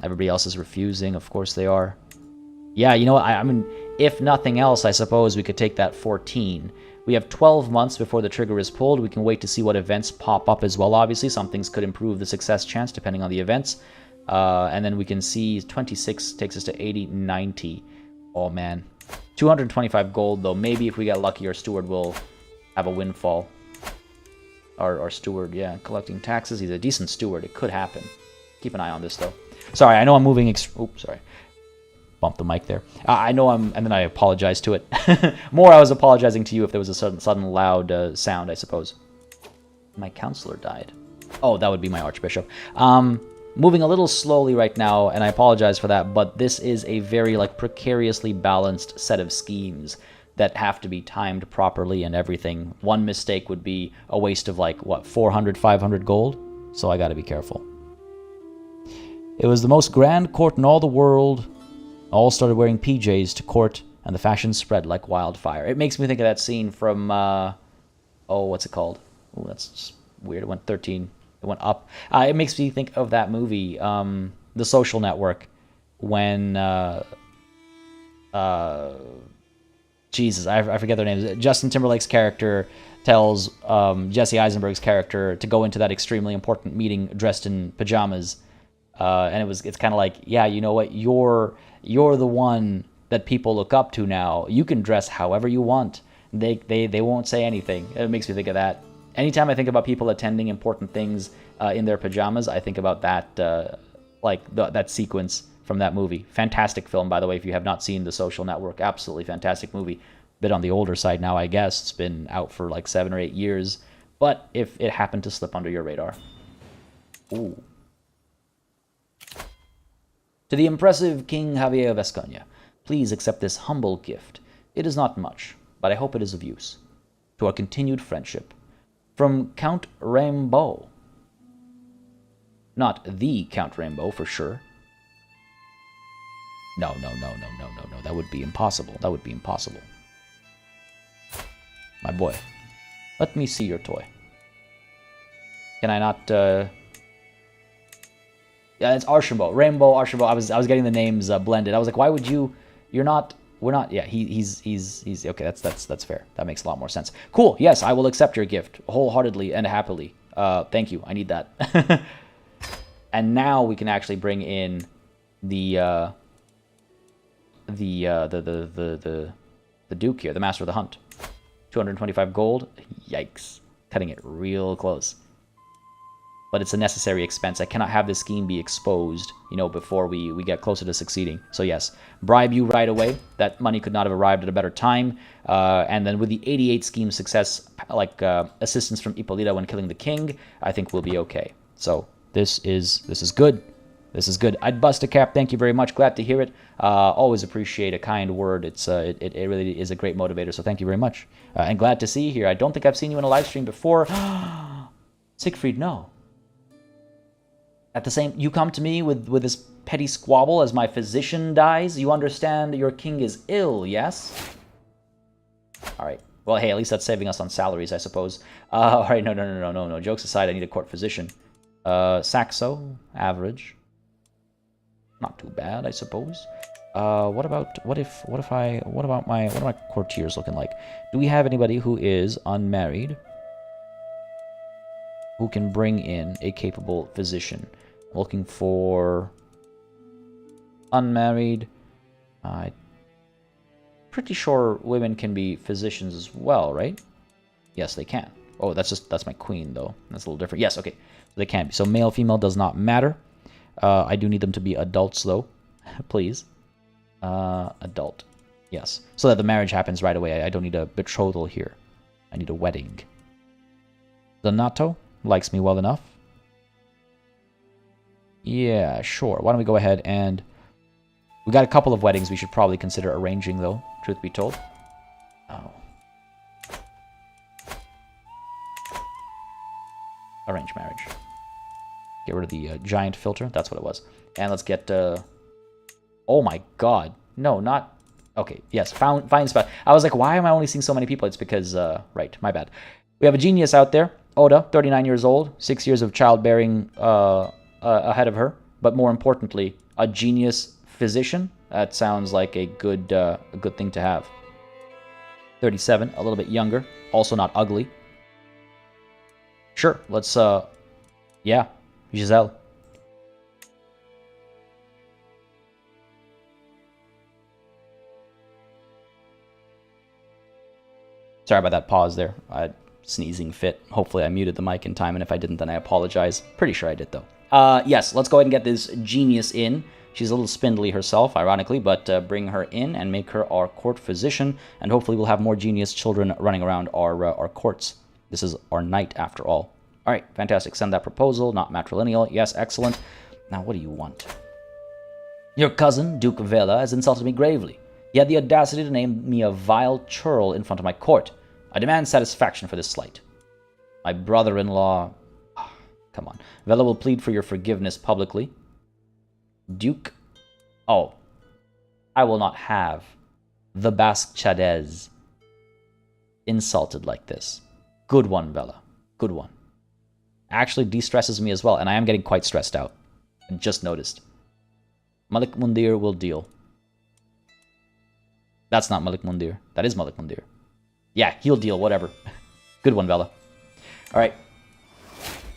Everybody else is refusing. Of course they are. Yeah, you know what? I mean, if nothing else, I suppose we could take that 14. We have 12 months before the trigger is pulled. We can wait to see what events pop up as well, obviously. Some things could improve the success chance depending on the events. And then we can see 26 takes us to 80, 90. Oh, man. 225 gold, though. Maybe if we get lucky, our steward will have a windfall. Our steward, yeah, collecting taxes. He's a decent steward. It could happen. Keep an eye on this, though. Sorry, I know I'm moving... Oops, sorry. Bump the mic there. I know I'm... And then I apologize to it. More I was apologizing to you if there was a sudden loud sound, I suppose. My counselor died. Oh, that would be my archbishop. Moving a little slowly right now, and I apologize for that, but this is a very, like, precariously balanced set of schemes that have to be timed properly and everything. One mistake would be a waste of, like, what, 400, 500 gold? So I gotta be careful. It was the most grand court in all the world. All started wearing PJs to court, and the fashion spread like wildfire. It makes me think of that scene from, oh, what's it called? Oh, that's just weird. It went 13. It went up. It makes me think of that movie, The Social Network, when, Jesus, I forget their names. Justin Timberlake's character tells Jesse Eisenberg's character to go into that extremely important meeting dressed in pajamas. And it's kind of like, yeah, you know what? You're the one that people look up to now. You can dress however you want. They won't say anything. It makes me think of that. Anytime I think about people attending important things in their pajamas, I think about that, that sequence from that movie. Fantastic film, by the way, if you have not seen The Social Network. Absolutely fantastic movie. Bit on the older side now, I guess. It's been out for like 7 or 8 years. But if it happened to slip under your radar. Ooh. To the impressive King Javier of Vasconia, please accept this humble gift. It is not much, but I hope it is of use. To our continued friendship. From Count Rainbow. Not the Count Rainbow, for sure. No. That would be impossible. That would be impossible. My boy, let me see your toy. Can I not, Yeah, it's Archambault. Rainbow, Archambault. I was getting the names blended. I was like, why would you... We're not... Yeah, he's okay, that's fair. That makes a lot more sense. Cool, yes, I will accept your gift wholeheartedly and happily. Thank you, I need that. And now we can actually bring in the Duke here, the Master of the Hunt. 225 gold. Yikes. Cutting it real close. But it's a necessary expense. I cannot have this scheme be exposed, before we get closer to succeeding. So yes, bribe you right away. That money could not have arrived at a better time. And then with the 88 scheme success, assistance from Ippolita when killing the king, I think we'll be okay. So this is good. This is good. I'd bust a cap. Thank you very much. Glad to hear it. Always appreciate a kind word. It really is a great motivator. So thank you very much. And glad to see you here. I don't think I've seen you in a live stream before. Siegfried, no. At the same, you come to me with this petty squabble as my physician dies. You understand your king is ill, yes? All right. Well, hey, at least that's saving us on salaries, I suppose. All right, no. Jokes aside, I need a court physician. Saxo, average. Not too bad, I suppose. What about my courtiers looking like? Do we have anybody who is unmarried who can bring in a capable physician? I'm looking for unmarried. I'm pretty sure women can be physicians as well, right? Yes, they can. Oh, that's my queen, though. That's a little different. Yes, okay. They can be. So male, female does not matter. I do need them to be adults, though. Please. Adult. Yes. So that the marriage happens right away. I don't need a betrothal here. I need a wedding. Donato likes me well enough. Yeah, sure. Why don't we go ahead and... We got a couple of weddings we should probably consider arranging, though, truth be told. Oh. Arrange marriage. Get rid of the giant filter. That's what it was. And let's get... Oh my god. No, not... Okay, yes, find spot. I was like, why am I only seeing so many people? It's because... right, my bad. We have a genius out there. Oda, 39 years old. 6 years of childbearing ahead of her. But more importantly, a genius physician. That sounds like a good thing to have. 37, a little bit younger. Also not ugly. Sure, let's, yeah, Giselle. Sorry about that pause there. I had sneezing fit. Hopefully I muted the mic in time, and if I didn't, then I apologize. Pretty sure I did, though. Yes, let's go ahead and get this genius in. She's a little spindly herself, ironically, but bring her in and make her our court physician, and hopefully we'll have more genius children running around our courts. This is our knight, after all. All right, fantastic. Send that proposal, not matrilineal. Yes, excellent. Now, what do you want? Your cousin, Duke Vela, has insulted me gravely. He had the audacity to name me a vile churl in front of my court. I demand satisfaction for this slight. My brother-in-law... Come on. Vela will plead for your forgiveness publicly. Duke... Oh. I will not have the Basque Chades insulted like this. Good one, Vela. Good one. Actually de-stresses me as well, and I am getting quite stressed out. I just noticed. Malik Mundir will deal. That's not Malik Mundir. That is Malik Mundir. Yeah, he'll deal, whatever. Good one, Vela. Alright.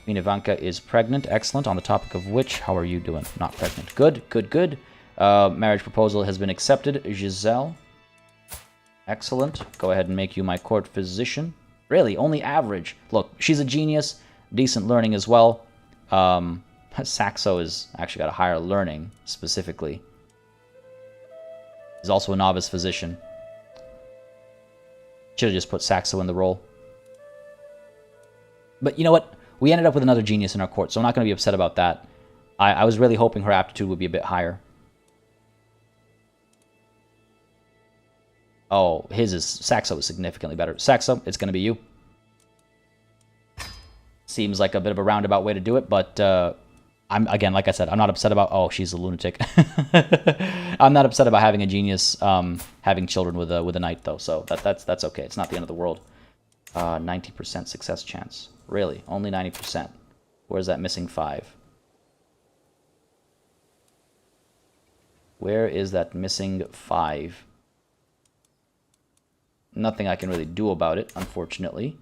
Queen Ivanka is pregnant. Excellent. On the topic of which, how are you doing? Not pregnant. Good, good, good. Marriage proposal has been accepted. Giselle. Excellent. Go ahead and make you my court physician. Really, only average. Look, she's a genius. Decent learning as well. Saxo has actually got a higher learning, specifically. He's also a novice physician. Should have just put Saxo in the role. But you know what? We ended up with another genius in our court, so I'm not going to be upset about that. I was really hoping her aptitude would be a bit higher. Oh, Saxo is significantly better. Saxo, it's going to be you. Seems like a bit of a roundabout way to do it, but again, like I said, I'm not upset about... Oh, she's a lunatic. I'm not upset about having a genius having children with a knight, though, so that's okay. It's not the end of the world. 90% success chance. Really? Only 90%. Where's that missing 5? Where is that missing 5? Nothing I can really do about it, unfortunately.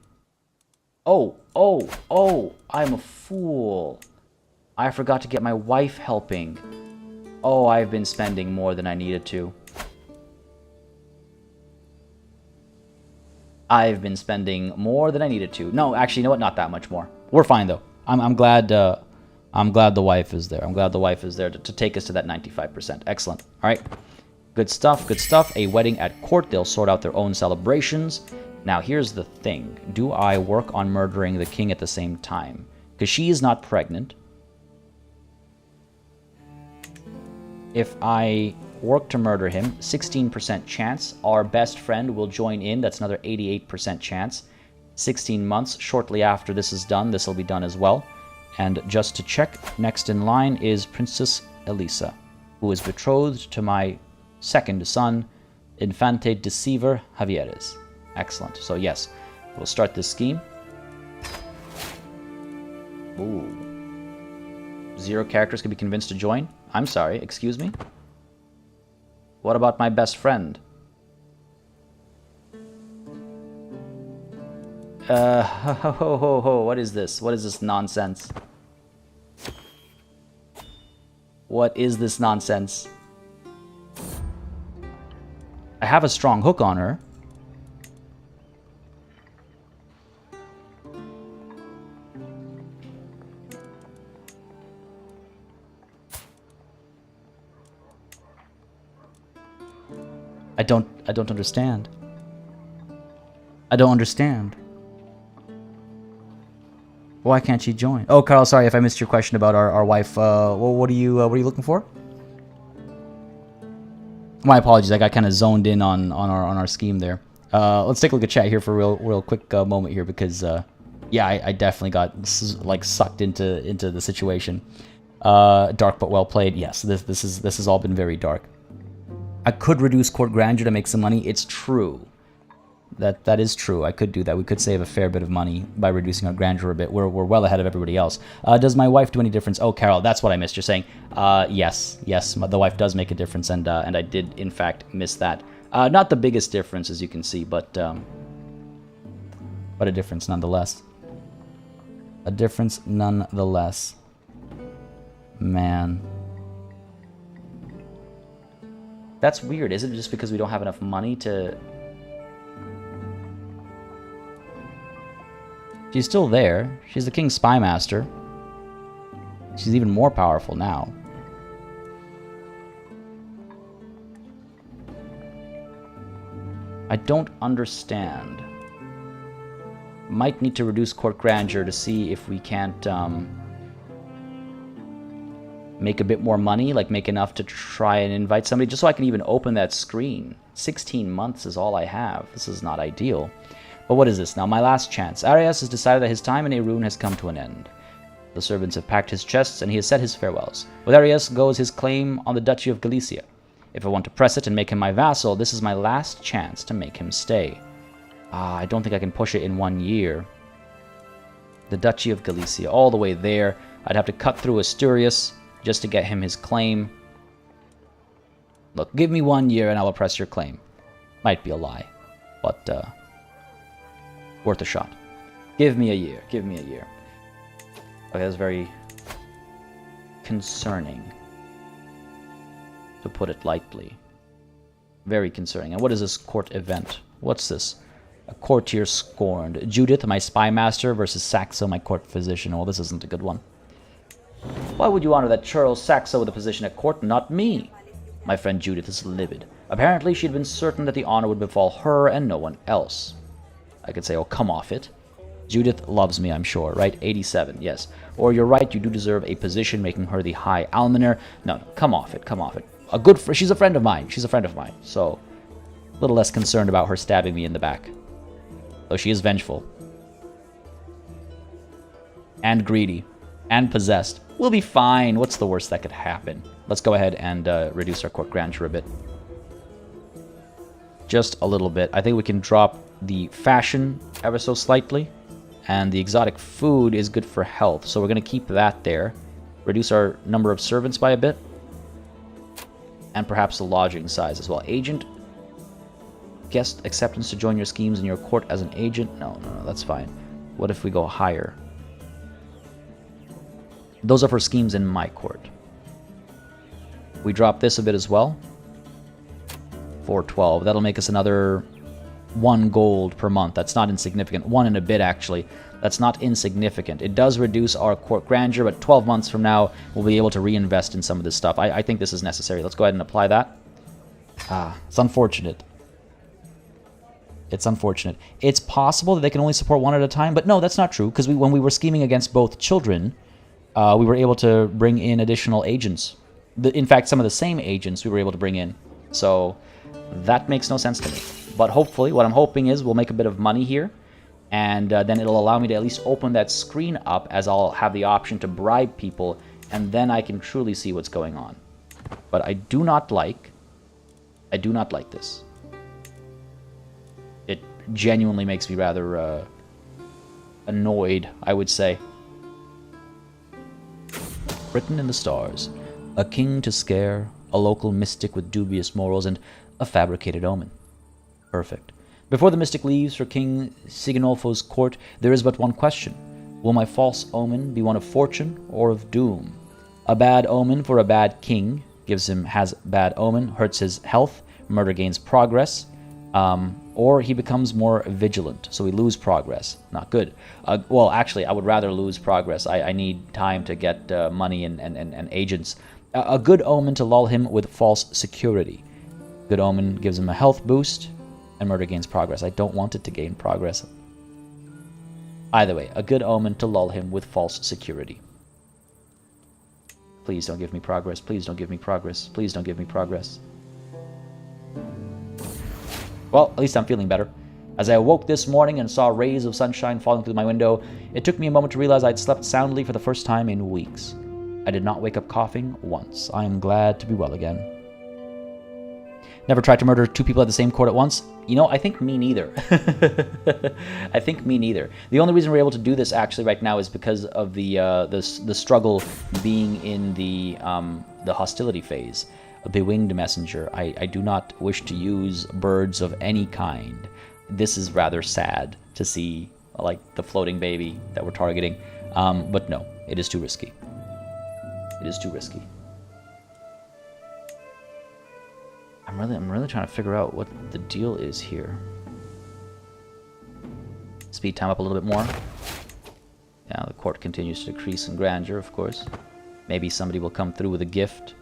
Oh, I'm a fool. I forgot to get my wife helping. Oh, I've been spending more than I needed to. I've been spending more than I needed to. No, actually, you know what? Not that much more. We're fine, though. I'm glad the wife is there. I'm glad the wife is there to take us to that 95%. Excellent. All right. Good stuff, good stuff. A wedding at court. They'll sort out their own celebrations. Now, here's the thing. Do I work on murdering the king at the same time? Because she is not pregnant. If I work to murder him, 16% chance. Our best friend will join in. That's another 88% chance. 16 months. Shortly after this is done, this will be done as well. And just to check, next in line is Princess Elisa, who is betrothed to my second son, Infante Deceiver Javieres. Excellent. So yes, we'll start this scheme. Ooh. 0 characters can be convinced to join. I'm sorry, excuse me? What about my best friend? What is this? What is this nonsense? What is this nonsense? I have a strong hook on her. I don't understand. I don't understand. Why can't she join? Oh, Carl, sorry if I missed your question about our wife. What are you looking for? My apologies. I got kind of zoned in on our scheme there. Let's take a look at chat here for a real quick moment here because yeah, I definitely got like sucked into the situation. Dark but well played. Yes, this has all been very dark. I could reduce court grandeur to make some money. It's true. That is true. I could do that. We could save a fair bit of money by reducing our grandeur a bit. We're well ahead of everybody else. Does my wife do any difference? Oh, Carol, that's what I missed. You're saying, yes, the wife does make a difference, and I did in fact miss that. Not the biggest difference, as you can see, but a difference nonetheless. A difference nonetheless. Man. That's weird. Is it just because we don't have enough money to... She's still there. She's the King's Spy Master. She's even more powerful now. I don't understand. Might need to reduce court grandeur to see if we can't make a bit more money, like make enough to try and invite somebody, just so I can even open that screen. 16 months is all I have. This is not ideal. But what is this now? My last chance. Arias has decided that his time in Erun has come to an end. The servants have packed his chests, and he has said his farewells. With Arias goes his claim on the Duchy of Galicia. If I want to press it and make him my vassal, this is my last chance to make him stay. I don't think I can push it in 1 year. The Duchy of Galicia, all the way there. I'd have to cut through Asturias just to get him his claim. Look, give me 1 year and I will press your claim. Might be a lie, but worth a shot. Give me a year. Give me a year. Okay, that's very concerning, to put it lightly. Very concerning. And what is this court event? What's this? A courtier scorned. Judith, my spy master, versus Saxo, my court physician. Well, this isn't a good one. Why would you honor that Charles Saxo with a position at court, not me? My friend Judith is livid. Apparently, she had been certain that the honor would befall her and no one else. I could say, oh, come off it. Judith loves me, I'm sure, right? 87, yes. Or you're right, you do deserve a position, making her the High Almoner. No, come off it, come off it. She's a friend of mine. She's a friend of mine. So, a little less concerned about her stabbing me in the back. Though she is vengeful. And greedy. And possessed. We'll be fine. What's the worst that could happen? Let's go ahead and reduce our court grandeur a bit. Just a little bit. I think we can drop the fashion ever so slightly. And the exotic food is good for health. So we're going to keep that there. Reduce our number of servants by a bit. And perhaps the lodging size as well. Agent. Guest acceptance to join your schemes in your court as an agent. No, that's fine. What if we go higher? Those are for schemes in my court. We drop this a bit as well. 412. That'll make us another 1 gold per month. That's not insignificant. 1 and a bit, actually. That's not insignificant. It does reduce our court grandeur, but 12 months from now, we'll be able to reinvest in some of this stuff. I think this is necessary. Let's go ahead and apply that. It's unfortunate. It's unfortunate. It's possible that they can only support 1 at a time, but no, that's not true, because when we were scheming against both children, we were able to bring in additional agents. In fact, some of the same agents we were able to bring in. So that makes no sense to me. But hopefully, what I'm hoping is we'll make a bit of money here, and then it'll allow me to at least open that screen up, as I'll have the option to bribe people, and then I can truly see what's going on. But I do not like this. It genuinely makes me rather annoyed, I would say. Written in the stars, a king to scare, a local mystic with dubious morals, and a fabricated omen. Perfect. Before the mystic leaves for King Siginolfo's court, there is but one question. Will my false omen be one of fortune or of doom? A bad omen for a bad king has bad omen, hurts his health, murder gains progress, or he becomes more vigilant, so we lose progress. Not good. Well, actually, I would rather lose progress. I need time to get money and agents. A good omen to lull him with false security. Good Omen gives him a health boost, and Murder gains progress. I don't want it to gain progress. Either way, a Good Omen to lull him with false security. Please don't give me progress. Please don't give me progress. Please don't give me progress. Well, at least I'm feeling better. As I awoke this morning and saw rays of sunshine falling through my window, it took me a moment to realize I'd slept soundly for the first time in weeks. I did not wake up coughing once. I am glad to be well again. Never tried to murder 2 people at the same court at once? You know, I think me neither. I think me neither. The only reason we're able to do this actually right now is because of the struggle being in the hostility phase. A bewinged messenger. I do not wish to use birds of any kind. This is rather sad to see, like, the floating baby that we're targeting. But no, it is too risky. It is too risky. I'm really trying to figure out what the deal is here. Speed time up a little bit more. Yeah, the court continues to decrease in grandeur, of course. Maybe somebody will come through with a gift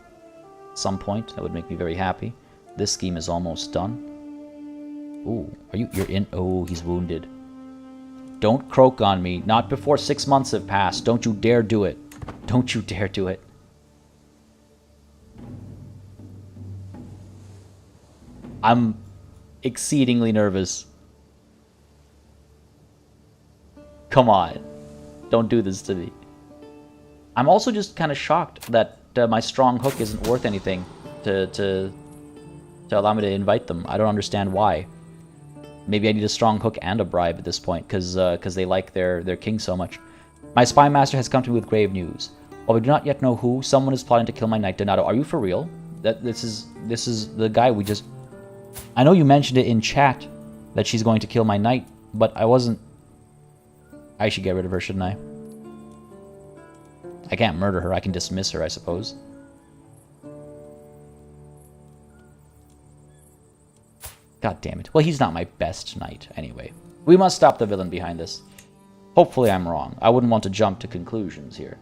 at some point. That would make me very happy. This scheme is almost done. Ooh, you're in? Oh, he's wounded. Don't croak on me. Not before 6 months have passed. Don't you dare do it. Don't you dare do it. I'm exceedingly nervous. Come on. Don't do this to me. I'm also just kind of shocked that my strong hook isn't worth anything to allow me to invite them. I don't understand why. Maybe I need a strong hook and a bribe at this point, because they like their king so much. My spy master has come to me with grave news. While we do not yet know who, someone is plotting to kill my knight Donato. Are you for real? This is the guy we just... I know you mentioned it in chat that she's going to kill my knight, but I wasn't... I should get rid of her, shouldn't I? I can't murder her. I can dismiss her, I suppose. God damn it. Well, he's not my best knight, anyway. We must stop the villain behind this. Hopefully I'm wrong. I wouldn't want to jump to conclusions here.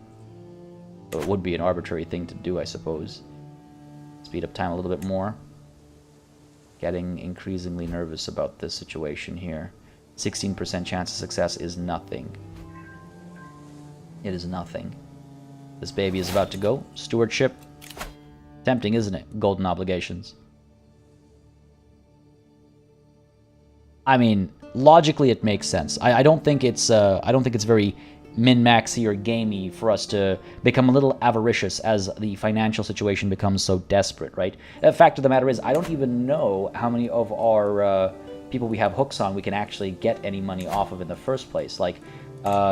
But it would be an arbitrary thing to do, I suppose. Speed up time a little bit more. Getting increasingly nervous about this situation here. 16% chance of success is nothing. It is nothing. This baby is about to go. Stewardship. Tempting, isn't it? Golden obligations. I mean, logically it makes sense. I don't think it's very min-maxy or gamey for us to become a little avaricious as the financial situation becomes so desperate, right? The fact of the matter is, I don't even know how many of our people we have hooks on we can actually get any money off of in the first place. Like,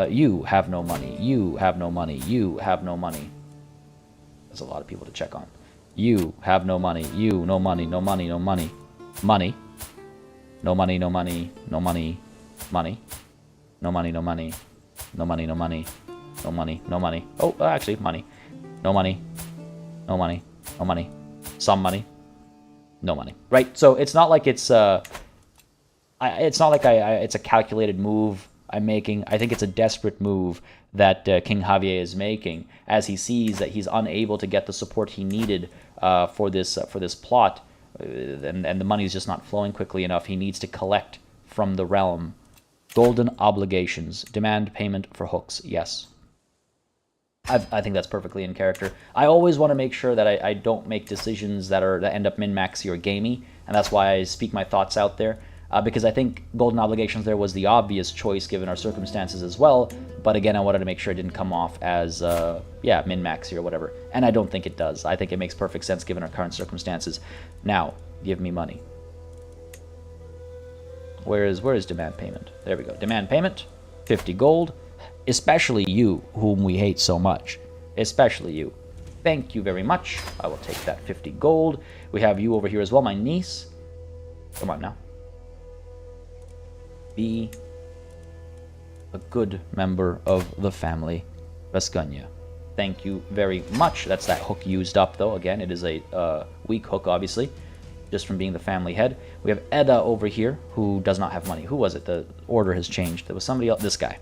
you have no money, you have no money, you have no money. There's a lot of people to check on. You have no money, you, no money, no money, no money. Money. No money, no money, no money, money. No money, no money. No money, no money. No money, no money. Oh, actually, money. No money. No money. No money. Some money. No money. Right? So it's not like it's it's not like it's a calculated move I'm making. I think it's a desperate move that King Javier is making as he sees that he's unable to get the support he needed for this plot, and the money is just not flowing quickly enough. He needs to collect from the realm. Golden obligations. Demand payment for hooks. Yes. I think that's perfectly in character. I always want to make sure that I don't make decisions that end up min-maxy or gamey, and that's why I speak my thoughts out there. Because I think golden obligations there was the obvious choice given our circumstances as well, but again, I wanted to make sure it didn't come off as, min-maxy or whatever. And I don't think it does. I think it makes perfect sense given our current circumstances. Now, give me money. Where is demand payment? There we go. Demand payment, 50 gold. Especially you, whom we hate so much. Especially you. Thank you very much. I will take that 50 gold. We have you over here as well, my niece. Come on now. Be a good member of the family. Vasconia. Thank you very much. That's that hook used up, though. Again, it is a weak hook, obviously. Just from being the family head. We have Edda over here, who does not have money. Who was it? The order has changed. There was somebody else. This guy.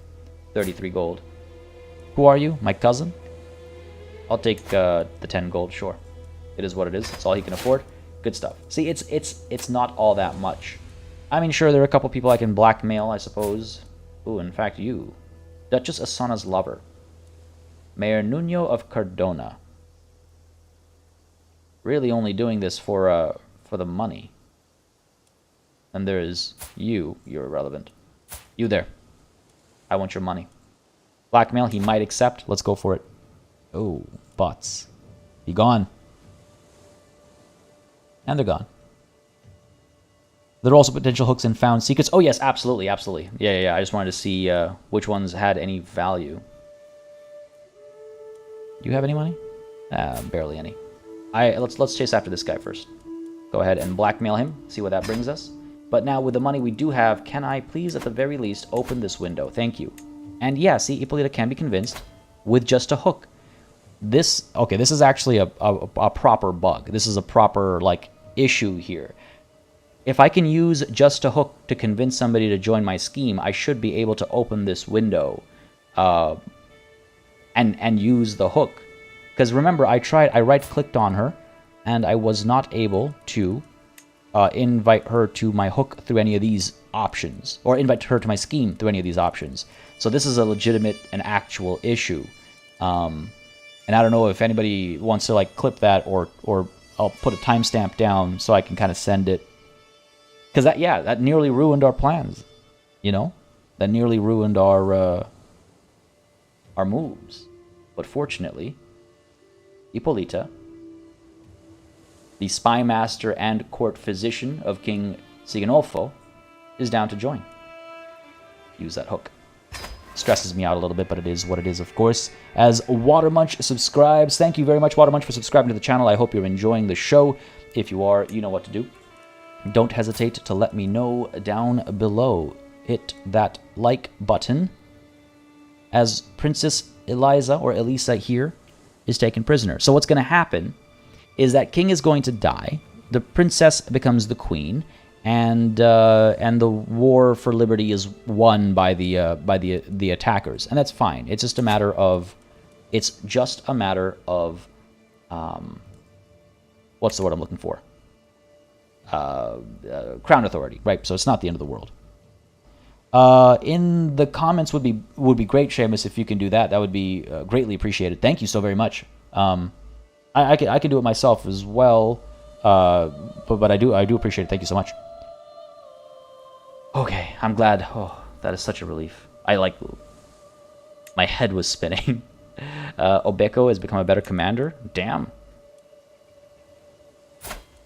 33 gold. Who are you? My cousin? I'll take the 10 gold, sure. It is what it is. It's all he can afford. Good stuff. See, it's not all that much. I mean, sure, there are a couple people I can blackmail, I suppose. Ooh, in fact, you. Duchess Asana's lover. Mayor Nuno of Cardona. Really only doing this for the money. And there is you. You're irrelevant. You there. I want your money. Blackmail, he might accept. Let's go for it. Oh, bots. Be gone. And they're gone. There are also potential hooks and found secrets. Oh, yes, absolutely, absolutely. Yeah. I just wanted to see which ones had any value. Do you have any money? Barely any. Let's chase after this guy first. Go ahead and blackmail him. See what that brings us. But now with the money we do have, can I please at the very least open this window? Thank you. And yeah, see, Ippolita can be convinced with just a hook. This is actually a proper bug. This is a proper, like, issue here. If I can use just a hook to convince somebody to join my scheme, I should be able to open this window and use the hook. Because remember, I right-clicked on her, and I was not able to invite her to my hook through any of these options, or invite her to my scheme through any of these options. So this is a legitimate and actual issue. And I don't know if anybody wants to, like, clip that, or I'll put a timestamp down so I can kind of send it. Because that nearly ruined our plans, you know? That nearly ruined our moves. But fortunately, Ippolita, the spy master and court physician of King Siganolfo, is down to join. Use that hook. Stresses me out a little bit, but it is what it is, of course. As Watermunch subscribes, thank you very much, Watermunch, for subscribing to the channel. I hope you're enjoying the show. If you are, you know what to do. Don't hesitate to let me know down below. Hit that like button, as Princess Eliza, or Elisa here, is taken prisoner. So what's going to happen is that king is going to die, the princess becomes the queen, and the war for liberty is won by the attackers, and that's fine. It's just a matter of what's the word I'm looking for? Crown authority, right? So it's not the end of the world. In the comments would be great, Seamus, if you can do that. That would be greatly appreciated. Thank you so very much. I can do it myself as well, but I do appreciate it. Thank you so much. Okay, I'm glad. Oh, that is such a relief. My head was spinning. Obeko has become a better commander. Damn.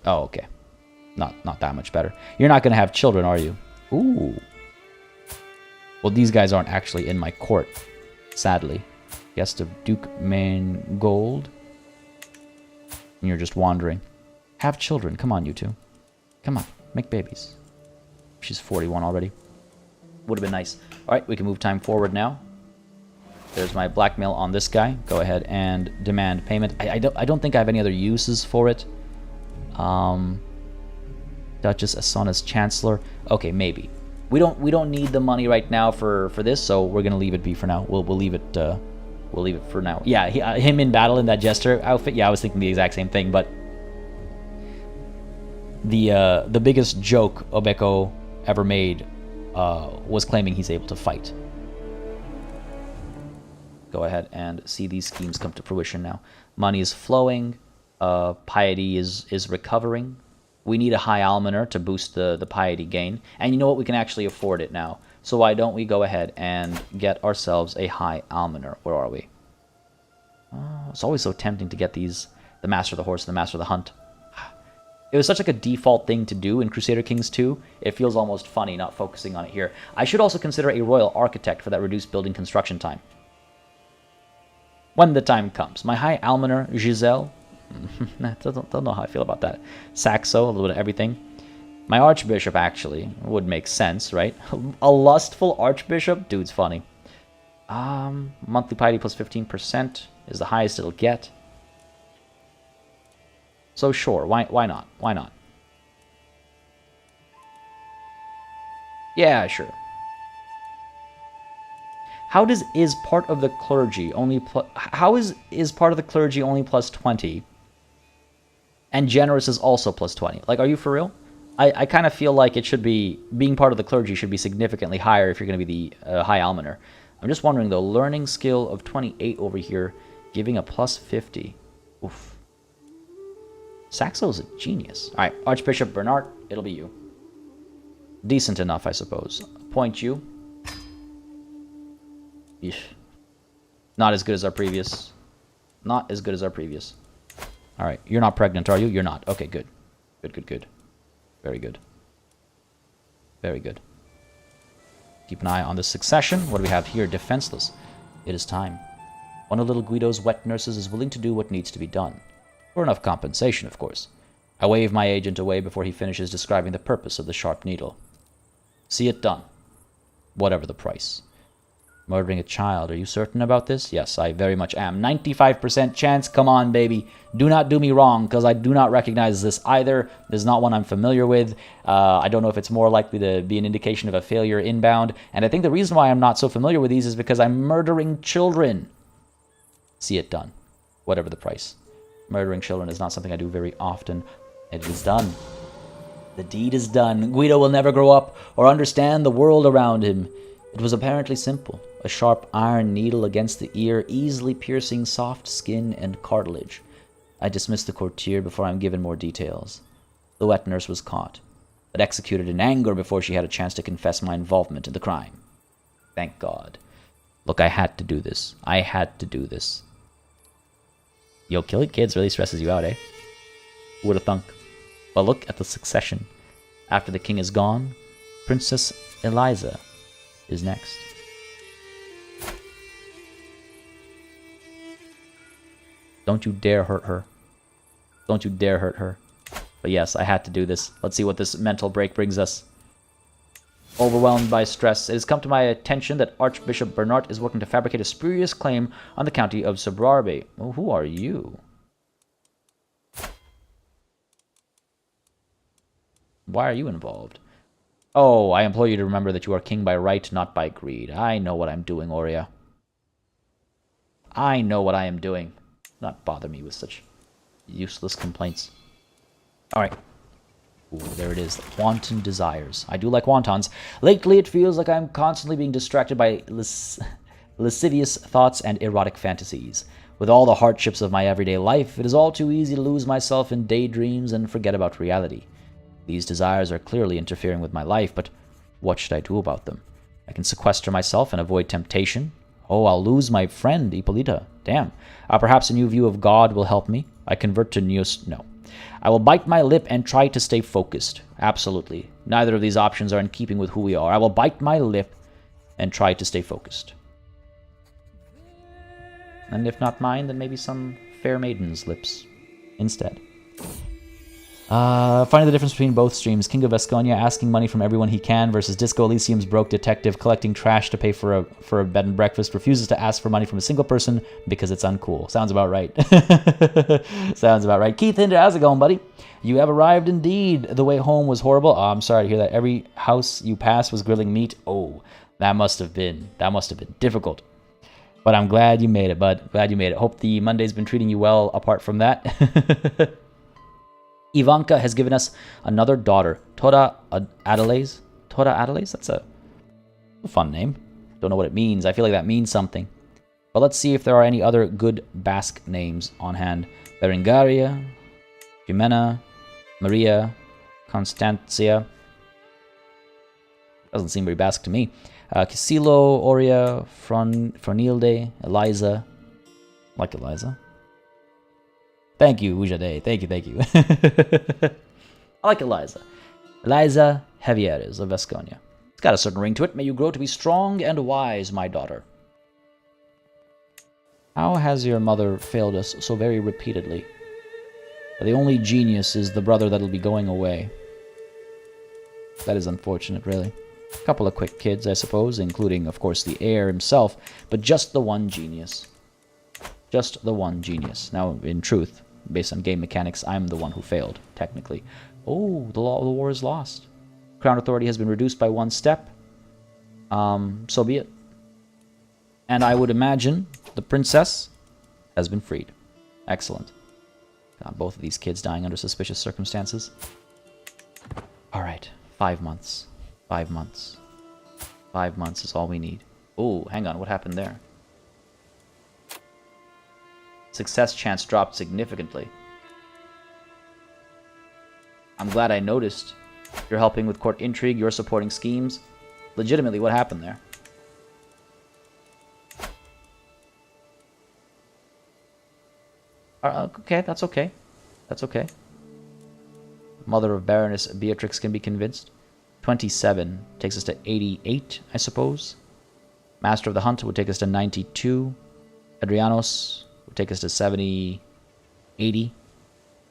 Oh, okay. Not that much better. You're not going to have children, are you? Ooh. Well, these guys aren't actually in my court, sadly. Guest of Duke Mangold. And you're just wandering. Have children. Come on, you two. Come on. Make babies. She's 41 already. Would have been nice. Alright, we can move time forward now. There's my blackmail on this guy. Go ahead and demand payment. I don't think I have any other uses for it. Duchess Asana's Chancellor. Okay, maybe. We don't need the money right now for this, so we're gonna leave it be for now. We'll leave it for now. Yeah, him in battle in that jester outfit. Yeah, I was thinking the exact same thing. But the biggest joke Obeko ever made was claiming he's able to fight. Go ahead and see these schemes come to fruition now. Money is flowing. Piety is recovering. We need a high almoner to boost the piety gain. And you know what? We can actually afford it now. So why don't we go ahead and get ourselves a high almoner? Where are we? It's always so tempting to get these, the Master of the Horse and the Master of the Hunt. It was such like a default thing to do in Crusader Kings 2. It feels almost funny not focusing on it here. I should also consider a royal architect for that reduced building construction time. When the time comes. My high almoner, Giselle. Don't know how I feel about that. Saxo, a little bit of everything. My archbishop, actually, would make sense, right? A lustful archbishop? Dude's funny. Monthly piety plus 15% is the highest it'll get. So sure, why not? Why not? Yeah, sure. How is part of the clergy only plus 20? And generous is also plus 20. Like, are you for real? I kind of feel like it should be, being part of the clergy should be significantly higher if you're going to be the High Almoner. I'm just wondering, though, learning skill of 28 over here, giving a plus 50. Oof. Saxo's a genius. Alright, Archbishop Bernard, it'll be you. Decent enough, I suppose. Point you. Eesh. Not as good as our previous. Not as good as our previous. Alright, you're not pregnant, are you? You're not. Okay, good. Good, good, good. Very good. Very good. Keep an eye on the succession. What do we have here? Defenseless. It is time. One of little Guido's wet nurses is willing to do what needs to be done. For enough compensation, of course. I wave my agent away before he finishes describing the purpose of the sharp needle. See it done. Whatever the price. Murdering a child. Are you certain about this? Yes, I very much am. 95% chance. Come on, baby. Do not do me wrong, because I do not recognize this either. This is not one I'm familiar with. I don't know if it's more likely to be an indication of a failure inbound. And I think the reason why I'm not so familiar with these is because I'm murdering children. See it done. Whatever the price. Murdering children is not something I do very often. It is done. The deed is done. Guido will never grow up or understand the world around him. It was apparently simple. A sharp iron needle against the ear, easily piercing soft skin and cartilage. I dismissed the courtier before I'm given more details. The wet nurse was caught, but executed in anger before she had a chance to confess my involvement in the crime. Thank God. Look, I had to do this. I had to do this. Yo, killing kids really stresses you out, eh? Who would have thunk? But look at the succession. After the king is gone, Princess Eliza is next. Don't you dare hurt her. Don't you dare hurt her. But yes, I had to do this. Let's see what this mental break brings us. Overwhelmed by stress, it has come to my attention that Archbishop Bernard is working to fabricate a spurious claim on the county of Sobrarbe. Well, who are you? Why are you involved? Oh, I implore you to remember that you are king by right, not by greed. I know what I'm doing, Aurea. I know what I am doing. Do not bother me with such useless complaints. Alright. Ooh, there it is. Wanton desires. I do like wontons. Lately, it feels like I'm constantly being distracted by lascivious thoughts and erotic fantasies. With all the hardships of my everyday life, it is all too easy to lose myself in daydreams and forget about reality. These desires are clearly interfering with my life, but what should I do about them? I can sequester myself and avoid temptation. Oh, I'll lose my friend, Ippolita. Damn. Perhaps a new view of God will help me. I convert to Neos... No. I will bite my lip and try to stay focused. Absolutely. Neither of these options are in keeping with who we are. I will bite my lip and try to stay focused. And if not mine, then maybe some fair maiden's lips instead. Finding the difference between both streams. King of Vasconia asking money from everyone he can versus Disco Elysium's broke detective collecting trash to pay for a bed and breakfast. Refuses to ask for money from a single person because it's uncool. Sounds about right. Sounds about right. Keith Hinder, how's it going, buddy? You have arrived indeed. The way home was horrible. Oh, I'm sorry to hear that. Every house you passed was grilling meat. Oh, that must have been difficult. But I'm glad you made it, bud. Glad you made it. Hope the Monday's been treating you well apart from that. Ivanka has given us another daughter, Tora Adelaise. Tora Adelaise? That's a fun name. Don't know what it means. I feel like that means something. But let's see if there are any other good Basque names on hand. Berengaria, Jimena, Maria, Constancia. Doesn't seem very Basque to me. Casilo, Aurea, Fronilde, Eliza. Like Eliza. Thank you, Ujade. Thank you. I like Eliza. Eliza Javieres of Vasconia. It's got a certain ring to it. May you grow to be strong and wise, my daughter. How has your mother failed us so very repeatedly? The only genius is the brother that'll be going away. That is unfortunate, really. A couple of quick kids, I suppose, including, of course, the heir himself, but just the one genius. Just the one genius. Now, in truth, based on game mechanics, I'm the one who failed, technically. Oh, the war is lost. Crown authority has been reduced by 1 step. So be it. And I would imagine the princess has been freed. Excellent. God, both of these kids dying under suspicious circumstances. Alright, 5 months. 5 months. 5 months is all we need. Oh, hang on, what happened there? Success chance dropped significantly. I'm glad I noticed. You're helping with court intrigue, you're supporting schemes. Legitimately, what happened there? Okay, that's okay. That's okay. Mother of Baroness Beatrix can be convinced. 27 takes us to 88, I suppose. Master of the Hunt would take us to 92. Adrianos would take us to 70, 80.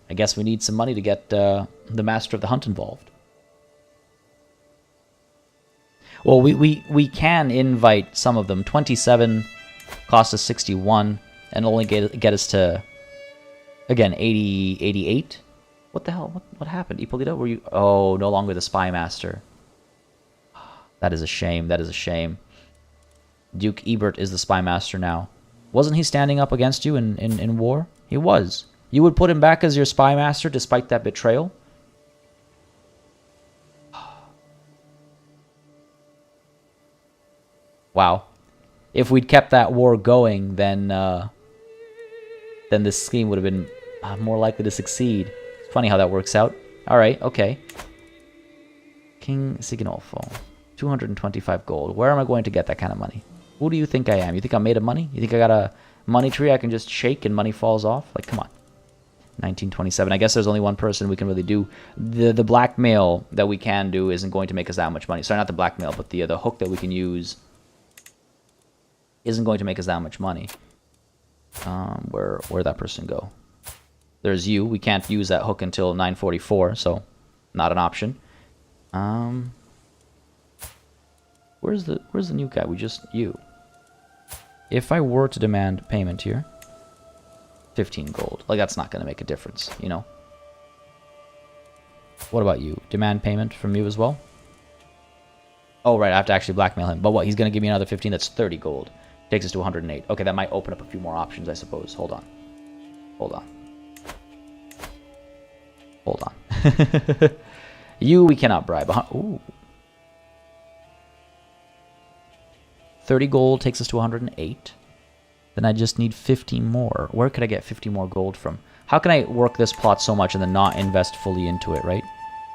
I guess we need some money to get the Master of the Hunt involved. Well, we can invite some of them. 27 cost us 61 and only get us to, again, 80, 88. What the hell? What happened? Ippolito, were you... Oh, no longer the Spy Master. That is a shame. That is a shame. Duke Ebert is the Spy Master now. Wasn't he standing up against you in war? He was. You would put him back as your Spy Master despite that betrayal? Wow. If we'd kept that war going, then this scheme would have been more likely to succeed. It's funny how that works out. Alright, okay. King Siginolfo. 225 gold. Where am I going to get that kind of money? Who do you think I am? You think I'm made of money? You think I got a money tree I can just shake and money falls off? Like, come on. 1927. I guess there's only one person we can really do. The blackmail that we can do isn't going to make us that much money. Sorry, not the blackmail, but the hook that we can use isn't going to make us that much money. Where'd that person go? There's you. We can't use that hook until 944, so not an option. Where's the new guy? You. If I were to demand payment here, 15 gold. Like, that's not going to make a difference, you know? What about you? Demand payment from you as well? Oh, right, I have to actually blackmail him. But what, he's going to give me another 15? That's 30 gold. Takes us to 108. Okay, that might open up a few more options, I suppose. Hold on. Hold on. Hold on. You, we cannot bribe. Ooh. 30 gold takes us to 108. Then I just need 50 more. Where could I get 50 more gold from? How can I work this plot so much and then not invest fully into it, right?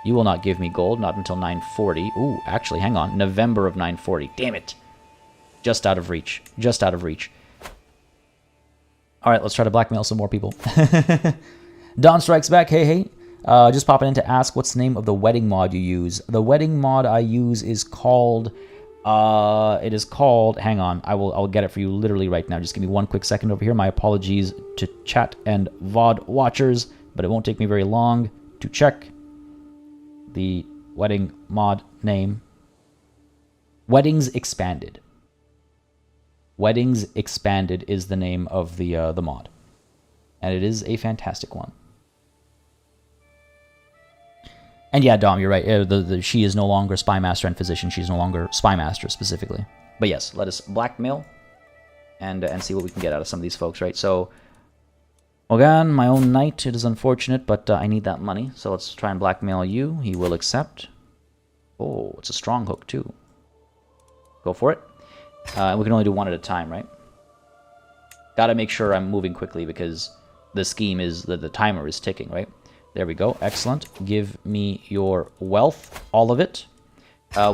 You will not give me gold, not until 940. Ooh, actually, hang on. November of 940. Damn it. Just out of reach. Just out of reach. Alright, let's try to blackmail some more people. Don Strikes Back. Hey, hey. Just popping in to ask what's the name of the wedding mod you use. The wedding mod I use is called... it is called... Hang on. I'll get it for you literally right now. Just give me one quick second over here. My apologies to chat and VOD watchers, but it won't take me very long to check the wedding mod name. Weddings Expanded. Weddings Expanded is the name of the mod. And it is a fantastic one. And yeah, Dom, you're right. She is no longer Spy Master and Physician. She's no longer Spy Master specifically. But yes, let us blackmail and see what we can get out of some of these folks, right? So, again, my own knight. It is unfortunate, but I need that money. So let's try and blackmail you. He will accept. Oh, it's a strong hook too. Go for it. And we can only do one at a time, right? Gotta make sure I'm moving quickly because the scheme is the timer is ticking, right? There we go. Excellent. Give me your wealth. All of it.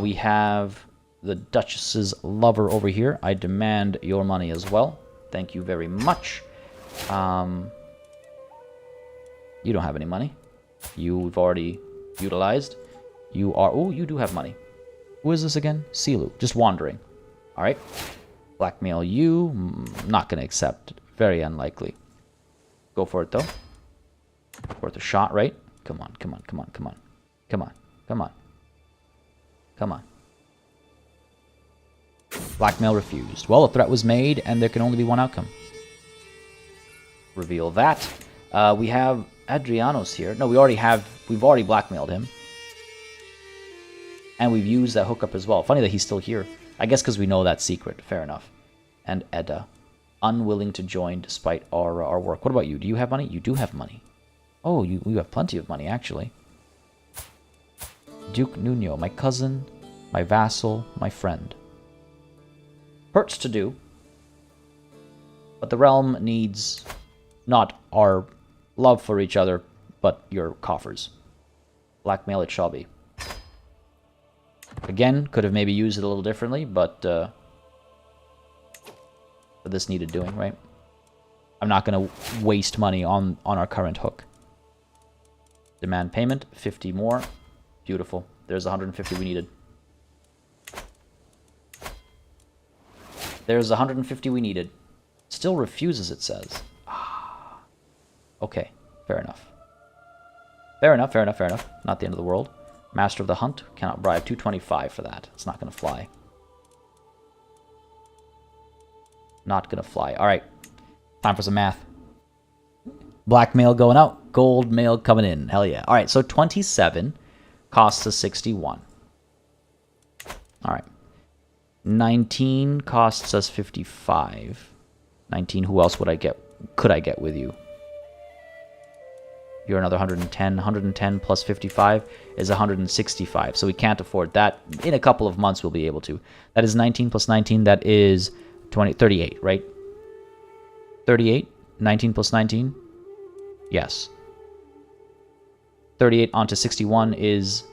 We have the Duchess's lover over here. I demand your money as well. Thank you very much. You don't have any money. You've already utilized. You are... Oh, you do have money. Who is this again? Silu. Just wandering. Alright. Blackmail you. Not going to accept. Very unlikely. Go for it, though. Worth a shot, right? Come on, come on, come on, come on. Come on, come on. Come on. Blackmail refused. Well, a threat was made, and there can only be one outcome. Reveal that. We have Adrianos here. No, we've already blackmailed him. And we've used that hookup as well. Funny that he's still here. I guess because we know that secret. Fair enough. And Edda. Unwilling to join despite our work. What about you? Do you have money? You do have money. Oh, you have plenty of money, actually. Duke Nuno, my cousin, my vassal, my friend. Hurts to do. But the realm needs not our love for each other, but your coffers. Blackmail it shall be. Again, could have maybe used it a little differently, but this needed doing, right? I'm not going to waste money on our current hook. Demand payment, 50 more. Beautiful. There's 150 we needed. There's 150 we needed. Still refuses, it says. Ah. Okay, fair enough. Fair enough, fair enough, fair enough. Not the end of the world. Master of the Hunt, cannot bribe. 225 for that. It's not going to fly. Not going to fly. Alright. Time for some math. Blackmail going out. Gold mail coming in. Hell yeah. Alright, so 27 costs us 61. Alright. 19 costs us 55. 19, who else would I get? Could I get with you? You're another 110. 110 plus 55 is 165. So we can't afford that. In a couple of months, we'll be able to. That is 19 plus 19. That is 38, right? 38? 19 plus 19? Yes. 38 onto 61 is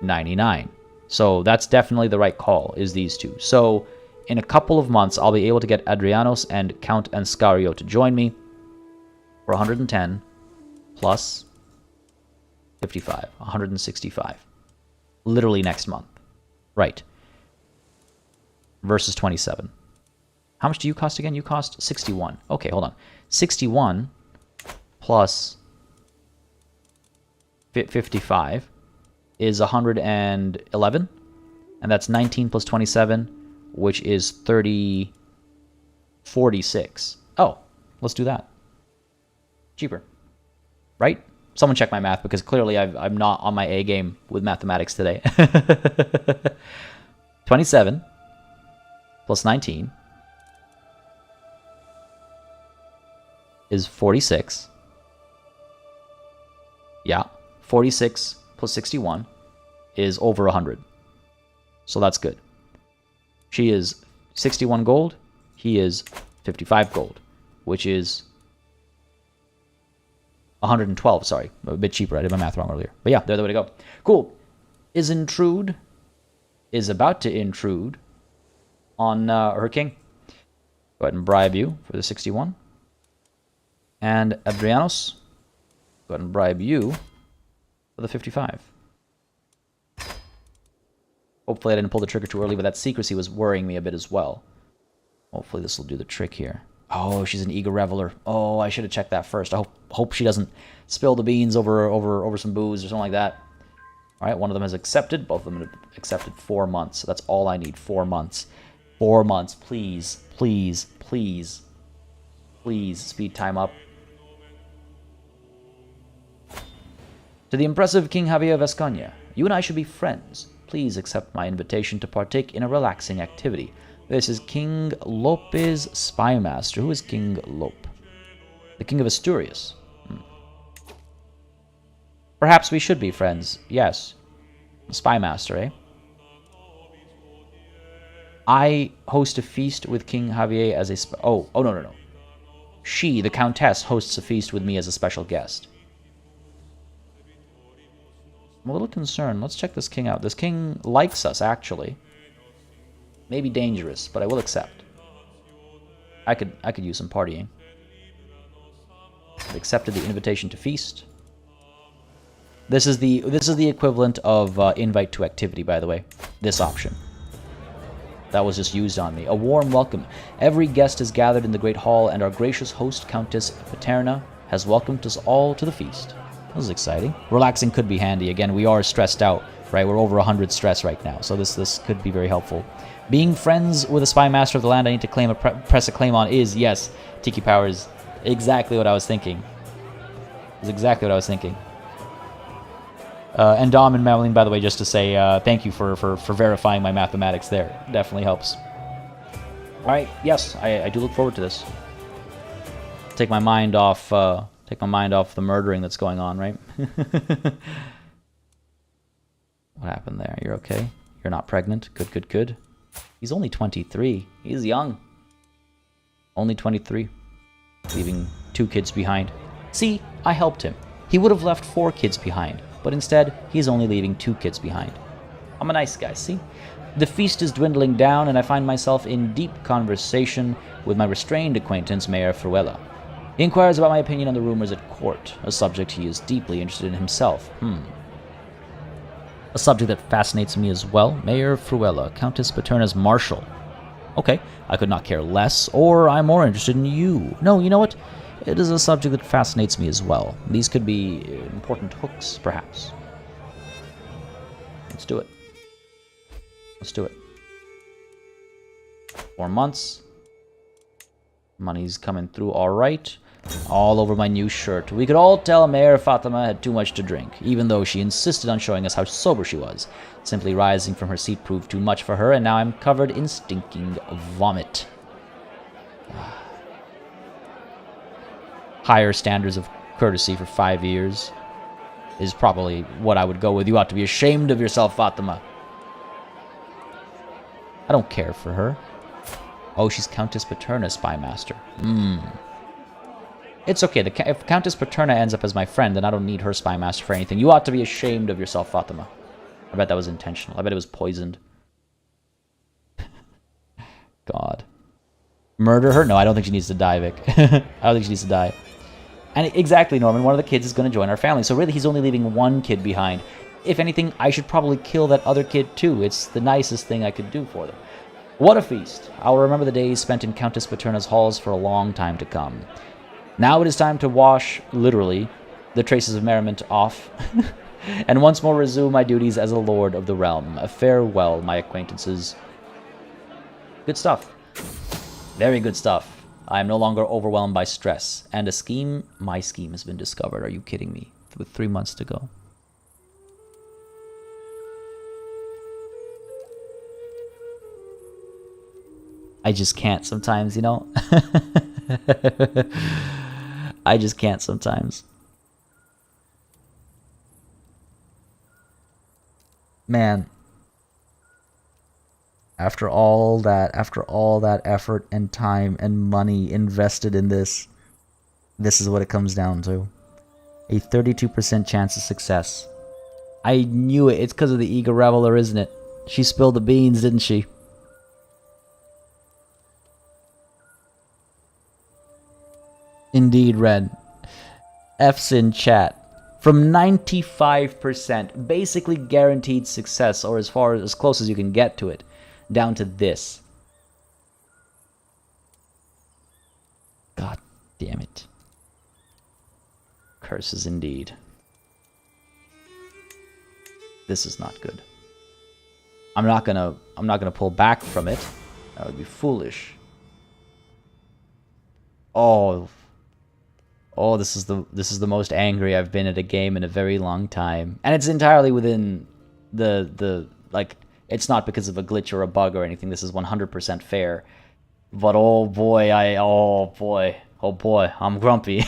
99. So that's definitely the right call, is these two. So in a couple of months, I'll be able to get Adrianos and Count Anscario to join me for 110 plus 55, 165. Literally next month. Right. Versus 27. How much do you cost again? You cost 61. Okay, hold on. 61 plus 55 is 111. And that's 19 plus 27, which is 46. Oh, let's do that. Cheaper. Right? Someone check my math, because clearly I'm not on my A game with mathematics today. 27 plus 19 is 46. Yeah. 46 plus 61 is over 100. So that's good. She is 61 gold. He is 55 gold, which is 112, sorry. A bit cheaper. I did my math wrong earlier. But yeah, they're the way to go. Cool. Is about to intrude on her king. Go ahead and bribe you for the 61. And Adrianos, go ahead and bribe you for the 55. Hopefully I didn't pull the trigger too early, but that secrecy was worrying me a bit as well. Hopefully this will do the trick here. Oh, she's an eager reveler. Oh, I should have checked that first. I hope she doesn't spill the beans over some booze or something like that. All right, one of them has accepted. Both of them have accepted 4 months. So that's all I need, 4 months. 4 months, please, please, please. Please, speed time up. To the impressive King Javier Vescaña, you and I should be friends. Please accept my invitation to partake in a relaxing activity. This is King Lope's Spymaster. Who is King Lope? The King of Asturias. Perhaps we should be friends. Yes. Spymaster, eh? I host a feast with King Javier as a... Oh, no. She, the Countess, hosts a feast with me as a special guest. I'm a little concerned. Let's check this king out. This king likes us, actually. Maybe dangerous, but I will accept. I could use some partying. I've accepted the invitation to feast. This is the equivalent of invite to activity, by the way. This option. That was just used on me. A warm welcome. Every guest is gathered in the great hall, and our gracious host, Countess Paterna, has welcomed us all to the feast. This is exciting. Relaxing could be handy. Again, we are stressed out, right? We're over 100 stress right now, so this could be very helpful. Being friends with a spy master of the land I need to claim press a claim on is, yes, Tiki Powers, exactly what I was thinking. Is exactly what I was thinking. And Dom and Madeline, by the way, just to say thank you for verifying my mathematics there. Definitely helps. All right, yes, I do look forward to this. Take my mind off Take my mind off the murdering that's going on, right? What happened there? You're okay? You're not pregnant? Good, good, good. He's only 23. He's young. Only 23. Leaving 2 kids behind. See, I helped him. He would have left 4 kids behind, but instead, he's only leaving 2 kids behind. I'm a nice guy, see? The feast is dwindling down, and I find myself in deep conversation with my restrained acquaintance, Mayor Fruella. He inquires about my opinion on the rumors at court, a subject he is deeply interested in himself. A subject that fascinates me as well. Mayor Fruella, Countess Paterna's Marshal. Okay, I could not care less, or I'm more interested in you. No, you know what? It is a subject that fascinates me as well. These could be important hooks, perhaps. Let's do it. Let's do it. 4 months. Money's coming through all right. All over my new shirt. We could all tell Mayor Fatima had too much to drink, even though she insisted on showing us how sober she was. Simply rising from her seat proved too much for her, and now I'm covered in stinking vomit. Higher standards of courtesy for 5 years is probably what I would go with. You ought to be ashamed of yourself, Fatima. I don't care for her. Oh, she's Countess Paterna, Spymaster. It's okay. If Countess Paterna ends up as my friend, then I don't need her Spymaster for anything. You ought to be ashamed of yourself, Fatima. I bet that was intentional. I bet it was poisoned. God. Murder her? No, I don't think she needs to die, Vic. I don't think she needs to die. And exactly, Norman, one of the kids is going to join our family. So really, he's only leaving 1 kid behind. If anything, I should probably kill that other kid too. It's the nicest thing I could do for them. What a feast. I will remember the days spent in Countess Paterna's halls for a long time to come. Now it is time to wash, literally, the traces of merriment off, and once more resume my duties as a lord of the realm. A farewell, my acquaintances. Good stuff. Very good stuff. I am no longer overwhelmed by stress. And my scheme has been discovered. Are you kidding me? With 3 months to go. I just can't sometimes, you know? I just can't sometimes. Man. After all that effort and time and money invested in this is what it comes down to. A 32% chance of success. I knew it. It's because of the Eager Reveler, isn't it? She spilled the beans, didn't she? Indeed, Red. F's in chat. From 95%, basically guaranteed success, or as close as you can get to it, down to this. God damn it. Curses indeed. This is not good. I'm not gonna pull back from it. That would be foolish. Oh, this is the most angry I've been at a game in a very long time. And it's entirely within the like, it's not because of a glitch or a bug or anything. This is 100% fair. But oh boy, I'm grumpy.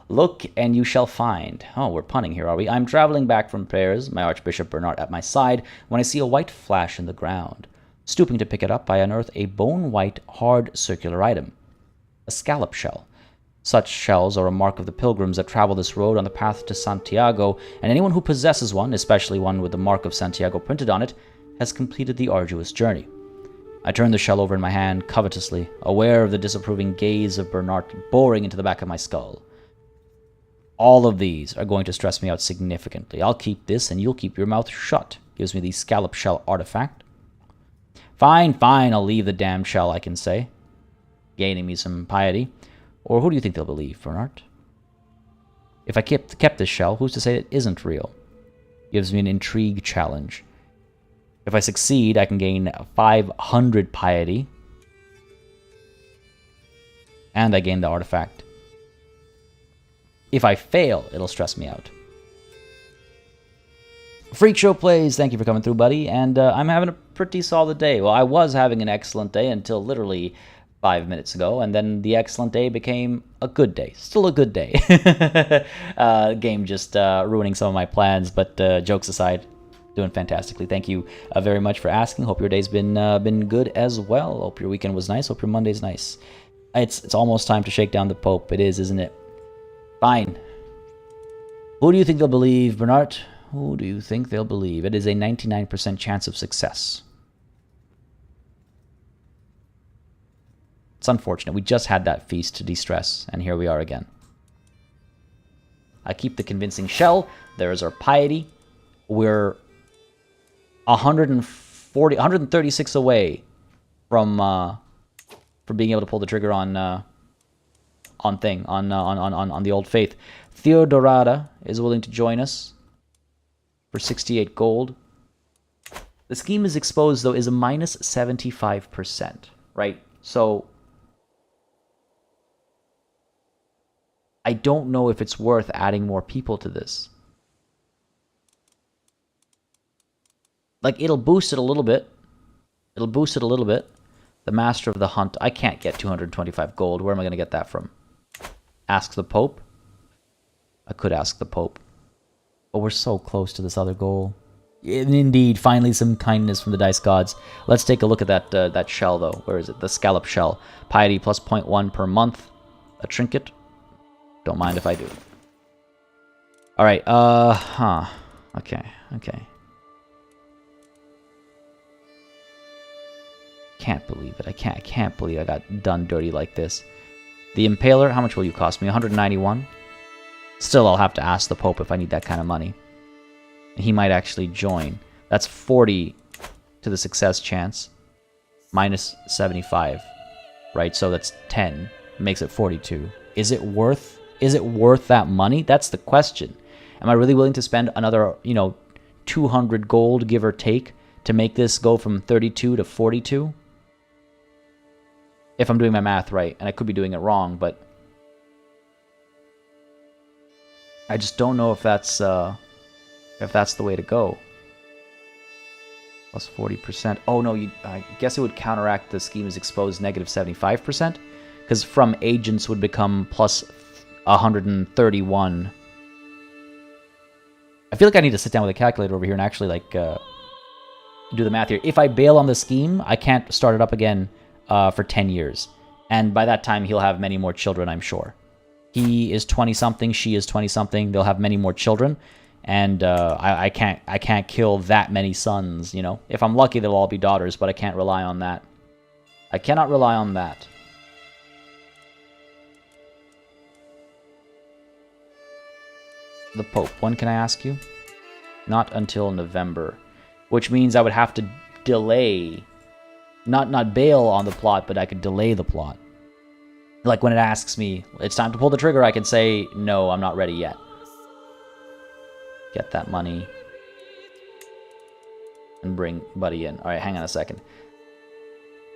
Look and you shall find. Oh, we're punning here, are we? I'm traveling back from prayers, my Archbishop Bernard at my side, when I see a white flash in the ground. Stooping to pick it up, I unearth a bone-white, hard, circular item. A scallop shell. Such shells are a mark of the pilgrims that travel this road on the path to Santiago, and anyone who possesses one, especially one with the mark of Santiago printed on it, has completed the arduous journey. I turn the shell over in my hand covetously, aware of the disapproving gaze of Bernard boring into the back of my skull. All of these are going to stress me out significantly. I'll keep this, and you'll keep your mouth shut. Gives me the scallop shell artifact. Fine, I'll leave the damn shell, I can say. Gaining me some piety. Or who do you think they'll believe, Bernard? If I kept this shell, who's to say it isn't real? Gives me an intrigue challenge. If I succeed, I can gain 500 piety. And I gain the artifact. If I fail, it'll stress me out. Freak Show Plays, thank you for coming through, buddy. And I'm having a pretty solid day. Well, I was having an excellent day until literally 5 minutes ago, and then the excellent day became a good day. Still a good day. Game just ruining some of my plans, but jokes aside, doing fantastically. Thank you very much for asking. Hope your day's been good as well. Hope your weekend was nice. Hope your Monday's nice. It's almost time to shake down the Pope. It is, isn't it? Fine. Who do you think they'll believe, Bernard? Who do you think they'll believe? It is a 99% chance of success. It's unfortunate. We just had that feast to de-stress, and here we are again. I keep the convincing shell. There's our piety. We're 136 away from being able to pull the trigger on the old faith. Theodorada is willing to join us for 68 gold. The scheme is exposed, though, is a minus 75%, right? So I don't know if it's worth adding more people to this. Like, it'll boost it a little bit. It'll boost it a little bit. The Master of the Hunt. I can't get 225 gold. Where am I going to get that from? Ask the Pope? I could ask the Pope. But we're so close to this other goal. Indeed, finally some kindness from the dice gods. Let's take a look at that shell, though. Where is it? The scallop shell. Piety plus 0.1 per month. A trinket. Don't mind if I do. Alright, Okay. Can't believe it. I can't believe I got done dirty like this. The Impaler, how much will you cost me? 191? Still, I'll have to ask the Pope if I need that kind of money. He might actually join. That's 40 to the success chance. Minus 75. Right, so that's 10. Makes it 42. Is it worth that money? That's the question. Am I really willing to spend another, 200 gold, give or take, to make this go from 32 to 42? If I'm doing my math right, and I could be doing it wrong, but I just don't know if that's the way to go. Plus 40%. Oh no, I guess it would counteract the scheme is exposed negative 75%, because from agents would become plus 131. I feel like I need to sit down with a calculator over here and actually do the math here. If I bail on the scheme, I can't start it up again for 10 years. And by that time, he'll have many more children, I'm sure. He is 20-something, she is 20-something. They'll have many more children. And I can't kill that many sons, If I'm lucky, they'll all be daughters, but I can't rely on that. I cannot rely on that. The Pope, when can I ask you? Not until November. Which means I would have to delay, not bail on the plot, but I could delay the plot. Like when it asks me, it's time to pull the trigger, I can say, no, I'm not ready yet. Get that money. And bring Buddy in. Alright, hang on a second.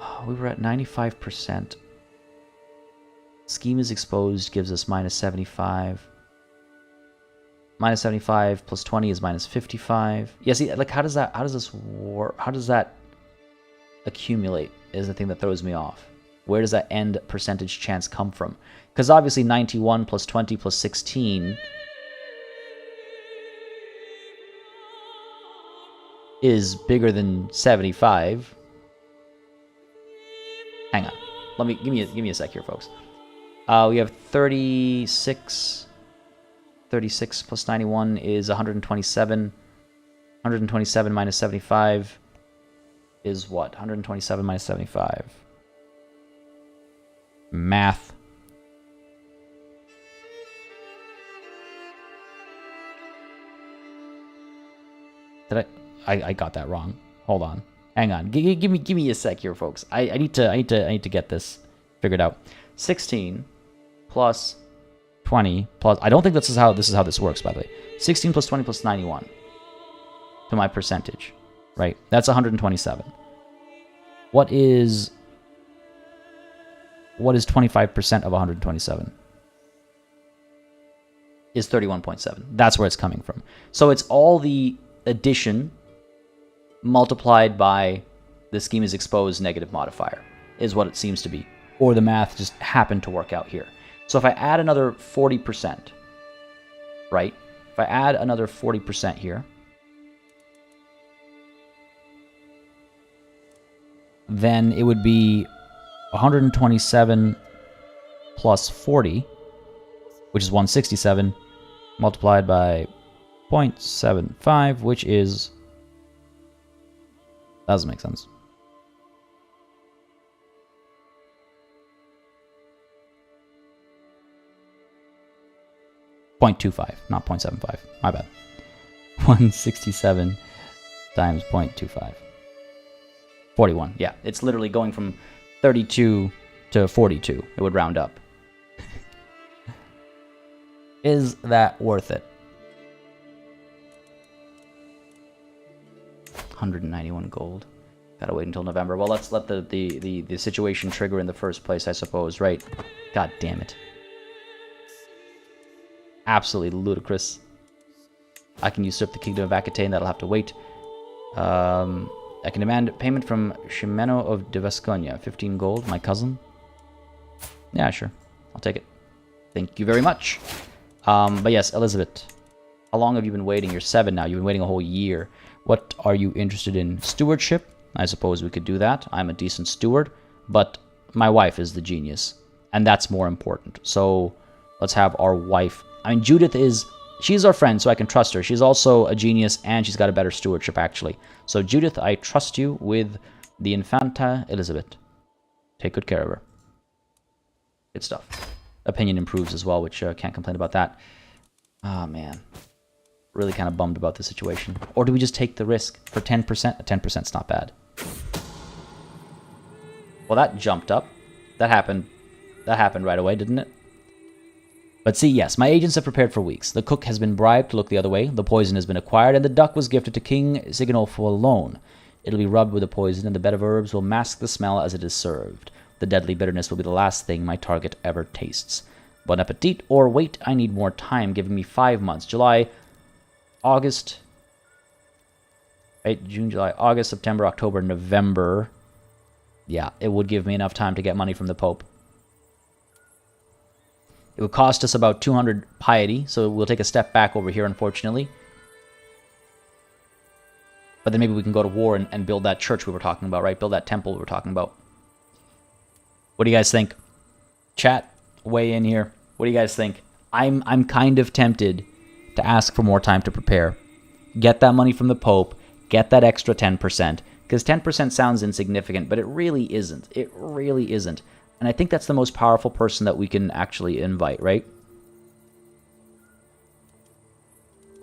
Oh, we were at 95%. Scheme is exposed, gives us minus 75. Minus 75 plus 20 is minus 55. Yeah, see, like, how does this work? How does that accumulate is the thing that throws me off. Where does that end percentage chance come from? Because obviously 91 plus 20 plus 16 is bigger than 75. Hang on. Give me a sec here, folks. We have 36. 36 plus 91 is 127. 127 minus 75 is what? 127 minus 75. Math. Did I got that wrong. Hold on. Hang on. Give me a sec here, folks. I need to get this figured out. 16 plus 20 plus, I don't think this is how this works, by the way. 16 plus 20 plus 91 to my percentage, right? That's 127. What is 25% of 127? Is 31.7. That's where it's coming from. So it's all the addition multiplied by the scheme is exposed negative modifier is what it seems to be. or the math just happened to work out here. So if I add another 40%, right? If I add another 40% here, then it would be 127 plus 40, which is 167, multiplied by 0.75, which is... That doesn't make sense. .25, not 0.75. My bad. 167 times 0.25. 41. Yeah, it's literally going from 32 to 42. It would round up. Is that worth it? 191 gold. Gotta wait until November. Well, let's let the situation trigger in the first place, I suppose, right? God damn it. Absolutely ludicrous. I can usurp the kingdom of Aquitaine. That'll have to wait. I can demand payment from Ximeno of de Vasconia. 15 gold, my cousin. Yeah, sure. I'll take it. Thank you very much. But yes, Elizabeth. How long have you been waiting? You're 7 now. You've been waiting a whole year. What are you interested in? Stewardship? I suppose we could do that. I'm a decent steward. But my wife is the genius. And that's more important. So let's have our wife. I mean, Judith is... She's our friend, so I can trust her. She's also a genius, and she's got a better stewardship, actually. So, Judith, I trust you with the Infanta Elizabeth. Take good care of her. Good stuff. Opinion improves as well, which can't complain about that. Ah, man. Really kind of bummed about the situation. Or do we just take the risk for 10%? 10%'s not bad. Well, that jumped up. That happened right away, didn't it? But see, yes, my agents have prepared for weeks. The cook has been bribed to look the other way, the poison has been acquired, and the duck was gifted to King Siginolfo alone. It'll be rubbed with the poison, and the bed of herbs will mask the smell as it is served. The deadly bitterness will be the last thing my target ever tastes. Bon appetit, or wait, I need more time, giving me 5 months. July, August... Right, June, July, August, September, October, November. Yeah, it would give me enough time to get money from the Pope. It would cost us about 200 piety, so we'll take a step back over here, unfortunately. But then maybe we can go to war and build that church we were talking about, right? Build that temple we were talking about. What do you guys think? Chat, weigh in here. What do you guys think? I'm kind of tempted to ask for more time to prepare. Get that money from the Pope. Get that extra 10%. Because 10% sounds insignificant, but it really isn't. It really isn't. And I think that's the most powerful person that we can actually invite, right?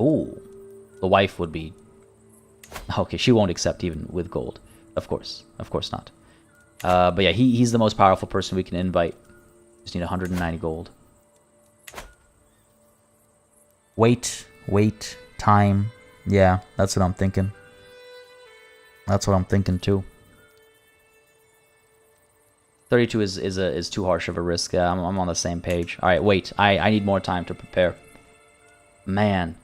Ooh. The wife would be... Okay, she won't accept even with gold. Of course. Of course not. But yeah, he's the most powerful person we can invite. Just need 190 gold. Wait. Time. Yeah, that's what I'm thinking. That's what I'm thinking too. 32 is too harsh of a risk. I'm on the same page. All right, wait. I need more time to prepare. Man,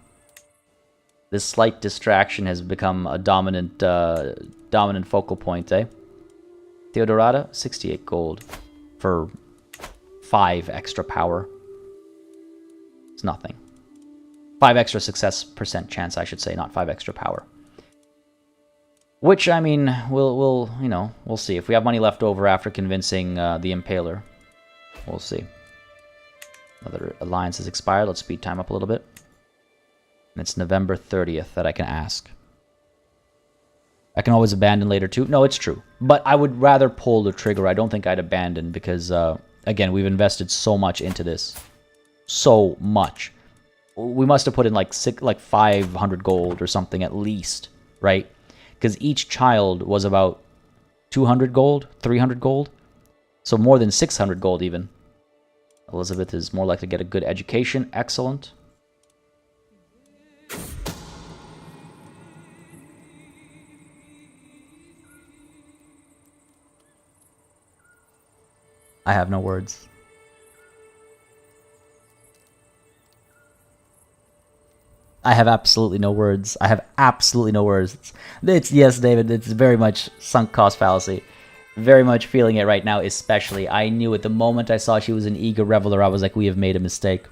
this slight distraction has become a dominant focal point, eh? Theodorata, 68 gold for 5 extra power. It's nothing. 5 extra success % chance, I should say, not 5 extra power. Which, I mean, we'll see. If we have money left over after convincing the Impaler, we'll see. Another alliance has expired. Let's speed time up a little bit. And it's November 30th that I can ask. I can always abandon later too. No, it's true. But I would rather pull the trigger. I don't think I'd abandon because, again, we've invested so much into this. So much. We must have put in like 500 gold or something at least, right? Because each child was about 200 gold, 300 gold. So more than 600 gold even. Elizabeth is more likely to get a good education. Excellent. I have no words. I have absolutely no words. I have absolutely no words. It's yes, David, it's very much sunk cost fallacy. Very much feeling it right now, especially. I knew it the moment I saw she was an eager reveler, I was like, we have made a mistake.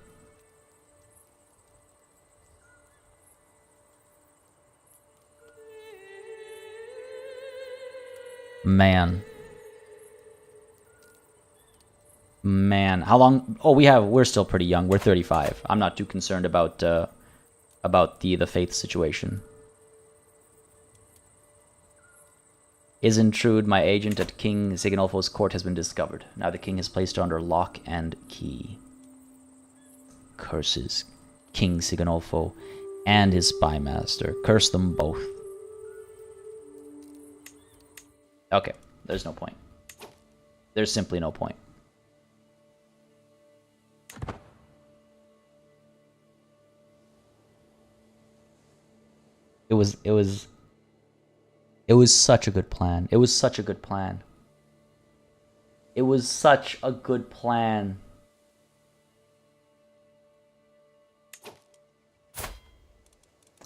Man. Man. How long? Oh, we're still pretty young. We're 35. I'm not too concerned about the faith situation. Is intrude, my agent at King Siginolfo's court has been discovered. Now the king has placed her under lock and key. Curses King Siginolfo and his spy master. Curse them both. Okay, there's no point. There's simply no point. It was such a good plan. It was such a good plan. It was such a good plan.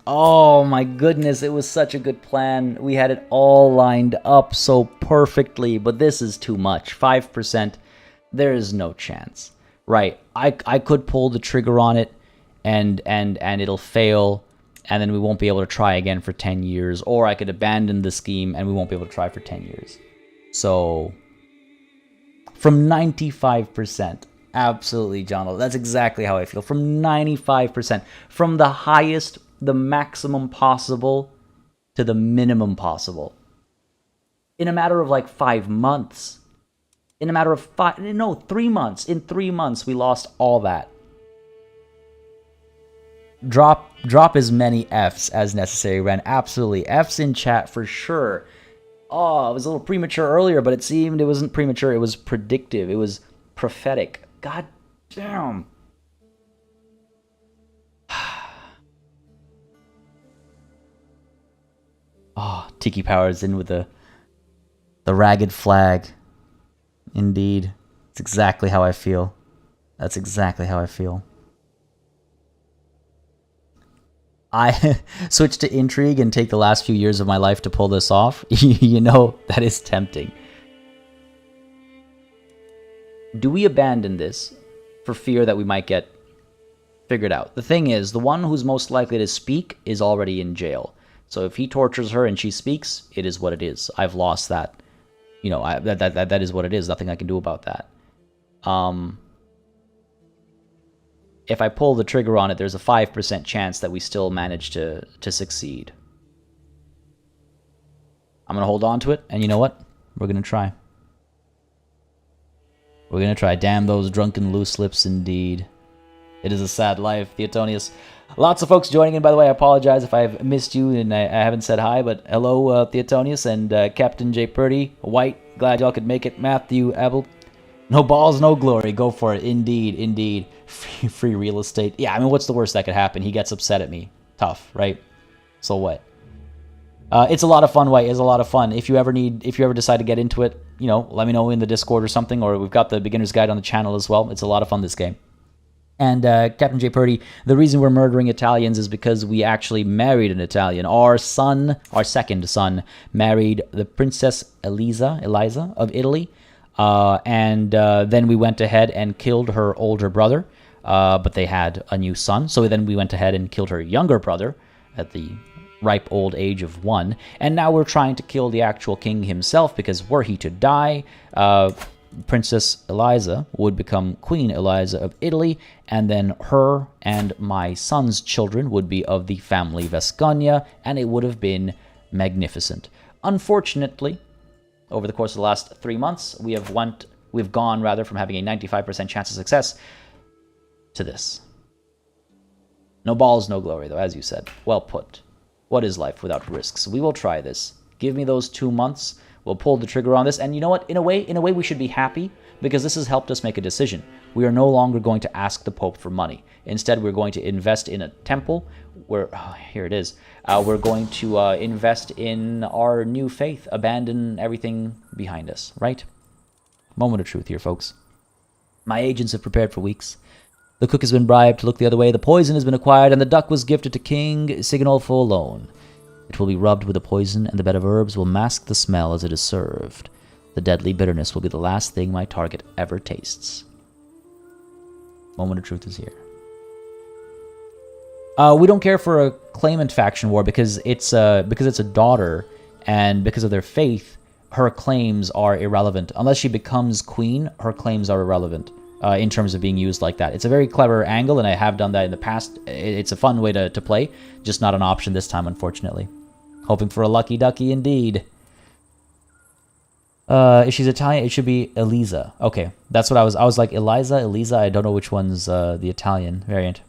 Oh my goodness, it was such a good plan. We had it all lined up so perfectly, but this is too much. 5%, there is no chance. Right, I could pull the trigger on it and it'll fail, and then we won't be able to try again for 10 years, or I could abandon the scheme and we won't be able to try for 10 years. So, from 95%, absolutely, John, that's exactly how I feel. From 95%, from the highest, the maximum possible, to the minimum possible. In a matter of like 5 months. In a matter of 3 months. In 3 months, we lost all that. Drop as many Fs as necessary, Ren. Absolutely. Fs in chat for sure. Oh, it was a little premature earlier, but it seemed it wasn't premature. It was predictive. It was prophetic. God damn. Oh, Tiki Power's in with the ragged flag. Indeed. It's exactly how I feel. That's exactly how I feel. I switch to intrigue and take the last few years of my life to pull this off. You know, that is tempting. Do we abandon this for fear that we might get figured out? The thing is, the one who's most likely to speak is already in jail. So if he tortures her and she speaks, it is what it is. I've lost that. You know, that is what it is. Nothing I can do about that. If I pull the trigger on it, there's a 5% chance that we still manage to succeed. I'm going to hold on to it, and you know what? We're going to try. We're going to try. Damn those drunken loose lips indeed. It is a sad life, Theotonius. Lots of folks joining in, by the way. I apologize if I've missed you and I haven't said hi, but hello, Theotonius and Captain J. Purdy, White. Glad y'all could make it. Matthew Abel. No balls, no glory. Go for it. Indeed, indeed. Free real estate. Yeah, I mean, what's the worst that could happen? He gets upset at me. Tough, right? So what? It's a lot of fun, White. It's a lot of fun. If you ever decide to get into it, you know, let me know in the Discord or something, or we've got the beginner's guide on the channel as well. It's a lot of fun, this game. And Captain J. Purdy, the reason we're murdering Italians is because we actually married an Italian. Our second son, married the Princess Eliza of Italy. Then we went ahead and killed her older brother, but they had a new son. So then we went ahead and killed her younger brother at the ripe old age of 1. And now we're trying to kill the actual king himself, because were he to die, Princess Eliza would become Queen Eliza of Italy, and then her and my son's children would be of the family Vescania, and it would have been magnificent. Unfortunately, over the course of the last 3 months, we've gone from having a 95% chance of success to this. No balls, no glory, though, as you said. Well put. What is life without risks? We will try this. Give me those 2 months. We'll pull the trigger on this. And you know what? In a way, we should be happy, because this has helped us make a decision. We are no longer going to ask the Pope for money. Instead, we're going to invest in a temple where, here it is. We're going to invest in our new faith, abandon everything behind us, right? Moment of truth here, folks. My agents have prepared for weeks. The cook has been bribed to look the other way, the poison has been acquired, and the duck was gifted to King Siginolfo alone. It will be rubbed with the poison, and the bed of herbs will mask the smell as it is served. The deadly bitterness will be the last thing my target ever tastes. Moment of truth is here. We don't care for a claimant faction war because it's a daughter, and because of their faith, her claims are irrelevant. Unless she becomes queen, her claims are irrelevant in terms of being used like that. It's a very clever angle, and I have done that in the past. It's a fun way to play, just not an option this time, unfortunately. Hoping for a lucky ducky indeed. If she's Italian, it should be Elisa. Okay, that's what I was like, Eliza, Elisa, I don't know which one's the Italian variant.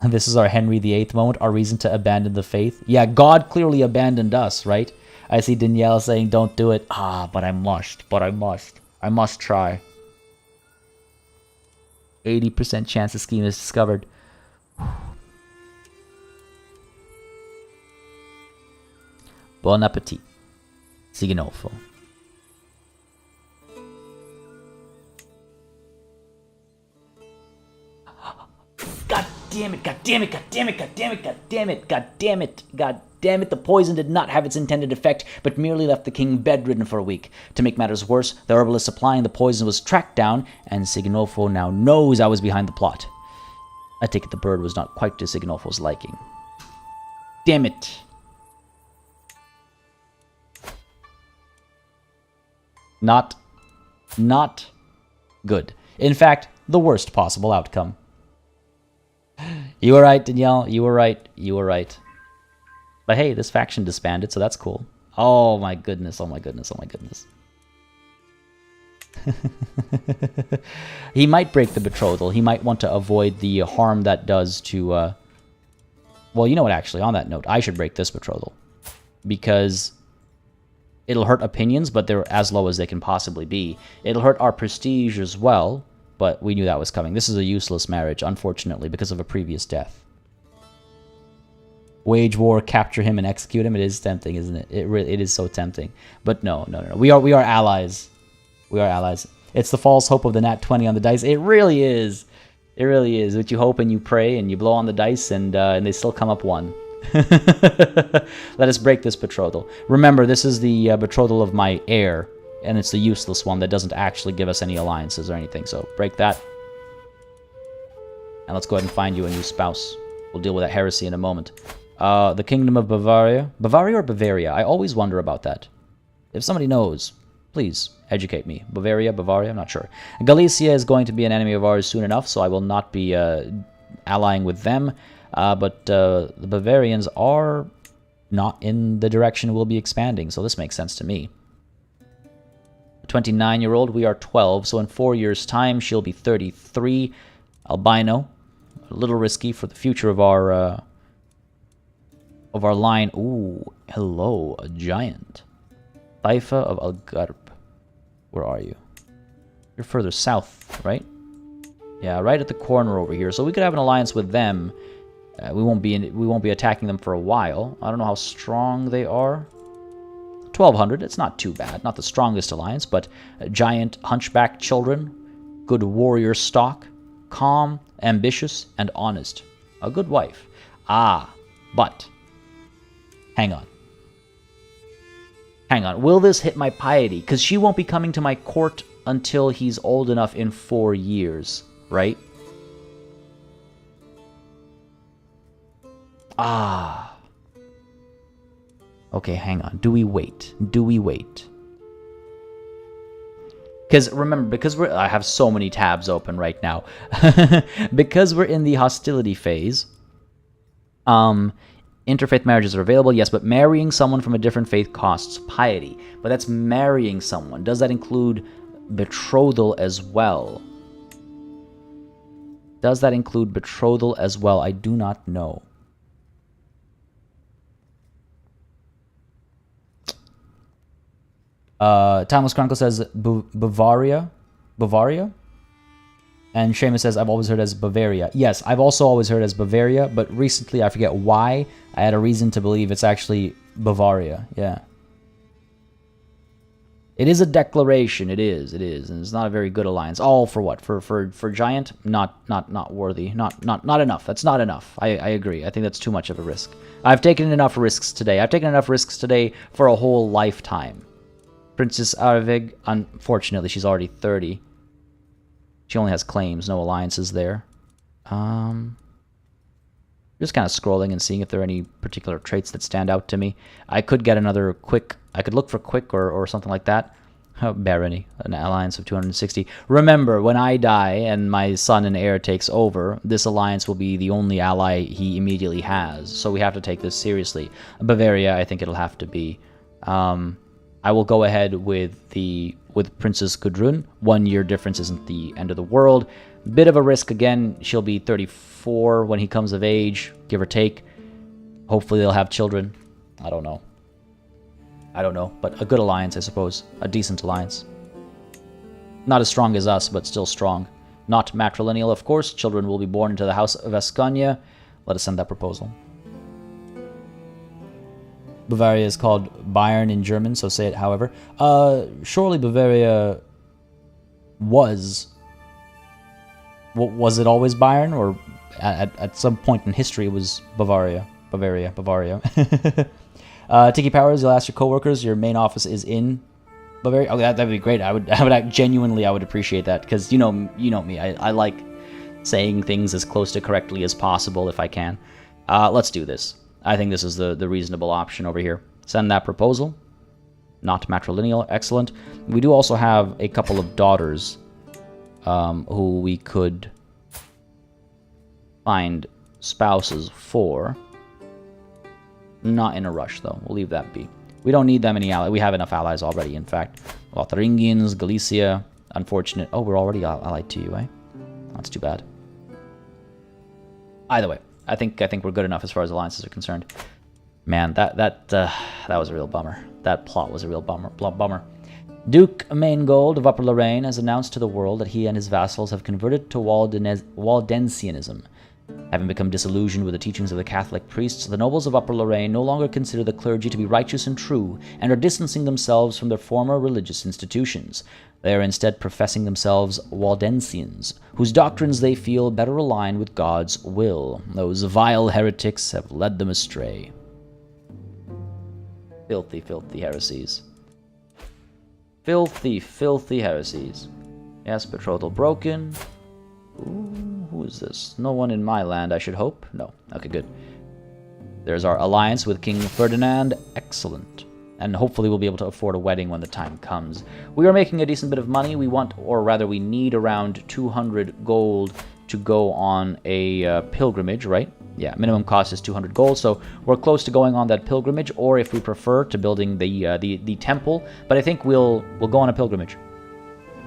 This is our Henry VIII moment, our reason to abandon the faith. Yeah, God clearly abandoned us, right? I see Danielle saying, don't do it. Ah, but I must. I must try. 80% chance the scheme is discovered. Bon appetit. Siginolfo. God damn it, god damn it, god damn it, god damn it, god damn it, god damn it, god damn it. The poison did not have its intended effect, but merely left the king bedridden for a week. To make matters worse, the herbalist supplying the poison was tracked down, and Siginolfo now knows I was behind the plot. I take it the bird was not quite to Siginolfo's liking. Damn it. Not good. In fact, the worst possible outcome. You were right, Danielle. You were right. You were right. But hey, this faction disbanded, so that's cool. Oh my goodness, oh my goodness, oh my goodness. He might break the betrothal. He might want to avoid the harm that does to... Well, you know what, actually, on that note, I should break this betrothal. Because it'll hurt opinions, but they're as low as they can possibly be. It'll hurt our prestige as well, but we knew that was coming. This is a useless marriage, unfortunately, because of a previous death. Wage war, capture him, and execute him. It is tempting, isn't it? It is so tempting. But no. We are allies. We are allies. It's the false hope of the nat 20 on the dice. It really is. It really is. But you hope and you pray and you blow on the dice and they still come up 1. Let us break this betrothal. Remember, this is the betrothal of my heir, and it's the useless one that doesn't actually give us any alliances or anything. So break that. And let's go ahead and find you a new spouse. We'll deal with that heresy in a moment. The Kingdom of Bavaria. Bavaria or Bavaria? I always wonder about that. If somebody knows, please educate me. Bavaria, I'm not sure. Galicia is going to be an enemy of ours soon enough, so I will not be allying with them. But the Bavarians are not in the direction we'll be expanding, so this makes sense to me. A 29-year-old, we are 12, so in 4 years' time, she'll be 33. Albino, a little risky for the future of our line. Ooh, hello, a giant. Taifa of Algarb. Where are you? You're further south, right? Yeah, right at the corner over here. So we could have an alliance with them. We won't be attacking them for a while. I don't know how strong they are. 1,200. It's not too bad. Not the strongest alliance, but giant hunchback children, good warrior stock, calm, ambitious, and honest. A good wife. Ah, but hang on. Hang on. Will this hit my piety? Because she won't be coming to my court until he's old enough in 4 years, right? Ah. Okay, hang on. Do we wait? Do we wait? Because remember, because I have so many tabs open right now. Because we're in the hostility phase. Interfaith marriages are available, yes, but marrying someone from a different faith costs piety. But that's marrying someone. Does that include betrothal as well? Does that include betrothal as well? I do not know. Timeless Chronicle says Bavaria? And Seamus says, I've always heard as Bavaria. Yes, I've also always heard as Bavaria, but recently, I forget why, I had a reason to believe it's actually Bavaria. Yeah. It is a declaration. It is. And it's not a very good alliance. All for what? For Giant? Not worthy. Not enough. That's not enough. I agree. I think that's too much of a risk. I've taken enough risks today. I've taken enough risks today for a whole lifetime. Princess Arvig, unfortunately, she's already 30. She only has claims, no alliances there. Just kind of scrolling and seeing if there are any particular traits that stand out to me. I could get another quick... I could look for quick or something like that. Barony, an alliance of 260. Remember, when I die and my son and heir takes over, this alliance will be the only ally he immediately has. So we have to take this seriously. Bavaria, I think it'll have to be. I will go ahead with Princess Gudrun. 1 year difference isn't the end of the world. Bit of a risk again. She'll be 34 when he comes of age, give or take. Hopefully they'll have children. I don't know. But a good alliance, I suppose. A decent alliance. Not as strong as us, but still strong. Not matrilineal, of course. Children will be born into the House of Ascania. Let us send that proposal. Bavaria is called Bayern in German, so say it however. Surely Bavaria was it always Bayern, or at some point in history it was Bavaria. Tiki Powers, you'll ask your coworkers, your main office is in Bavaria. Oh, that'd be great. I would genuinely appreciate that, because you know me. I like saying things as close to correctly as possible if I can. Let's do this. I think this is the reasonable option over here. Send that proposal. Not matrilineal. Excellent. We do also have a couple of daughters who we could find spouses for. Not in a rush, though. We'll leave that be. We don't need that many allies. We have enough allies already, in fact. Lotharingians, Galicia. Unfortunate. Oh, we're already allied to you, eh? That's too bad. Either way, I think we're good enough as far as alliances are concerned. Man, that was a real bummer. That plot was a real bummer. Duke Maingold of Upper Lorraine has announced to the world that he and his vassals have converted to Waldensianism. Having become disillusioned with the teachings of the Catholic priests, the nobles of Upper Lorraine no longer consider the clergy to be righteous and true, and are distancing themselves from their former religious institutions. They are instead professing themselves Waldensians, whose doctrines they feel better align with God's will. Those vile heretics have led them astray. Filthy, filthy heresies. Filthy, filthy heresies. Yes, betrothal broken. Ooh, who is this? No one in my land, I should hope? No. Okay, good. There's our alliance with King Ferdinand. Excellent. And hopefully we'll be able to afford a wedding when the time comes. We are making a decent bit of money. We want, or rather we need around 200 gold to go on a pilgrimage, right? Yeah, minimum cost is 200 gold, so we're close to going on that pilgrimage, or if we prefer, to building the temple. But I think we'll go on a pilgrimage.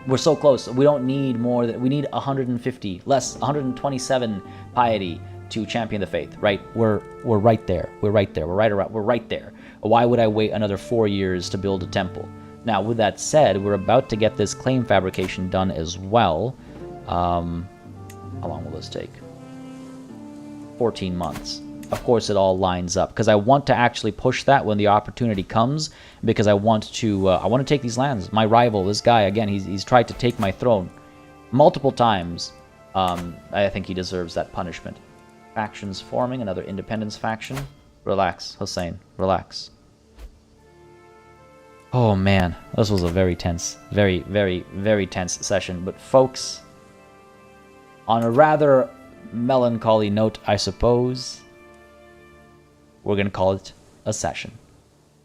We're so close. We don't need more. We need 150, less 127 piety to champion the faith. Right? We're right there. We're right there. We're right there. Why would I wait another 4 years to build a temple? Now, with that said, we're about to get this claim fabrication done as well. How long will this take? 14 months. Of course, it all lines up because I want to actually push that when the opportunity comes. Because I want to take these lands. My rival, this guy, again, he's tried to take my throne multiple times. I think he deserves that punishment. Factions forming, another independence faction. Relax, Hussein, relax. Oh man, this was a very tense, very, very, very tense session. But folks, on a rather melancholy note, I suppose, we're going to call it a session.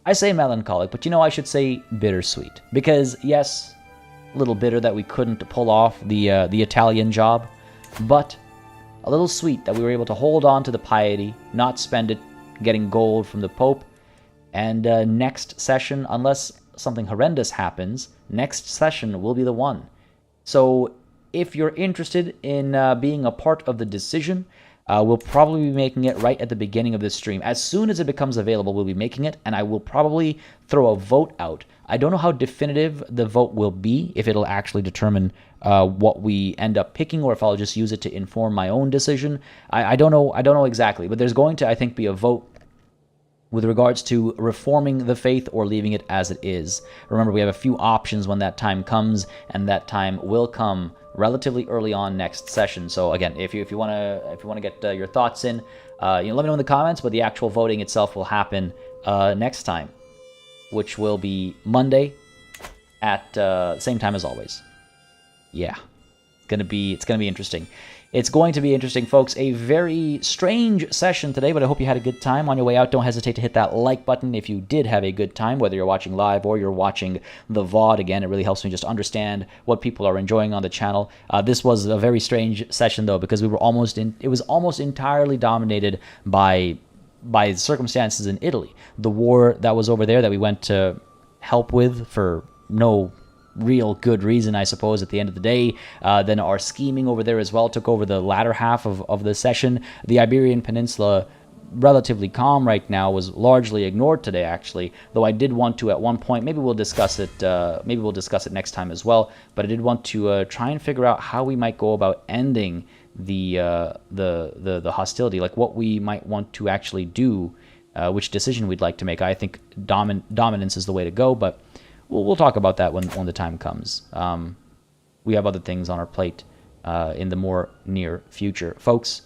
I say melancholic, but I should say bittersweet. Because, yes, a little bitter that we couldn't pull off the Italian job, but a little sweet that we were able to hold on to the piety, not spend it getting gold from the Pope, and next session, unless something horrendous happens, next session will be the one. So, if you're interested in being a part of the decision, we'll probably be making it right at the beginning of this stream. As soon as it becomes available, we'll be making it, and I will probably throw a vote out. I don't know how definitive the vote will be, if it'll actually determine what we end up picking, or if I'll just use it to inform my own decision. I don't know exactly, but there's going to, I think, be a vote with regards to reforming the faith or leaving it as it is. Remember, we have a few options when that time comes, and that time will come relatively early on next session. So again, if you want to get your thoughts in, let me know in the comments. But the actual voting itself will happen next time, which will be Monday at same time as always. Yeah, it's gonna be interesting. It's going to be interesting, folks. A very strange session today, but I hope you had a good time. On your way out, don't hesitate to hit that like button if you did have a good time, whether you're watching live or you're watching the VOD. Again, it really helps me just understand what people are enjoying on the channel. This was a very strange session, though, because it was almost entirely dominated by circumstances in Italy. The war that was over there that we went to help with for no real good reason, I suppose, at the end of the day. Then our scheming over there as well took over the latter half of the session. The Iberian Peninsula, relatively calm right now, was largely ignored today, actually, though I did want to at one point, maybe we'll discuss it next time as well, but I did want to try and figure out how we might go about ending the hostility, like what we might want to actually do, which decision we'd like to make. I think dominance is the way to go, but we'll talk about that when the time comes. We have other things on our plate in the more near future. Folks,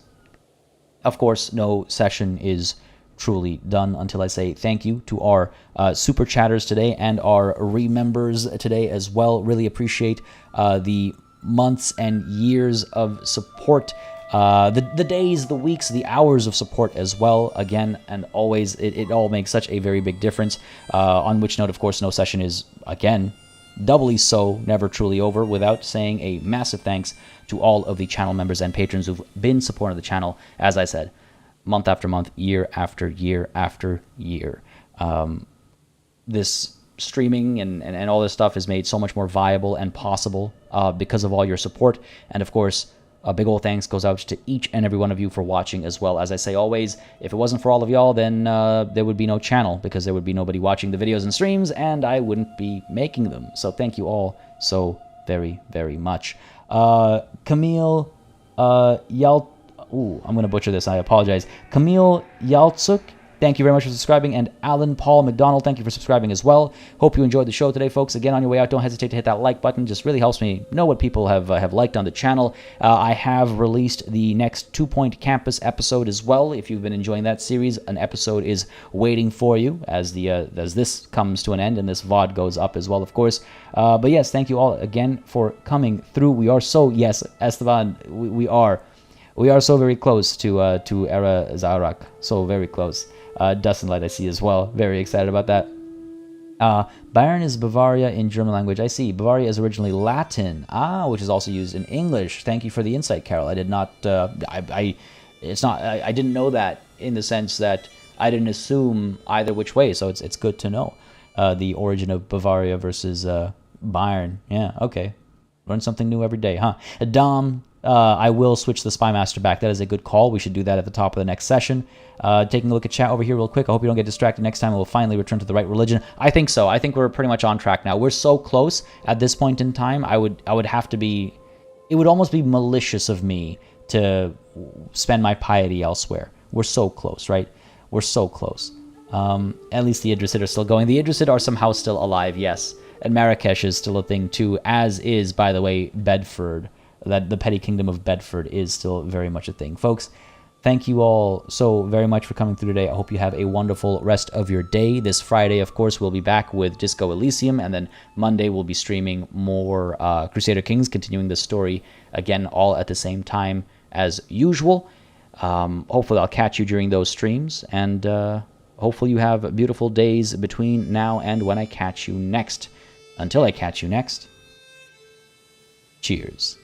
of course, no session is truly done until I say thank you to our super chatters today and our remembers today as well. Really appreciate the months and years of support. The days, the weeks, the hours of support as well. Again, and always, it all makes such a very big difference. On which note, of course, no session is, again, doubly so, never truly over, without saying a massive thanks to all of the channel members and patrons who've been supporting the channel, as I said, month after month, year after year after year. This streaming and all this stuff is made so much more viable and possible because of all your support. And of course, a big old thanks goes out to each and every one of you for watching as well. As I say always, if it wasn't for all of y'all, then there would be no channel, because there would be nobody watching the videos and streams, and I wouldn't be making them. So thank you all so very, very much. Camille I'm going to butcher this. I apologize. Camille Yaltsuk, thank you very much for subscribing. And Alan Paul McDonald, thank you for subscribing as well. Hope you enjoyed the show today, folks. Again, on your way out, don't hesitate to hit that like button. Just really helps me know what people have liked on the channel. I have released the next 2 Point Campus episode as well. If you've been enjoying that series, an episode is waiting for you as this comes to an end and this VOD goes up as well, of course. But yes, thank you all again for coming through. We are so, yes, Esteban, we are so very close to Era Zarak. So very close. Dustin Light I see as well. Very excited about that. Bayern is Bavaria in German language. I see. Bavaria is originally Latin, which is also used in English. Thank you for the insight, Carol. I did not. I didn't know that, in the sense that I didn't assume either which way. So it's good to know the origin of Bavaria versus Bayern. Yeah. Okay. Learn something new every day, huh? Dom. I will switch the Spy Master back. That is a good call. We should do that at the top of the next session. Taking a look at chat over here real quick. I hope you don't get distracted next time. We'll finally return to the right religion. I think so. I think we're pretty much on track now. We're so close at this point in time. I would have to be... It would almost be malicious of me to spend my piety elsewhere. We're so close, right? We're so close. At least the Idrisid are still going. The Idrisid are somehow still alive, yes. And Marrakesh is still a thing too, as is, by the way, Bedford. That the petty kingdom of Bedford is still very much a thing. Folks, thank you all so very much for coming through today. I hope you have a wonderful rest of your day. This Friday, of course, we'll be back with Disco Elysium, and then Monday we'll be streaming more Crusader Kings, continuing the story again, all at the same time as usual. Hopefully I'll catch you during those streams, and hopefully you have beautiful days between now and when I catch you next. Until I catch you next, cheers.